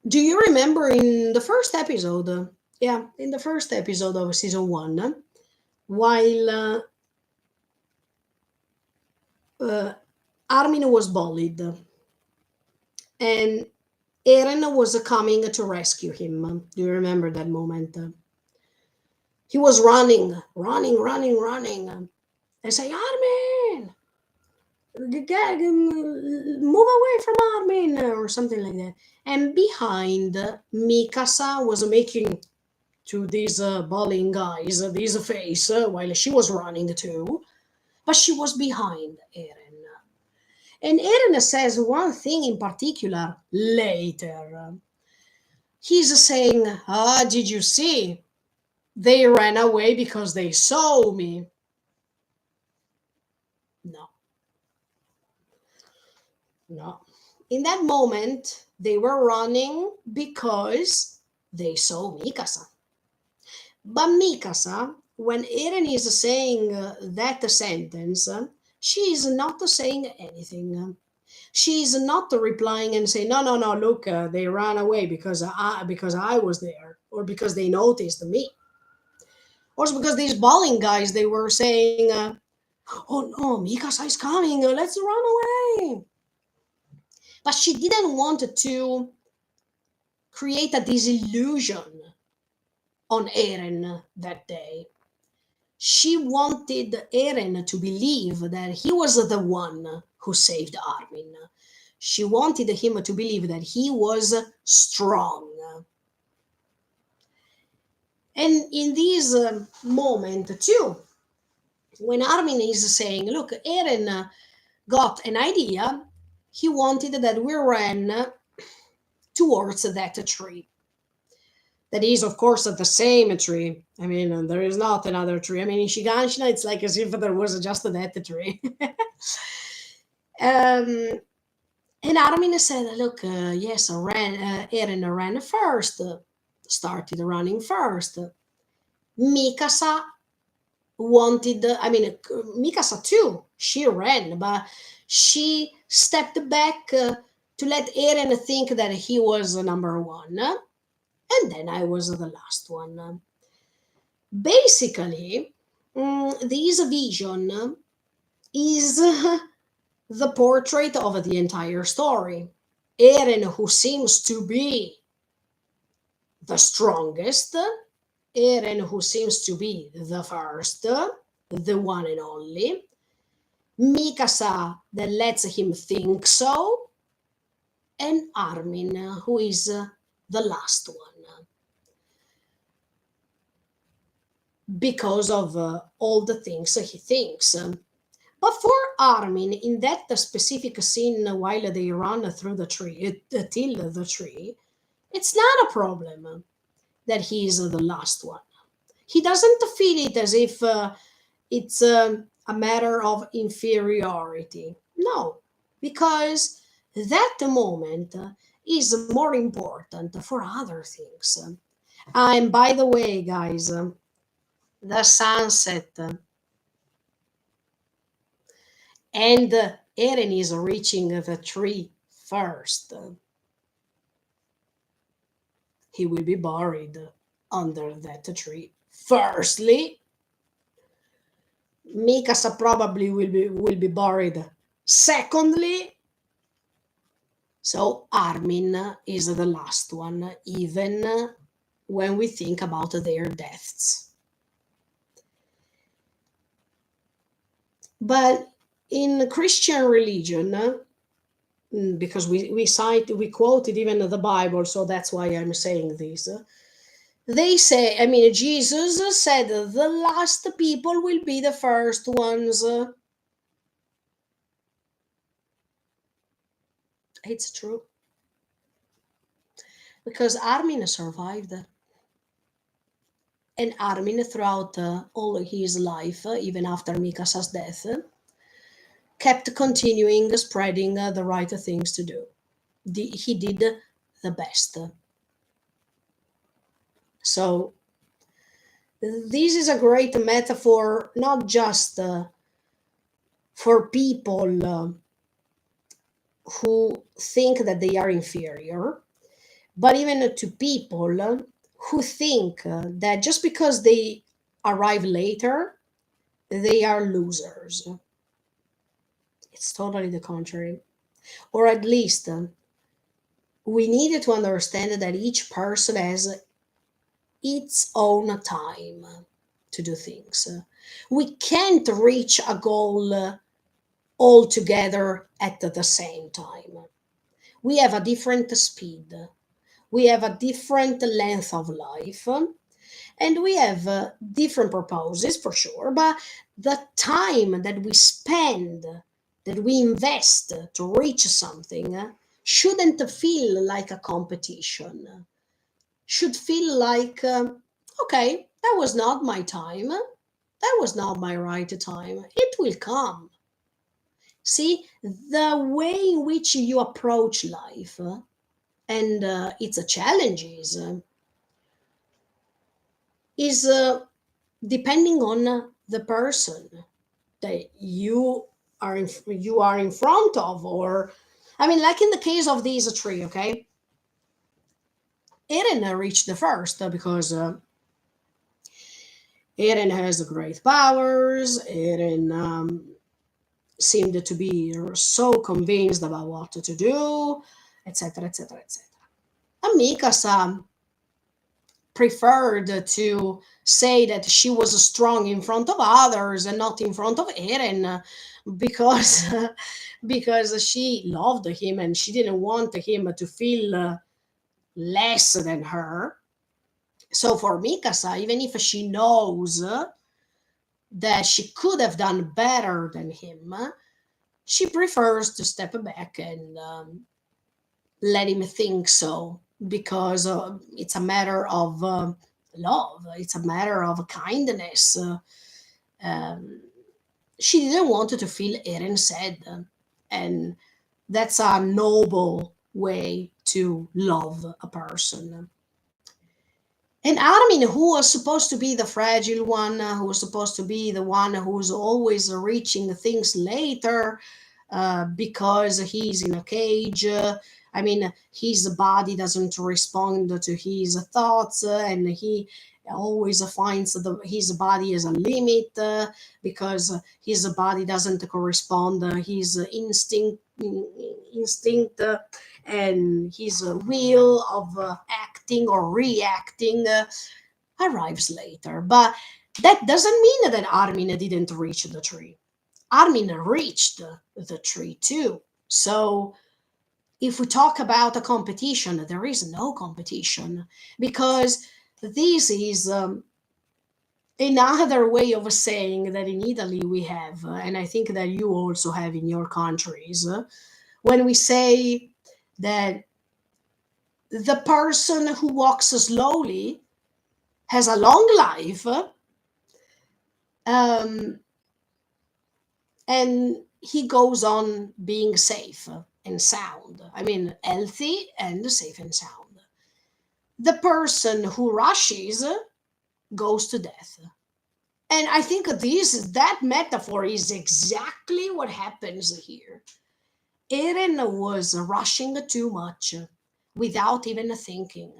S1: do you remember in the first episode? Yeah, in the first episode of season one, while uh, Armin was bullied, and Eren was coming to rescue him. Do you remember that moment? He was running, running, running, running, and say, Armin, move away from Armin, or something like that. And behind, Mikasa was making to these bullying guys this face while she was running too, but she was behind Eren. And Eren says one thing in particular later. He's saying, ah, did you see? They ran away because they saw me. No, no. In that moment, they were running because they saw Mikasa. But Mikasa, when Eren is saying that sentence, she is not saying anything. She is not replying and saying, "No, no, no. Look, they ran away because I was there, or because they noticed me, or because these bowling guys they were saying, oh no, Mikasa is coming. Let's run away." But she didn't want to create a disillusion on Eren that day. She wanted Eren to believe that he was the one who saved Armin. She wanted him to believe that he was strong. And in this moment, too, when Armin is saying, look, Eren got an idea, he wanted that we ran towards that tree. That is, of course, the same tree. I mean, there is not another tree. I mean, in Shiganshina, it's like as if there was just that tree. um, and Armin said, look, yes, Eren ran first, started running first. Mikasa wanted, I mean, Mikasa too, she ran, but she stepped back to let Eren think that he was number one. And then I was the last one. Basically, this vision is the portrait of the entire story. Eren, who seems to be the strongest, Eren, who seems to be the first, the one and only, Mikasa, that lets him think so, and Armin, who is the last one, because of all the things he thinks. But for Armin, in that specific scene while they run through the tree, till the tree, it's not a problem that he is the last one. He doesn't feel it as if it's a matter of inferiority. No, because that moment is more important for other things. And by the way, guys, the sunset and Eren is reaching the tree first. He will be buried under that tree. Firstly, Mikasa probably will be buried. Secondly, so Armin is the last one, even when we think about their deaths. But in Christian religion, because we quoted even the Bible, so that's why I'm saying this. They say, I mean, Jesus said the last people will be the first ones. It's true. Because Armin survived. And Armin, throughout all his life, even after Mikasa's death, kept continuing spreading the right things to do. He did the best. So, this is a great metaphor, not just for people who think that they are inferior, but even to people who think that just because they arrive later, they are losers. It's totally the contrary. Or at least we needed to understand that each person has its own time to do things. We can't reach a goal all together at the same time. We have a different speed, we have a different length of life, and we have different purposes for sure, but the time that we spend, that we invest to reach something, shouldn't feel like a competition. Should feel like, okay, that was not my time, that was not my right time, it will come. See, the way in which you approach life and its challenges is depending on the person that you are in front of. Or I mean, like in the case of these three, okay, Eren reached the first because Eren has great powers. Eren seemed to be so convinced about what to do, etc., etc., etc. And Mikasa preferred to say that she was strong in front of others and not in front of Eren, because because she loved him and she didn't want him to feel less than her. So for Mikasa, even if she knows that she could have done better than him, she prefers to step back and let him think so, because it's a matter of love, it's a matter of kindness. Um, she didn't want to feel Eren sad, and that's a noble way to love a person. And Armin, who was supposed to be the fragile one, who was supposed to be the one who's always reaching things later, because he's in a cage. I mean, his body doesn't respond to his thoughts, and he always finds his body is a limit, because his body doesn't correspond his instinct and his will of acting or reacting arrives later. But that doesn't mean that Armin didn't reach the tree. Armin reached the tree too. So if we talk about a competition, there is no competition, because this is another way of saying that in Italy we have, and I think that you also have in your countries, when we say that the person who walks slowly has a long life, um, and he goes on being safe and sound. I mean, healthy and safe and sound. The person who rushes goes to death. And I think that metaphor is exactly what happens here. Eren was rushing too much without even thinking.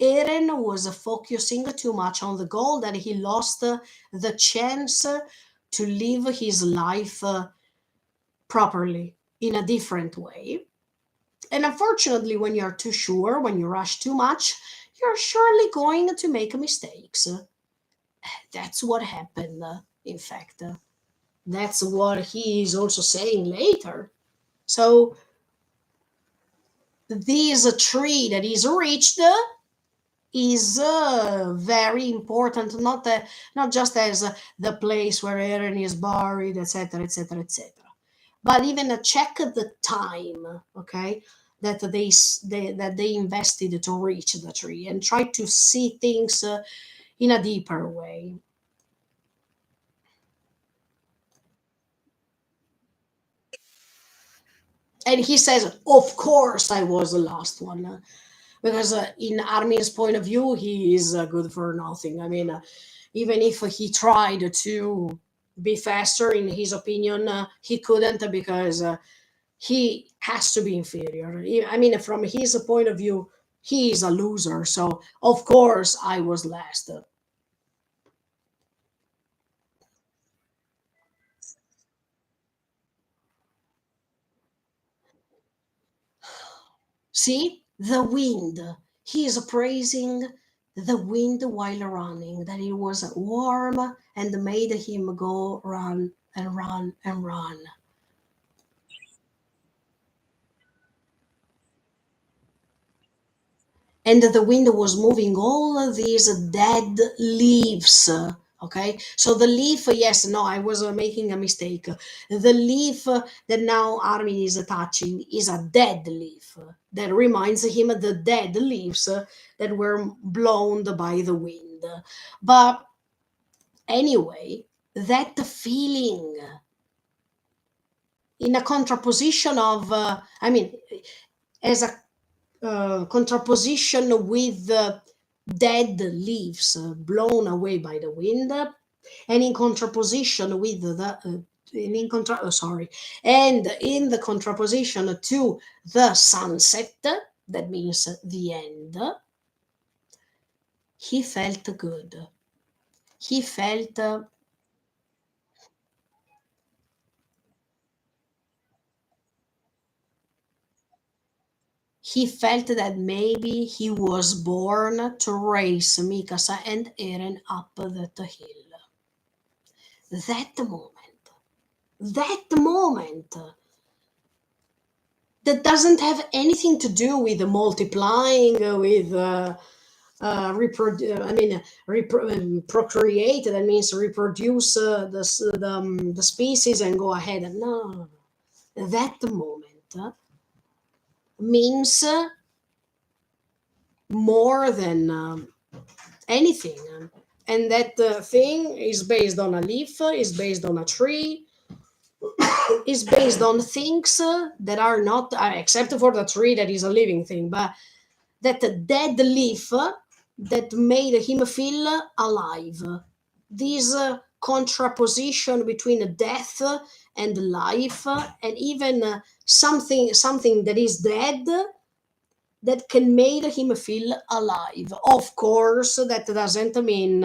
S1: Eren was focusing too much on the goal that he lost the chance to live his life properly in a different way. And unfortunately, when you're too sure, when you rush too much, you're surely going to make mistakes. That's what happened, in fact. That's what he is also saying later. So, this tree that is reached is very important, not just as the place where Eren is buried, etc., etc., etc., but even check the time, okay, that they invested to reach the tree, and try to see things in a deeper way. And he says, of course I was the last one, because in Armin's point of view, he is good for nothing. I mean, even if he tried to be faster, in his opinion, he couldn't, because he has to be inferior. I mean, from his point of view, he is a loser. So, of course, I was last. See, the wind. He is praising the wind while running, that it was warm and made him go run and run and run. And the wind was moving all these dead leaves. Okay, so the leaf, yes, no, I was making a mistake. The leaf that now Armin is touching is a dead leaf that reminds him of the dead leaves that were blown by the wind. But anyway, that feeling in a contraposition of, I mean, as a contraposition with dead leaves blown away by the wind, and in contraposition with the in contra- oh, sorry, and in the contraposition to the sunset, that means the end. He felt good. He felt he felt that maybe he was born to race Mikasa and Eren up that hill. That moment, that moment that doesn't have anything to do with multiplying, with I mean, procreate. That means reproduce the species and go ahead. No, no, no, no. That moment means more than anything. And that thing is based on a leaf, is based on a tree, is based on things that are not, except for the tree that is a living thing, but that dead leaf that made him feel alive. This contraposition between death and life, and even something that is dead that can make him feel alive. Of course, that doesn't mean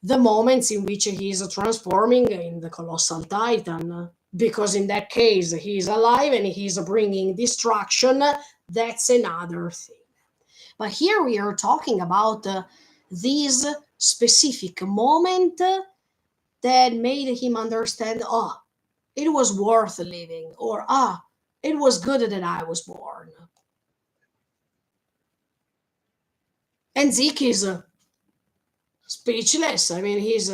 S1: the moments in which he is transforming in the colossal titan, because in that case he is alive and he's bringing destruction. That's another thing. But here we are talking about this specific moment that made him understand, oh, it was worth living, or ah, it was good that I was born. And Zeke is speechless. I mean, he's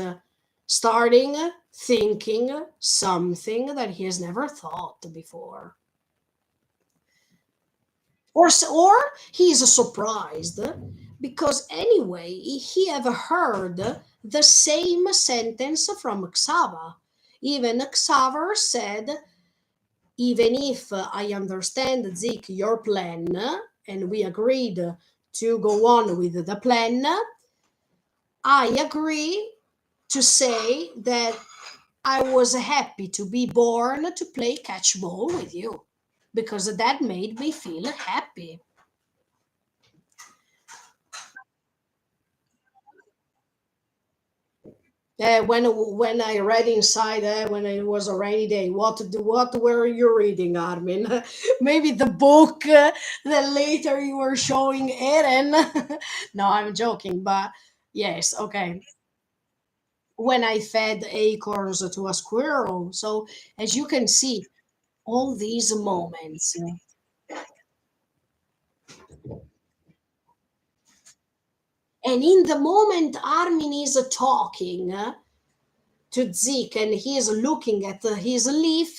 S1: starting thinking something that he has never thought before. Or he is surprised because anyway he have heard the same sentence from Xava. Even Xaver said, even if I understand, Zeke, your plan, and we agreed to go on with the plan, I agree to say that I was happy to be born to play catch ball with you because that made me feel happy. When I read inside, when it was a rainy day, what were you reading, Armin? Maybe the book that later you were showing Eren. No, I'm joking, but yes, okay. When I fed acorns to a squirrel. So as you can see, all these moments. And in the moment Armin is talking to Zeke and he is looking at his leaf,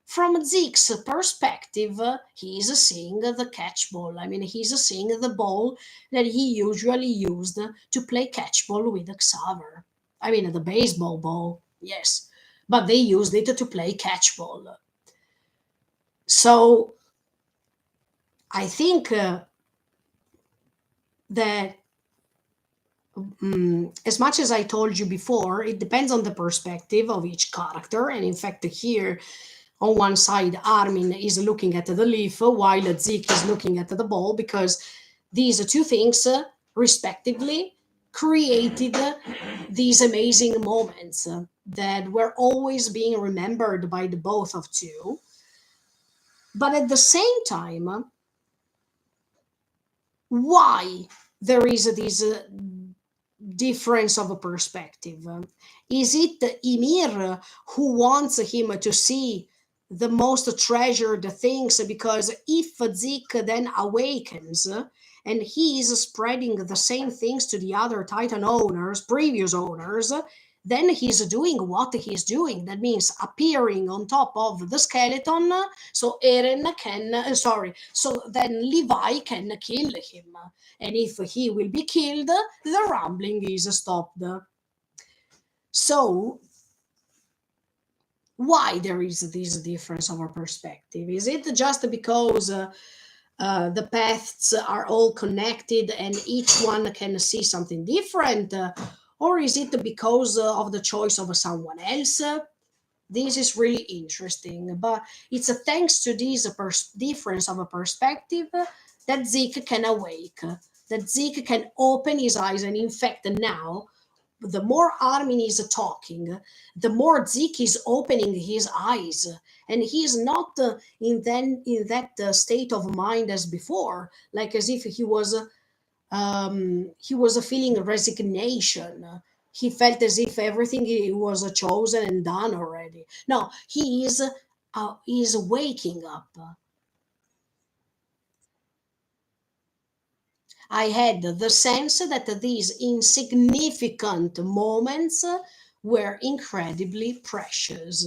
S1: from Zeke's perspective, he is seeing the catch ball. I mean, he's seeing the ball that he usually used to play catch ball with Xaver. I mean, the baseball ball, yes. But they used it to play catch ball. So I think that as much as I told you before, it depends on the perspective of each character. And in fact, here on one side, Armin is looking at the leaf while Zeke is looking at the ball, because these two things, respectively, created these amazing moments that were always being remembered by the both of two. But at the same time, why there is this difference of a perspective? Is it Ymir who wants him to see the most treasured things? Because if Zik then awakens and he is spreading the same things to the other Titan owners, previous owners, then he's doing what he's doing. That means appearing on top of the skeleton, so Eren can, so then Levi can kill him. And if he will be killed, the rumbling is stopped. So, why there is this difference of a perspective? Is it just because the paths are all connected and each one can see something different? Or is it because of the choice of someone else? This is really interesting, but it's thanks to this difference of a perspective that Zeke can awake, that Zeke can open his eyes, and in fact, now the more Armin is talking, the more Zeke is opening his eyes, and he is not in that state of mind as before, like as if he was feeling resignation. He felt as if everything was chosen and done already. No, he is waking up. I had the sense that these insignificant moments were incredibly precious.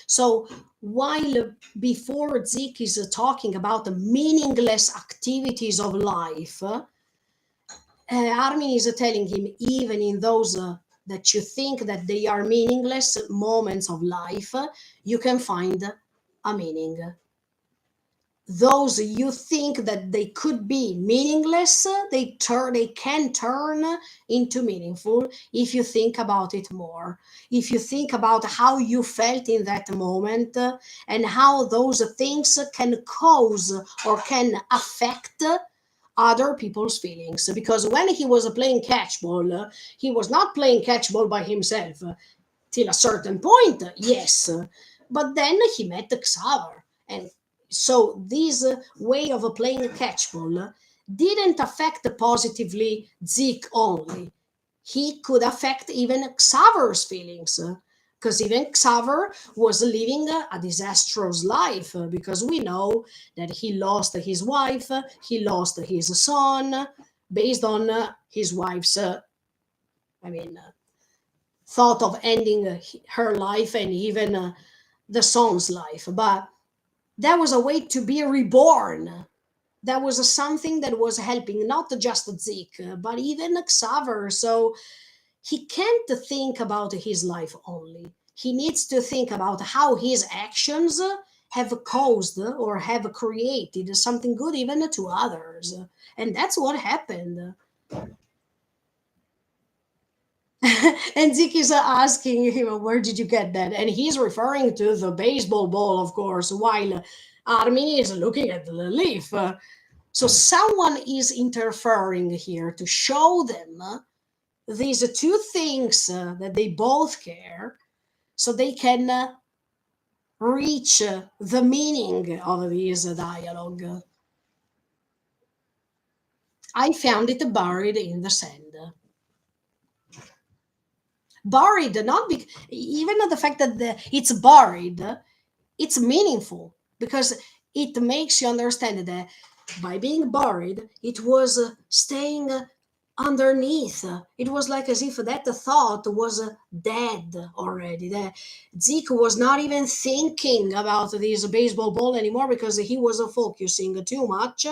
S1: So while before Zeke is talking about the meaningless activities of life, Armin is telling him, even in those that you think that they are meaningless moments of life, you can find a meaning. Those you think that they could be meaningless, they can turn into meaningful if you think about it more. If you think about how you felt in that moment, and how those things can cause or can affect other people's feelings. Because when he was playing catchball, he was not playing catchball by himself till a certain point, yes. But then he met Xaver. And so this way of playing catchball didn't affect positively Zeke only. He could affect even Xaver's feelings. Because even Xaver was living a disastrous life, because we know that he lost his wife, he lost his son, based on his wife's, I mean, thought of ending her life and even the son's life. But that was a way to be reborn. That was something that was helping not just Zeke, but even Xaver. So he can't think about his life only. He needs to think about how his actions have caused or have created something good even to others. And that's what happened. And Zeke is asking him, "Where did you get that?" And he's referring to the baseball ball, of course, while Armin is looking at the leaf. So someone is interfering here to show them these two things that they both care, so they can reach the meaning of this dialogue. I found it buried in the sand. Buried, not even the fact that it's buried, it's meaningful because it makes you understand that by being buried, it was staying underneath. It was like as if that thought was dead already. That Zeke was not even thinking about this baseball ball anymore because he was focusing too much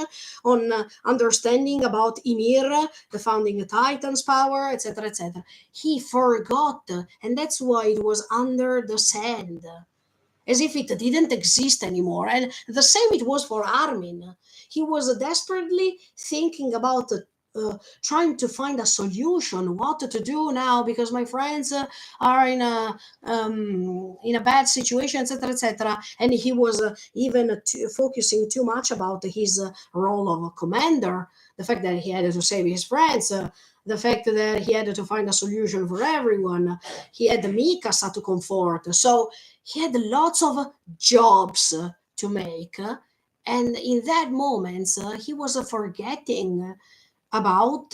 S1: on understanding about Ymir, the founding Titans power, etc., etc. He forgot, and that's why it was under the sand, as if it didn't exist anymore. And the same it was for Armin. He was desperately thinking about trying to find a solution, what to do now, because my friends are in a bad situation, etc., etc. And he was even focusing too much about his role of a commander, the fact that he had to save his friends. The fact that he had to find a solution for everyone, he had Mikasa to comfort. So he had lots of jobs to make. And in that moment, he was forgetting about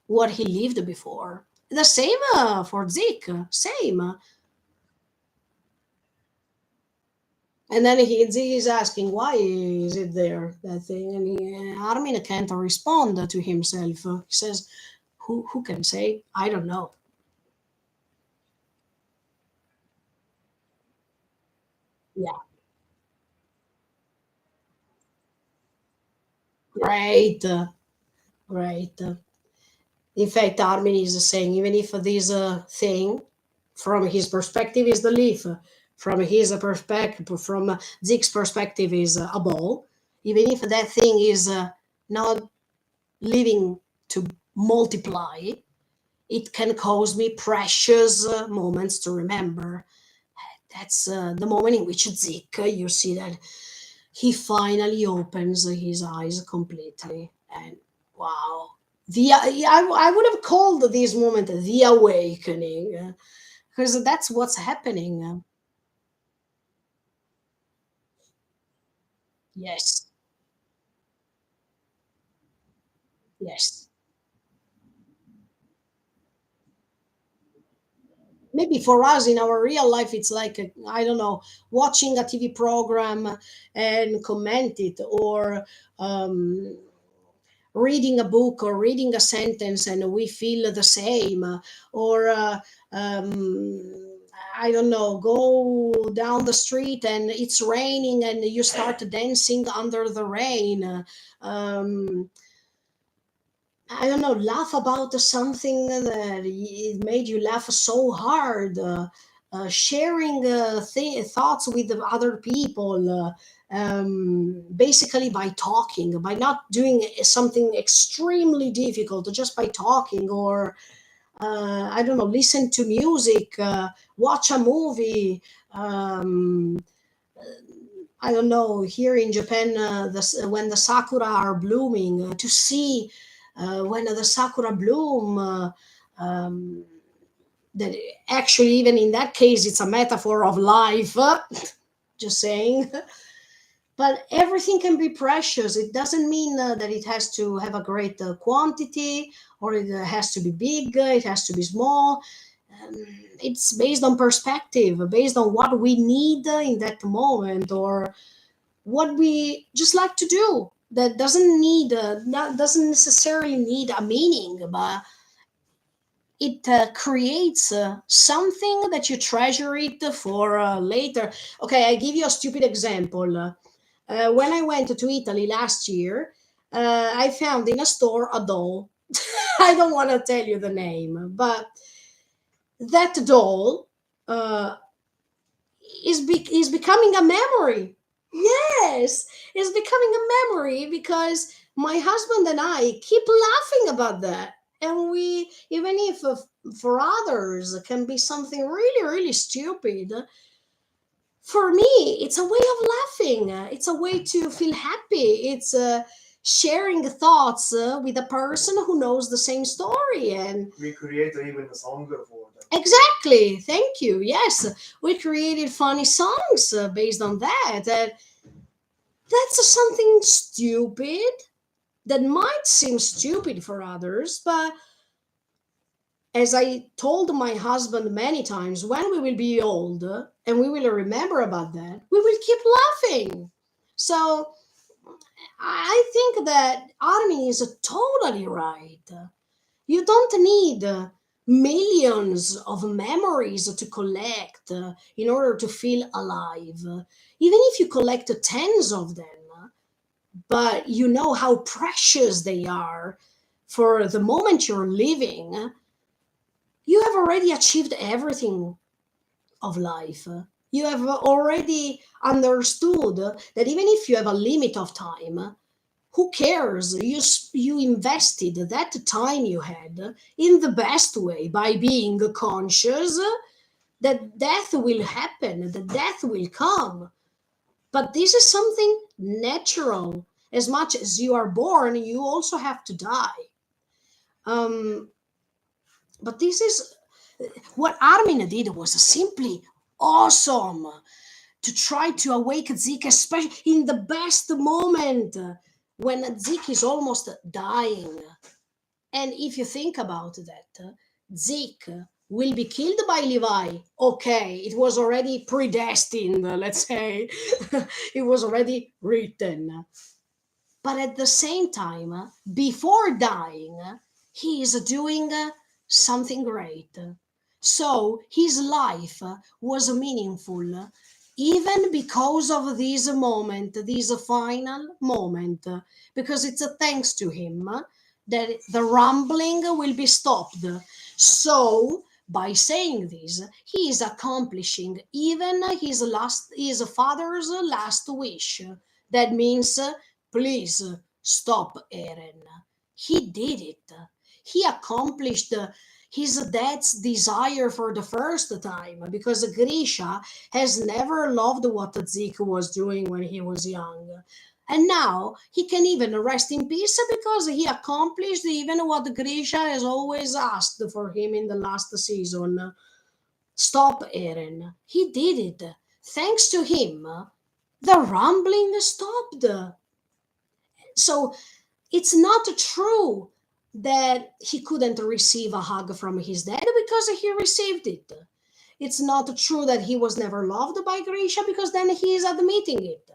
S1: what he lived before. The same for Zik, same. And then Zik is asking, why is it there, that thing? And Armin can't respond to himself. He says, who can say? I don't know. Yeah, great, great. In fact, Armin is saying, even if this thing, from his perspective, is the leaf, from his perspective, from Zeke's perspective, is a ball, even if that thing is not living to multiply, it can cause me precious moments to remember. That's the moment in which Zeke, you see that he finally opens his eyes completely. And wow, I would have called this moment the awakening, because that's what's happening. Yes, yes. Maybe for us in our real life, it's like, I don't know, watching a TV program and comment it, or um, reading a book or reading a sentence and we feel the same, or I don't know, go down the street and it's raining and you start dancing under the rain. um, I don't know, laugh about something that it made you laugh so hard. Sharing thoughts with the other people, basically by talking, by not doing something extremely difficult, just by talking, or I don't know, listen to music, watch a movie. Um, I don't know, here in Japan, when the sakura are blooming, to see when the sakura bloom, um, that actually, even in that case, it's a metaphor of life, just saying. But everything can be precious. It doesn't mean that it has to have a great quantity, or it has to be big, it has to be small. um, it's based on perspective, based on what we need in that moment, or what we just like to do, that doesn't need not doesn't necessarily need a meaning, but it creates something that you treasure it for later. Okay, I give you a stupid example. When I went to Italy last year, I found in a store a doll. I don't want to tell you the name, but that doll uh, is becoming a memory. Yes, it's becoming a memory because my husband and I keep laughing about that. And we, even if for others it can be something really, really stupid, for me, it's a way of laughing. It's a way to feel happy. It's sharing thoughts with a person who knows the same story. And we created even a song for them. Exactly. Thank you. Yes, we created funny songs based on that. That's something stupid that might seem stupid for others, but as I told my husband many times, when we will be old and we will remember about that, we will keep laughing. So I think that Armin is totally right. You don't need millions of memories to collect in order to feel alive. Even if you collect tens of them, but you know how precious they are for the moment you're living, you have already achieved everything of life. You have already understood that even if you have a limit of time, who cares? You invested that time you had in the best way, by being conscious that death will happen, that death will come. But this is something natural. As much as you are born, you also have to die. Um, but this is what Armin did was simply awesome. to try to awake Zeke, especially in the best moment when Zeke is almost dying. And if you think about that, Zeke will be killed by Levi. Okay, it was already predestined, let's say. It was already written. But at the same time, before dying, he is doing something great. So his life was meaningful even because of this moment, this final moment, because it's a thanks to him that the rumbling will be stopped. So by saying this, he is accomplishing even his father's last wish. That means, please stop, Eren. He did it. He accomplished his dad's desire for the first time, because Grisha has never loved what Zeke was doing when he was young. And now he can even rest in peace because he accomplished even what Grisha has always asked for him in the last season. Stop, Eren. He did it. Thanks to him, the rumbling stopped. So it's not true that he couldn't receive a hug from his dad because he received it. It's not true that he was never loved by Grisha because then he is admitting it.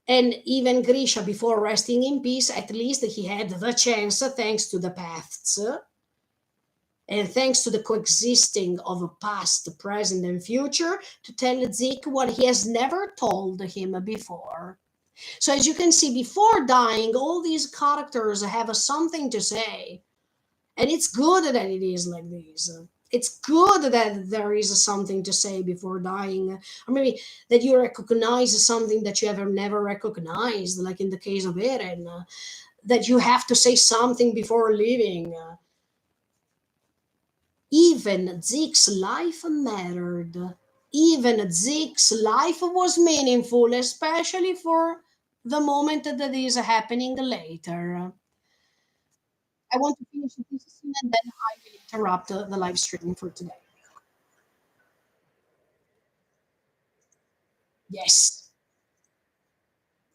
S1: And even Grisha, before resting in peace, at least he had the chance, thanks to the paths and thanks to the coexisting of past, present, and future, to tell Zeke what he has never told him before. So as you can see, before dying, all these characters have something to say. And it's good that it is like this. It's good that there is something to say before dying. Or maybe that you recognize something that you have never recognized, like in the case of Eren. That you have to say something before leaving. Even Zeke's life mattered. Even Zeke's life was meaningful, especially for the moment that is happening later. I want to finish this scene and then I will interrupt the live stream for today. Yes.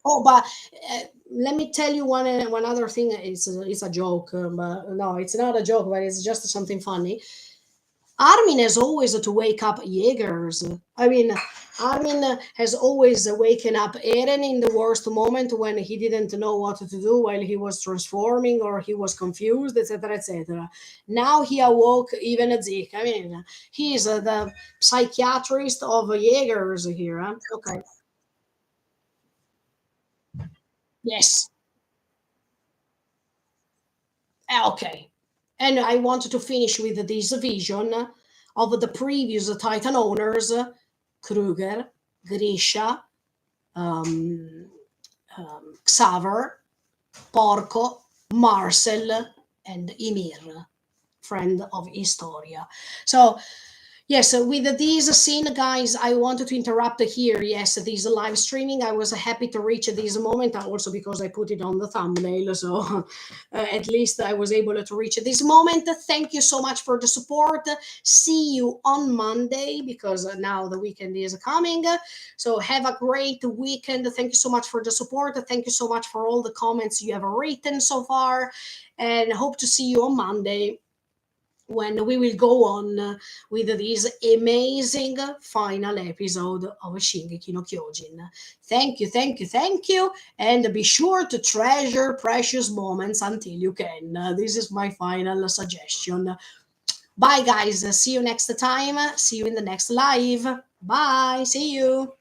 S1: Oh, but let me tell you one other thing. It's a joke, but no, it's not a joke, but it's just something funny. Armin has always to wake up Jaegers. I mean, Armin has always waken up Eren in the worst moment when he didn't know what to do while he was transforming or he was confused, etc., etc. Now he awoke even Zeke. I mean, he is the psychiatrist of Jaegers here. Huh? Okay. Yes. Okay. And I wanted to finish with this vision of the previous Titan owners, Kruger, Grisha, um, Xaver, Porco, Marcel, and Ymir, friend of Historia. So yes, with this scene, guys, I wanted to interrupt here. Yes, this live streaming. I was happy to reach this moment, also because I put it on the thumbnail. So at least I was able to reach this moment. Thank you so much for the support. See you on Monday because now the weekend is coming. So have a great weekend. Thank you so much for the support. Thank you so much for all the comments you have written so far. And hope to see you on Monday when we will go on with this amazing final episode of Shingeki no Kyojin. Thank you, thank you, thank you, and be sure to treasure precious moments until you can. This is my final suggestion. Bye, guys. See you next time. See you in the next live. Bye. See you.